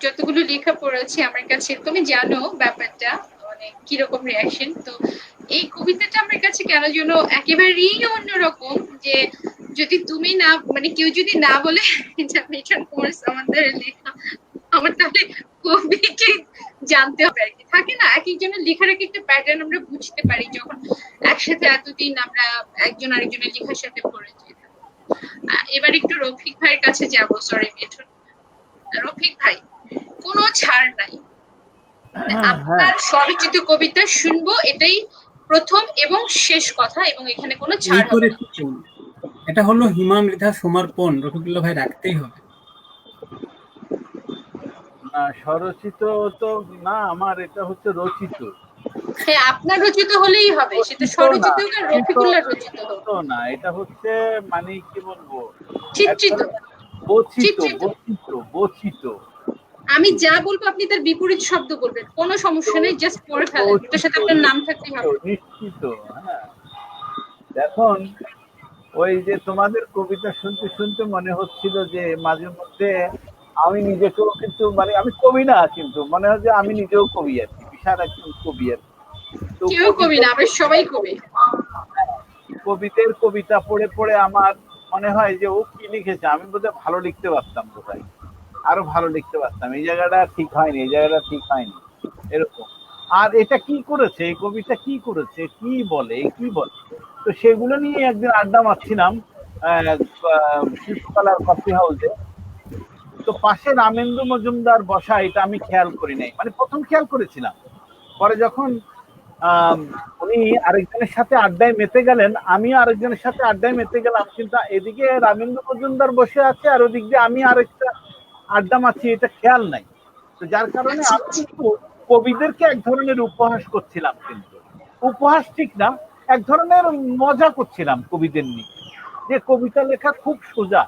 যতগুলো লেখা পড়েছি আমার কাছে, তুমি জানো ব্যাপারটা মানে কিরকম রিয়াকশন। তো এই কবিতাটা আমার কাছে কেন যেন একেবারেই অন্যরকম, যে যদি তুমি না মানে কেউ যদি না বলে যে মিঠন কুমার সামান্তারের লেখা, আমার তাহলে কবিকে জানতে হবে আর কি। থাকে না এক একজনের লেখার এক একটা প্যাটার্ন আমরা বুঝতে পারি যখন একসাথে এতদিন আমরা একজন আরেকজনের লেখার সাথে পড়েছি। এবার একটু রফিক ভাইয়ের কাছে যাব। সরি মিঠুন, রফিক ভাই, কোনো ছাড় নাই, হ্যাঁ, আপনার স্বরচিত কবিতা শুনবো, এটাই প্রথম এবং শেষ কথা, এবং এখানে কোনো এই ছাড় হবে না। করেছি, এটা হলো হিমাম রিধা সমর্পণ, রফিকুল্লাহ ভাই রাখতেই হবে। না, স্বরচিত তো না, আমার এটা হচ্ছে রচিত। হ্যাঁ, আপনার রচিত হলেই হবে, সেটা রচিত না, স্বরচিত হোক আর রফিকুল্লাহ রচিত হোক। রচিত না, এটা হচ্ছে মানে কি বলবো, চিত্রিত, বচিত, চিত্রিত। বচিত, বচিত। আমি যা বলবো আপনি তার বিপরীত শব্দ বলবেন, কোনো সমস্যা নেই, জাস্ট পড়ে ফেলেন, ওটার সাথে আপনার নাম থাকলেই হবে। নিশ্চিত। হ্যাঁ, এখন ওই যে তোমাদের কবিতা শুনতে শুনতে মনে হচ্ছিল যে মাঝে মধ্যে আমি নিজেকেও কিন্তু মানে আমি কবি না, কিন্তু মনে হয় যে আমি নিজেও কবি আর কি, বিশাল একজন কবি আর কি। তো কেউ কবি না, আমরা সবাই কবি। কবিদের কবিতা পড়ে পড়ে আমার মনে হয় যে ও কি লিখেছে, আমি বোধহয় ভালো লিখতে পারতাম, বোধহয় আরো ভালো লিখতে পারতাম, এই জায়গাটা ঠিক হয়নি, এই জায়গাটা ঠিক হয়নি, এরকম। আর এটা কি করেছে, এই কবিতা কি করেছে, কি বলে, কি বলে। তো সেগুলো নিয়ে একদিন আড্ডা মারছিলাম শিল্পকলার কফি হাউসে। তো পাশে রামেন্দু মজুমদার বসা, এটা আমি খেয়াল করি নাই, মানে প্রথম খেয়াল করেছিলাম, পরে যখন উনি আরেকজনের সাথে আড্ডায় মেতে গেলেন, আমিও আরেকজনের সাথে আড্ডায় মেতে গেলাম, কিন্তু এদিকে রামেন্দু মজুমদার বসে আছে আর ওদিক দিয়ে আমি আরেকটা আড্ডা মারছি, এটা খেয়াল নাই। তো যার কারণে আমি কিন্তু কবিদেরকে এক ধরনের উপহাস করছিলাম, কিন্তু উপহাস ঠিক না, এক ধরনের মজা করছিলাম কবিদের নিয়ে, যে কবিতা লেখা খুব সোজা,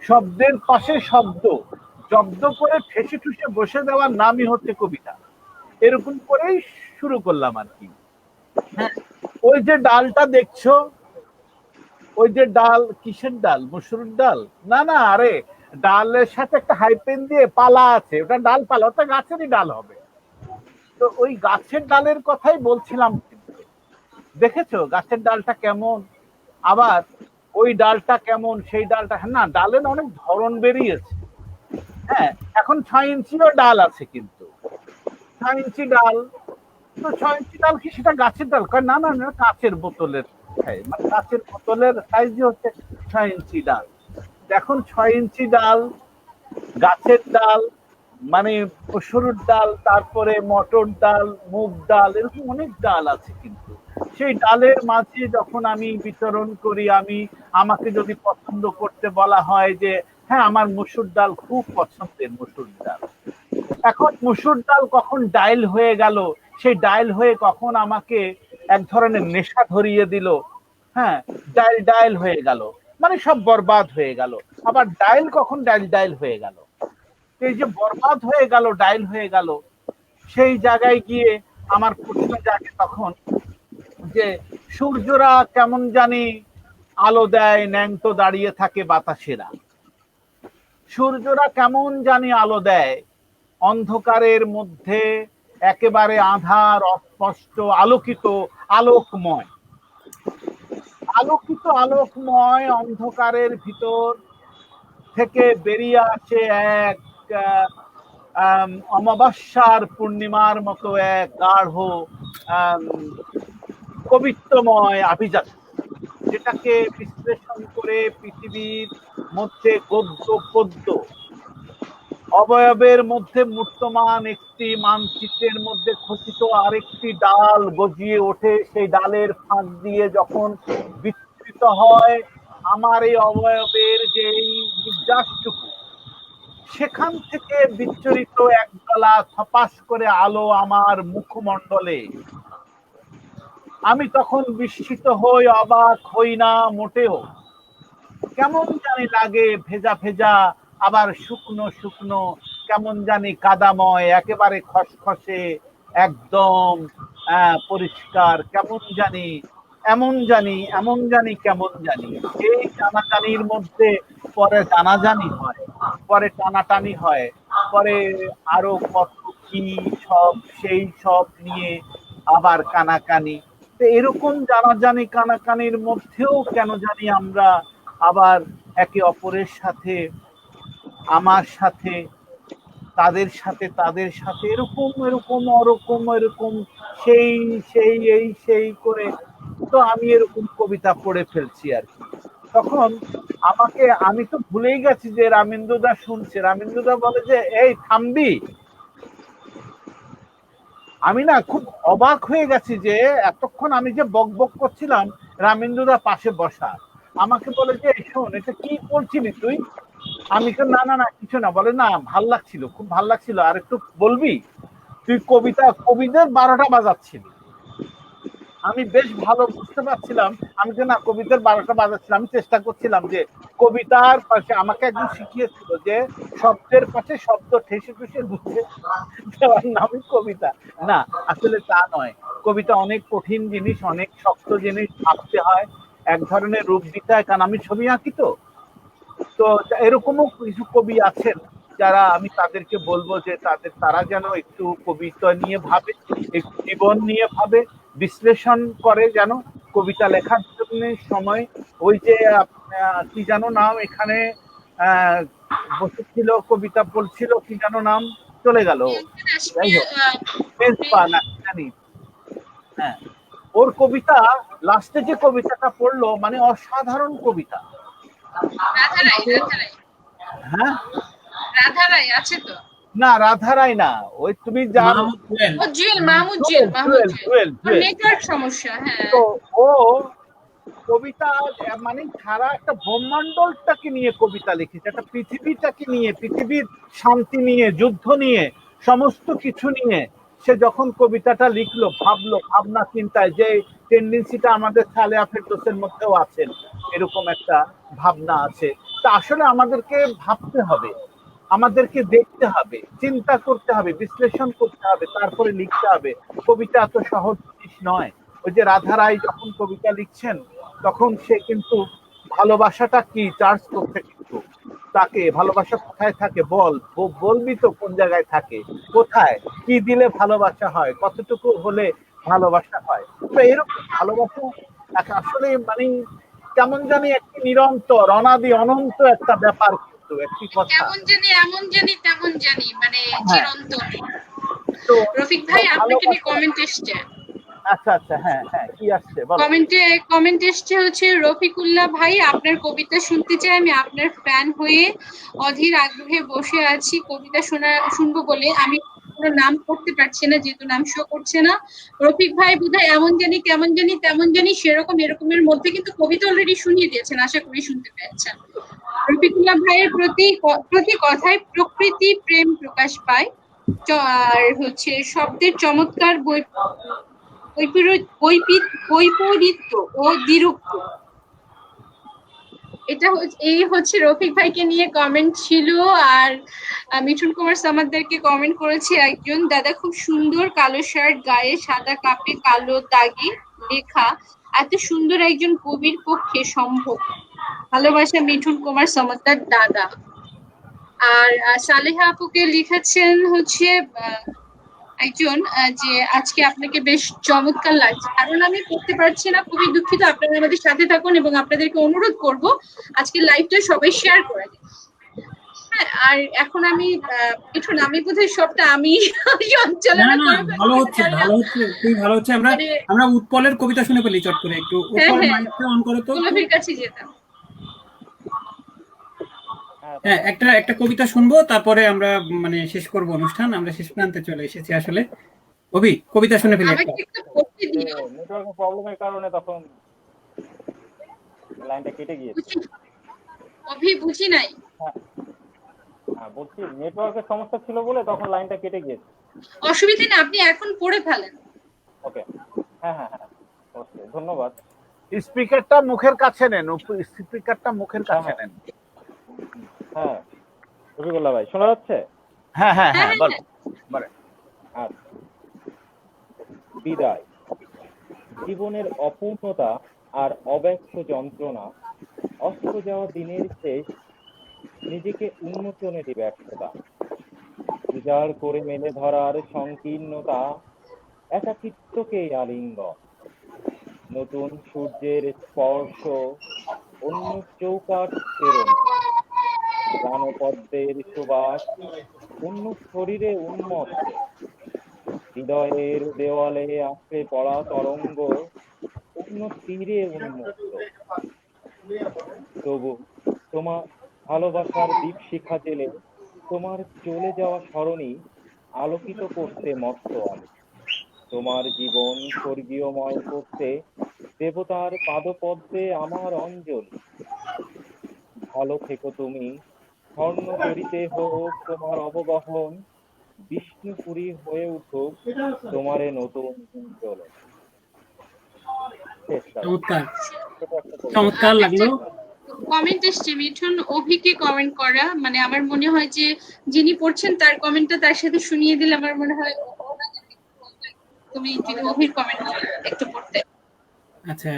শব্দের পাশে শব্দ জব্দ করে ঠেসে ঠুসে বসে দেওয়ার নামই হচ্ছে কবিতা। এরকম করেই শুরু করলাম আর কি। হ্যাঁ, ওই যে ডালটা দেখছো, ওই যে ডাল, কিসের ডাল, মসুরের ডাল? না না, আরে ডালের সাথে একটা হাইপেন দিয়ে পালা আছে, ওটা ডাল পালা, ওটা গাছেরই ডাল হবে। তো ওই গাছের ডালের কথাই বলছিলাম, কিন্তু দেখেছো গাছের ডালটা কেমন, আবার ওই ডালটা কেমন, সেই ডালটা, হ্যাঁ না, ডালের অনেক ধরন বেরিয়েছে। হ্যাঁ, এখন 6 ইঞ্চিও ডাল আছে, কিন্তু 6 ইঞ্চি ডাল, তো 6 ইঞ্চি ডাল কি সেটা গাছের ডাল? কয় না না না, কাচের বোতলের, মানে কাচের বোতলের সাইজই হচ্ছে 6 ইঞ্চি ডাল। এখন 6 ইঞ্চি ডাল, গাছের ডাল, মানে মসুর ডাল, তারপরে মটর ডাল, মুগ ডাল, এরকম অনেক ডাল আছে, কিন্তু সেই ডালের মাঝে যখন আমি বিতরণ করি, আমাকে যদি পছন্দ করতে বলা হয় যে হ্যাঁ আমার মসুর ডাল খুব পছন্দের, মসুর ডাল, এখন মসুর ডাল কখন ডাইল হয়ে গেল, সেই ডাইল হয়ে কখন আমাকে এক ধরনের নেশা ধরিয়ে দিল। হ্যাঁ, ডাইল ডাইল হয়ে গেল, মানে সব বরবাদ হয়ে গেল। আবার ডাইল কখন ডাইল ডাইল হয়ে গেল, এই যে বরবাদ হয়ে গেল, ডাইল হয়ে গেল, সেই জায়গায় গিয়ে আমার প্রশ্ন জাগে তখন যে সূর্যরা কেমন জানি আলো দেয়, ন্যাংটো দাঁড়িয়ে থাকে বাতাসেরা, সূর্যরা কেমন জানি আলো দেয়, অন্ধকারের মধ্যে একেবারে আধার, অস্পষ্ট, আলোকিত, আলোকময়, আলোকিত আলোকময় অন্ধকারের ভিতর থেকে বেরিয়ে আসে এক আহ, অমাবস্যার পূর্ণিমার মতো এক গাঢ় আম, কবিত্বময় আভিজাত, যেটাকে বিশ্লেষণ করে পৃথিবীর মধ্যে গদ্য পদ্য অবয়বের মধ্যে মূর্তমান একটি মানচিত্রের মধ্যে খচিত আরেকটি ডাল গজিয়ে ওঠে, সেই ডালের ফাঁক দিয়ে যখন বিস্তৃত হয় আমার এই অবয়বের যে নির্যাসটুকু, সেখান থেকে বিচ্ছুরিত একদলা থপাস করে আলো আমার মুখমণ্ডলে, আমি তখন বিস্মিত হই, অবাক হই না মোটেও। কেমন জানি লাগে ভেজা ভেজা, আবার শুকনো শুকনো, কেমন জানি কাদাময়, একেবারে খসখসে, একদম পরিষ্কার, কেমন জানি কেমন জানি। এই জানাজানির মধ্যে পরে জানাজানি হয়, পরে টানাটানি হয়, পরে আরো কত কি সব, সেই সব নিয়ে আবার কানাকানি। তো এরকম জানাজানি কানাকানির মধ্যেও কেন জানি আমরা আবার একে অপরের সাথে, আমার সাথে, তাদের সাথে এরকম এরকম ওরকম এরকম সেই সেই এই সেই করে, তো আমি এরকম কবিতা পড়ে ফেলছি আর কি। তখন আমি তো ভুলেই গেছি যে রামেন্দুদা শুনছে। রামেন্দুদা বলে যে এই থামবি। আমি না খুব অবাক হয়ে গেছি যে এতক্ষণ আমি যে বক বক করছিলাম, রামেন্দুদা পাশে বসা, আমাকে বলে যে শোন, এটা কি বলছিলি তুই? আমি না না না কিছু না। বলে না, ভাল লাগছিল, খুব ভাল লাগছিল, আর একটু বলবি? তুই কবিদের 12টা বাজাচ্ছিলি। আমি বেশ ভালো বুঝতে পারছিলাম। আমি যে না, কবিদের 12টা বাজাচ্ছিলাম। আমি চেষ্টা করছিলাম যে কবিতার পাশে, আমাকে একজন শিখিয়েছিল যে শব্দের পাশে শব্দ ঠেসে ঠেসে বুঝে দেওয়ার নামই কবিতা। না, আসলে তা নয়। কবিতা অনেক কঠিন জিনিস, অনেক শক্ত জিনিস, ভাবতে হয়, এক ধরনের রূপ দিতে হয়। কারণ আমি ছবি আঁকি, তো এরকমও কিছু কবি আছেন যারা, আমি তাদেরকে বলবো যে তারা যেন একটু কবিতা নিয়ে ভাবে, একটু জীবন নিয়ে ভাবে, বিশ্লেষণ করে যেন কবিতা লেখার জন্য সময়। ওই যে কি যেন নাম এখানে বসেছিল, কবিতা বলছিল, কি যেন নাম, চলে গেল, যাই হোক, না জানি। হ্যাঁ, ওর কবিতা লাস্টে যে কবিতাটা পড়লো, মানে অসাধারণ কবিতা। হ্যাঁ, রাধারাই আছে তো? না, রাধারাই না, ওই তুমি জানো, নেটওয়ার্ক সমস্যা। হ্যাঁ, তো ও কবিতা মানে সারা একটা ব্রহ্মাণ্ডটাকে নিয়ে কবিতা লিখেছে, একটা পৃথিবীটাকে নিয়ে, পৃথিবীর শান্তি নিয়ে, যুদ্ধ নিয়ে, সমস্ত কিছু নিয়ে সে যখন কবিতাটা লিখলো, ভাবলো, ভাবনা চিন্তায় যে টেন্ডেন্সিটা আমাদের সালেহা ফেরদৌসের মধ্যেও আছেন, এরকম একটা ভাবনা আছে। তা আসলে আমাদেরকে ভাবতে হবে, আমাদেরকে দেখতে হবে, চিন্তা করতে হবে, বিশ্লেষণ করতে হবে, তারপরে লিখতে হবে। কবিতা এত সহজ জিনিস নয়। ওই যে রাধা রায় যখন কবিতা লিখছেন, তখন সে কিন্তু ভালোবাসাটা কি চার্জ করছে, কিন্তু তাকে ভালোবাসা কোথায় থাকে বলবি তো, কোন জায়গায় থাকে, কোথায় কি দিলে ভালোবাসা হয়, কতটুকু হলে ভালোবাসা হয়। তো এরকম ভালোবাসা আসলে মানে কেমন জানি একটি নিরন্তর, অনাদি অনন্ত একটা ব্যাপার, কিন্তু একটি কথা, কেমন জানি এমন জানি তেমন জানি, মানে চিরন্তন। তো রফিক ভাই, আপনাকে নিয়ে কমেন্ট এসছে। আচ্ছা আচ্ছা, হ্যাঁ হ্যাঁ, কি আসছে বলো। কমেন্ট এসছে হচ্ছে, রফিকুল্লাহ ভাই আপনার কবিতা শুনতে চাই, আমি আপনার ফ্যান হয়ে অধীর আগ্রহে বসে আছি কবিতা শুনবো বলে। আমি কোনো নাম করতে পারছি না যেহেতু নাম শো করছে না। রফিক ভাই বোধহয় এমন জানি কেমন জানি তেমন জানি সেরকম এরকমের মধ্যে কিন্তু কবিতা অলরেডি শুনিয়ে দিয়েছেন, আশা করি শুনতে পেয়েছেন। রফিকুল্লাহ ভাইয়ের প্রতি কথায় প্রকৃতি প্রেম প্রকাশ পায়, আর হচ্ছে শব্দের চমৎকার বৈপরীত্য ও দ্বিরুক্ত। এই হচ্ছে রফিক ভাইকে নিয়ে কমেন্ট ছিল। আর মিঠুন কুমার সামাদ্দারকে কমেন্ট করেছে একজন দাদা, খুব সুন্দর, কালো শার্ট গায়ে, সাদা কাপে কালো দাগে লেখা, এত সুন্দর একজন কবির পক্ষে সম্ভব? ভালোবাসা, মিঠুন কুমার সামাদ্দার দাদা। আর সালেহা আপুকে লিখেছেন হচ্ছে একজন যে আজকে আপনাকে বেশ চমৎকার লাগছে। কারণ আমি করতে পারছি না, খুবই দুঃখিত। আপনারা আমাদের সাথে থাকুন এবং আপনাদেরকে অনুরোধ করব আজকে লাইভটা সবাই শেয়ার করে দিন। হ্যাঁ, আর এখন আমি মিঠুন, আমি বোধহয় সবটা আমি না সঞ্চালনা না, করে ভালো ফেলছি, হচ্ছে, জানি না। ভালো হচ্ছে, খুবই ভালো হচ্ছে। আমরা মানে আমরা উৎপলের কবিতা শুনে ফেলি চট করে একটু। হ্যাঁ উৎপল, হ্যাঁ, মাইকটা অন করো তো একটু। পুলকের কাছে যেতাম। হ্যাঁ হ্যাঁ, তারপর একটা একটা কবিতা শুনবো, তারপরে আমরা মানে শেষ করব অনুষ্ঠান। আমরা শেষ প্রান্তে চলে এসেছি আসলে। অভি, কবিতা শুনে ফেলি একটা। আমাকে একটু পড়তে যে দিও। নেটওয়ার্কের প্রবলেমের কারণে তখন লাইনটা কেটে গিয়েছে। বুঝি, অভি বুঝি নাই। হ্যাঁ হ্যাঁ, বলছি নেটওয়ার্কের সমস্যা ছিল বলে তখন লাইনটা কেটে গিয়েছে। অসুবিধা নেই, আপনি এখন পড়ে ফেলেন। ওকে, হ্যাঁ হ্যাঁ হ্যাঁ, ওকে, ধন্যবাদ। স্পিকারটা মুখের কাছে নেন, স্পিকারটা মুখের হ্যাঁ কাছে হ্যাঁ নেন। হ্যাঁ, রফিকুল্লাহ ভাই শোনা যাচ্ছে? হ্যাঁ হ্যাঁ হ্যাঁ হ্যাঁ, হ্যাঁ বলো বলো। আচ্ছা, বিদায়। জীবনের অপূর্ণতা আর অব্যক্ত যন্ত্রণা, অস্ত যাওয়া দিনের শেষ, নিজেকে উন্মোচনেরই ব্যর্থতা, উজাড় করে মেলে ধরার সংকীর্ণতা, একাকিত্বকে আলিঙ্গন, নতুন সূর্যের স্পর্শ, অন্য চৌকাঠ প্রেরণা, প্রাণপদ্মের সুবাস, অন্য শরীরে উন্মত্ত, হৃদয়ের দেওয়ালে আঁকড়ে পড়া তরঙ্গ, অন্য তীরে উন্মুক্ত। তবু তোমার ভালোবাসার দীপশিখা জেলে তোমার চলে যাওয়া স্মরণী আলোকিত করতে মত্ত আমি। তোমার জীবন স্বর্গীয়ময় করতে দেবতার পাদপদ্মে আমার অঞ্জলি। ভালো থেকো তুমি, স্বর্ণ তরিতে হোক তোমার অবগাহন, বিষ্ণুপুরী হয়ে উঠুক তোমারে নতুন উজ্জ্বল। শেষ কাজ। চমৎকার, ছোট একটা কবিতা। চমৎকার একটা লাগলো। কমেন্ট এসছে মিঠুন, অভিকে কমেন্ট করা, মানে আমার মনে হয় যে যিনি পড়ছেন তার কমেন্টটা তার সাথে শুনিয়ে দিলে আমার মনে হয় তুমি যদি অভির কমেন্ট একটু পড়তে। আচ্ছা,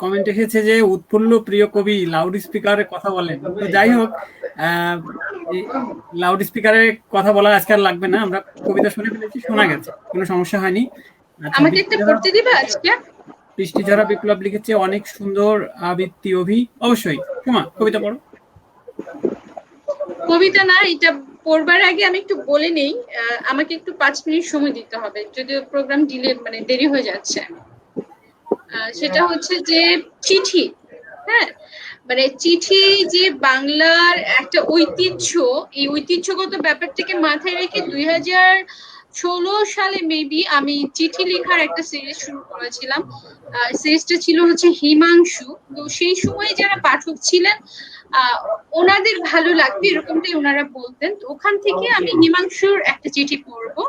কমেন্ট এসেছে যে উৎফুল্ল প্রিয় কবি লাউড স্পিকারে কথা বলেন। তো যাই হোক, লাউড স্পিকারে কথা বলা আজকে আর লাগবে না। আমরা কবিতা শুনে ফেলেছি, শোনা গেছে, কোনো সমস্যা হয়নি। আচ্ছা, আমাকে একটা পড়তে দিবা আজকে? বৃষ্টিঝরা বিপ্লব লিখেছে অনেক সুন্দর আবৃত্তি অভি। অবশ্যই তোমা কবিতা পড়ো। কবিতা না, এটা পড়বার আগে আমি একটু বলে নেই, আমাকে একটু 5 মিনিট সময় দিতে হবে, যদিও প্রোগ্রাম ডিলে মানে দেরি হয়ে যাচ্ছে। সেটা হচ্ছে যে চিঠি, হ্যাঁ, মানে চিঠি যে বাংলার একটা ঐতিহ্য, এই ঐতিহ্যগত ব্যাপারটাকে মাথায় রেখে 2016 সালে মেবি আমি চিঠি লেখার একটা সিরিজ শুরু করেছিলাম। সিরিজটা ছিল হচ্ছে হিমাংশু। তো সেই সময় যারা পাঠক ছিলেন ওনাদের ভালো লাগবে এরকমটাই ওনারা বলতেন। তো ওখান থেকে আমি হিমাংশুর একটা চিঠি পড়বো।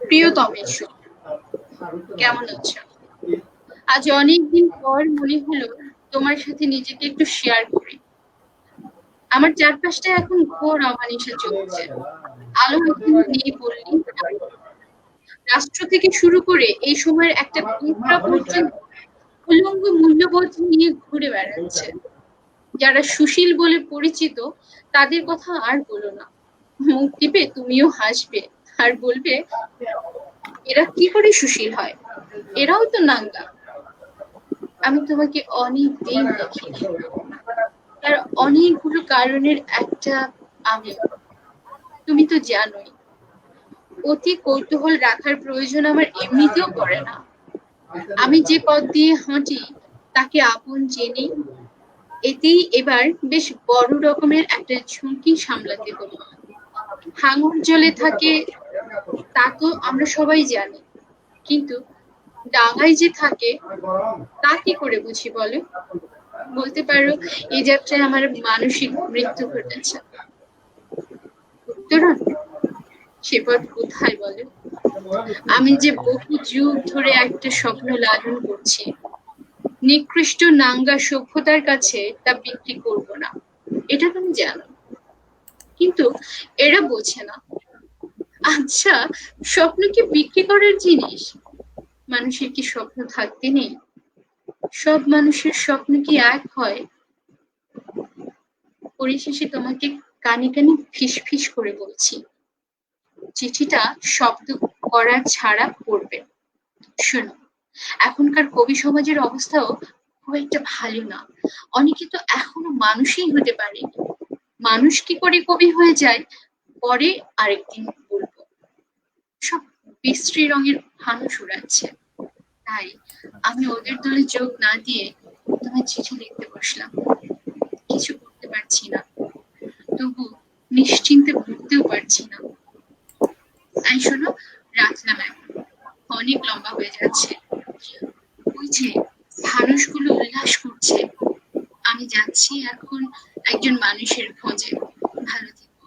প্রিয়তমেশু, কেমন আছো? আজ অনেকদিন পর মনে হলো তোমার সাথে নিজেকে একটু শেয়ার করি। আমার চারপাশটা এখন ঘোর অমানিসা চলছে, আলো এখন নেই বললেই হয়। রাষ্ট্র থেকে শুরু করে এই সময়ের একটা পিঁপড়া পর্যন্ত উলঙ্গ মূল্যবোধ নিয়ে ঘুরে বেড়াচ্ছে। যারা সুশীল বলে পরিচিত তাদের কথা আর বলো না, মুখ টিপে তুমিও হাসবে আর বলবে এরা কি করে সুশীল হয়, এরাও তো নাঙ্গা। আমি তোমাকে অনেক দিন দেখিনি, তার অনেকগুলো কারণের একটা আমি, তুমি তো জানোই। অতি কৌতূহল রাখার প্রয়োজন আমার এমনিতেও পড়ে না। আমি যে পথ দিয়ে হাঁটি তাকে আপন জেনে এতেই এবার বেশ বড় রকমের একটা ঝুঁকি সামলাতে হলো। হাঙর জলে থাকে তা তো আমরা সবাই জানি, কিন্তু ডাঙায় যে থাকে তা কি করে বুঝি বলো? বলতে পারো এই যাত্রায় আমার মানসিক মৃত্যু ঘটেছে। উত্তরণ, সে পথ কোথায় বলো? আমি যে বহু যুগ ধরে একটা স্বপ্ন লালন করছি, নিকৃষ্ট নাঙ্গা সভ্যতার কাছে তা বিক্রি করব না, এটা তুমি জানো। কিন্তু এরা বোঝে না। আচ্ছা, স্বপ্ন কি বিক্রি করার জিনিস? মানুষের কি স্বপ্ন থাকতে নেই? সব মানুষের স্বপ্ন কি এক হয়? পরিশেষে তোমাকে কানে কানে ফিস ফিস করে বলছি, চিঠিটা শব্দ করা ছাড়া পড়বে। শোনো, এখনকার কবি সমাজের অবস্থাও খুব একটা ভালো না। অনেকে তো এখনো মানুষই হতে পারে। মানুষ কি করে কবি হয়ে যায় পরে আরেকদিন বলবো। সব বিশ্রী রঙের ফানুস উড়াচ্ছে, তাই আমি ওদের দলে যোগ না দিয়ে তোমায় চিঠি লিখতে বসলাম। কিছু করতে পারছি না, তবু নিশ্চিন্তে ঘুরতেও পারছি না। তাই শোনো, রাখলাম এখন, অনেক লম্বা হয়ে যাচ্ছে। ওই যে মানুষগুলো উল্লাস করছে, আমি যাচ্ছি এখন একজন মানুষের খোঁজে। ভালো থেকো।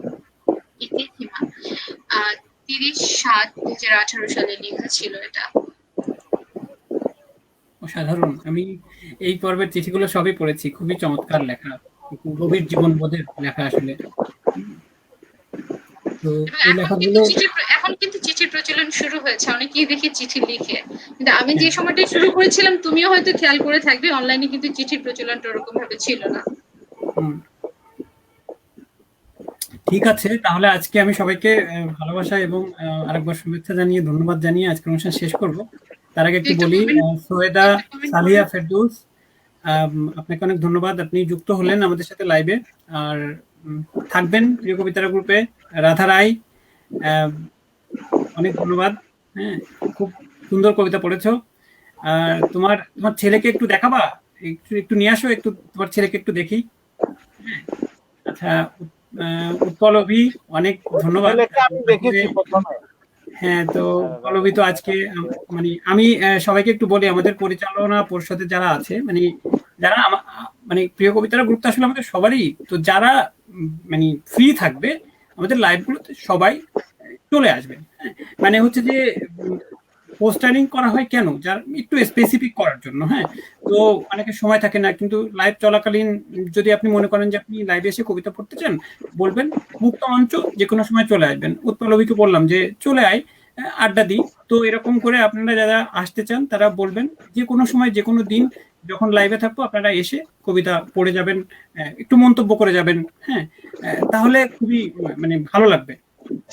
এতে হিমা। 30/7/2018 সালে লেখা ছিল এটা। অসাধারণ। আমি এই পর্বের চিঠিগুলো সবই পড়েছি, খুবই চমৎকার লেখা, গভীর জীবনবোধের লেখা আসলে। তো এই লেখাগুলো এখন কিন্তু চিঠির প্রচলন শুরু হয়েছে, অনেকেই দেখি চিঠি লিখে। কিন্তু আমি যে সময়টাই শুরু করেছিলাম, তুমিও হয়তো খেয়াল করে থাকবে, অনলাইনে কিন্তু চিঠির প্রচলনটা ওরকম ভাবে ছিল না। ঠিক আছে, তাহলে আজকে আমি সবাইকে ভালোবাসা এবং আরেকবার শুভেচ্ছা জানিয়ে ধন্যবাদ জানিয়ে আজকের অনুষ্ঠান শেষ করব। তার আগে একটু বলি, সৈয়দা সালিয়া ফেরদৌস, আপনাকে অনেক ধন্যবাদ, আপনি যুক্ত হলেন আমাদের সাথে লাইভে। আর থাকবেন প্রিয় কবিতারা গ্রুপে। রাধা রায়, অনেক ধন্যবাদ। হ্যাঁ, খুব সুন্দর কবিতা পড়েছো। আর তোমার ছেলেকে একটু দেখাবা, একটু নিয়ে আসো, একটু তোমার ছেলেকে একটু দেখি। আচ্ছা, উৎপল অভি, অনেক ধন্যবাদ। হ্যাঁ, তো উৎপল অভি তো আজকে মানে আমি সবাইকে একটু বলি, আমাদের পরিচালনা পরিষদে যারা আছে, যারা মানে প্রিয় কবিতারা গ্রুপটা আসলে আমাদের সবারই, তো যারা মানে ফ্রি থাকবে আমাদের লাইভগুলোতে সবাই চলে আসবেন। মানে হচ্ছে যে পোস্টারিং করা হয় কেন, যার একটু স্পেসিফিক করার জন্য। হ্যাঁ, তো অনেকের সময় থাকে না, কিন্তু লাইভ চলাকালীন যদি আপনি মনে করেন যে আপনি লাইভে এসে কবিতা পড়তে চান, বলবেন, মুক্ত মঞ্চ, যে কোনো সময় চলে আসবেন। উৎপলবীকে বললাম যে চলে আয়, আড্ডা দিই। তো এরকম করে আপনারা যারা আসতে চান তারা বলবেন, যে কোনো সময় যে কোনো দিন যখন লাইভে থাকবো আপনারা এসে কবিতা পড়ে যাবেন, একটু মন্তব্য করে যাবেন। হ্যাঁ, তাহলে খুবই মানে ভালো লাগবে।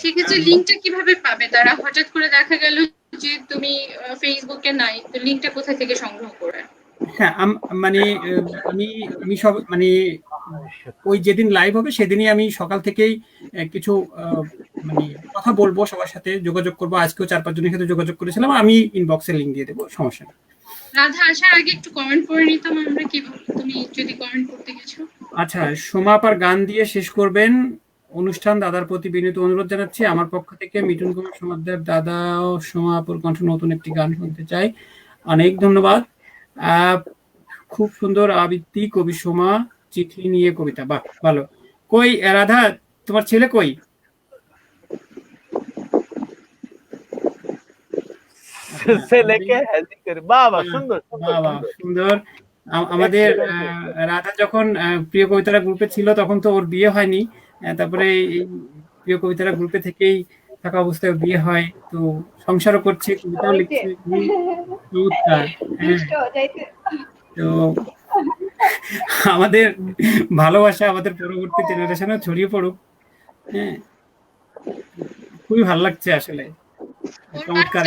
ঠিক আছে, লিংকটা কিভাবে পাবে তারা? হঠাৎ করে দেখা গেল যে তুমি ফেসবুকে নাই, তো লিংকটা কোথা থেকে সংগ্রহ করে? হ্যাঁ, মানে আমি সব মানে ওই যেদিন লাইভ হবে সেদিনই আমি সকাল থেকেই কিছু মানে কথা বলবো, সবার সাথে যোগাযোগ করবো। আজকেও 4-5 জনের সাথে যোগাযোগ করেছিলাম, আমি ইনবক্সে লিংক দিয়ে দেবো, সমস্যা নেই। রাধা আসার আগে একটু কমেন্ট করে নিতাম আমরা, কি বল তুমি যদি কমেন্ট করতে গেছো? আচ্ছা, সোমা আপার গান দিয়ে শেষ করবেন অনুষ্ঠান। দাদার প্রতি বিনীত অনুরোধ জানাচ্ছি আমার পক্ষ থেকে। মিঠুন কুমার সমাদ্দার দাদা ও সোমা আপুর কণ্ঠ নতুন একটি গান শুনতে চাই। অনেক ধন্যবাদ। খুব সুন্দর আবৃত্তি কবি সোমা, চিঠি নিয়ে কবিতা, বাহ ভালো। কই রাধা, তোমার ছেলে কই? ছেলেকে বাবা সুন্দর সুন্দর। আমাদের রাধা যখন প্রিয় কবিতারা গ্রুপে ছিল তখন তো ওর বিয়ে হয়নি, তারপরে এই প্রিয় কবিতারা গ্রুপে থেকেই থাকা অবস্থায় বিয়ে হয়, তো সংসারও করছে, কবিতাও লিখছে। তো আমাদের ভালোবাসা আমাদের পরবর্তী জেনারেশনে ছড়িয়ে পড়ুক। হ্যাঁ, খুবই ভালো লাগছে আসলে, চমৎকার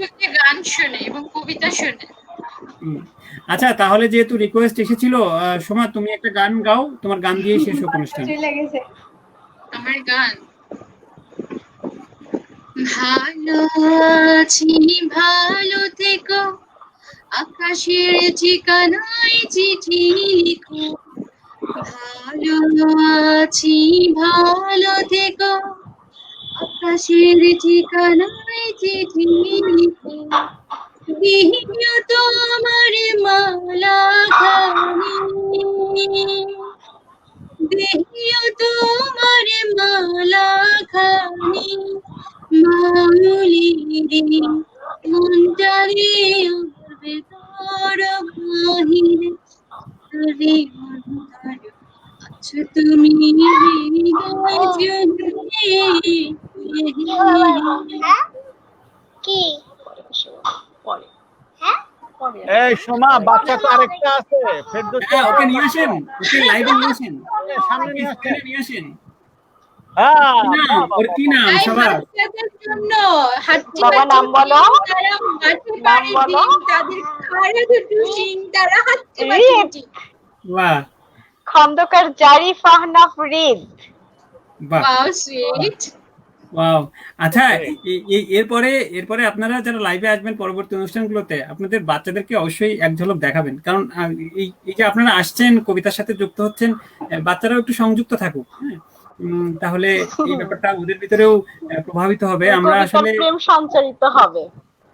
একটা গান শুনে এবং কবিতা শুনে। আচ্ছা, তাহলে যেহেতু রিকোয়েস্ট এসেছিল, সোমা তুমি একটা গান গাও, তোমার গান দিয়ে শেষ হোক অনুষ্ঠান। আমার গান? ভালো আছি, ভালো থেকো, আকাশের ঠিকানায় চিঠি লিখো। ভালো আছি, ভালো থেকো, আকাশের ঠিকানায় চিঠি লিখো। দিও তোমার মালা খানি, দিও তোমার মালা খানি, মাউলিরে মনটারে বেদর বাহিরে রে অন্তর আছো তুমি কি এই সোমা, বাচ্চা তো আরেকটা আছে, ওকে নিয়ে আসেন, ওকে লাইভে নিয়ে আসেন, সামনে নিয়ে আসেন। ওর কি নাম? সবার বাবা নাম বলো, নাম বলো। তাদের খাড়া দুটো শিং, তারা হাঁটতে পারে। বাহ খন্দকার জারিফ আহনাফ রিদ। বাহ ওয়াও সুইট। ওয়াও। আচ্ছা, এরপরে এরপরে আপনারা যারা লাইভে আসবেন পরবর্তী অনুষ্ঠানগুলোতে আপনাদের বাচ্চাদেরকে অবশ্যই এক ঝলক দেখাবেন, কারণ এই যে আপনারা আসছেন কবিতার সাথে যুক্ত হচ্ছেন, বাচ্চারাও একটু সংযুক্ত থাকুক। হ্যাঁ, তাহলে এই ব্যাপারটা ওদের ভিতরেও প্রভাবিত হবে। আমরা কবিতার আসলে প্রেম সঞ্চারিত হবে।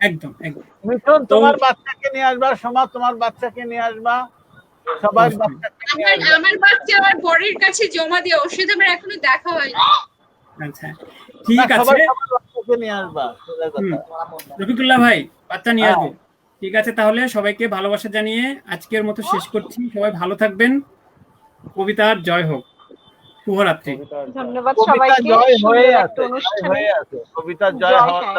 একদম একদম মিঠুন তো তোমার বাচ্চাকে নিয়ে আসবা, সোমা তোমার বাচ্চাকে নিয়ে আসবা, সবাই অবশ্যই। বাচ্চাকে নিয়ে আমার আসবা। আমার বাচ্চা আমার বরের কাছে জমা দিয়ে ওর সাথে আমার এখনো দেখা হয়নি। আচ্ছা না, ঠিক আছে। সবাই সবার বাচ্চাকে নিয়ে আসবা, সোজা হুম, কথা। রফিকুল্লাহ ভাই বাচ্চা নিয়ে হ্যাঁ। আসবো। ঠিক আছে, তাহলে সবাইকে ভালোবাসা জানিয়ে আজকের মতো শেষ করছি। সবাই ভালো থাকবেন। কবিতার জয় হোক। শুভরাত্রি। কবিতার ধন্যবাদ কবিতা সবাইকে। জয় হয়ে সুন্দর একটা আছে, জয় অনুষ্ঠানে হয়ে আছে, কবিতা জয় জয়, হওয়ার হ্যাঁ।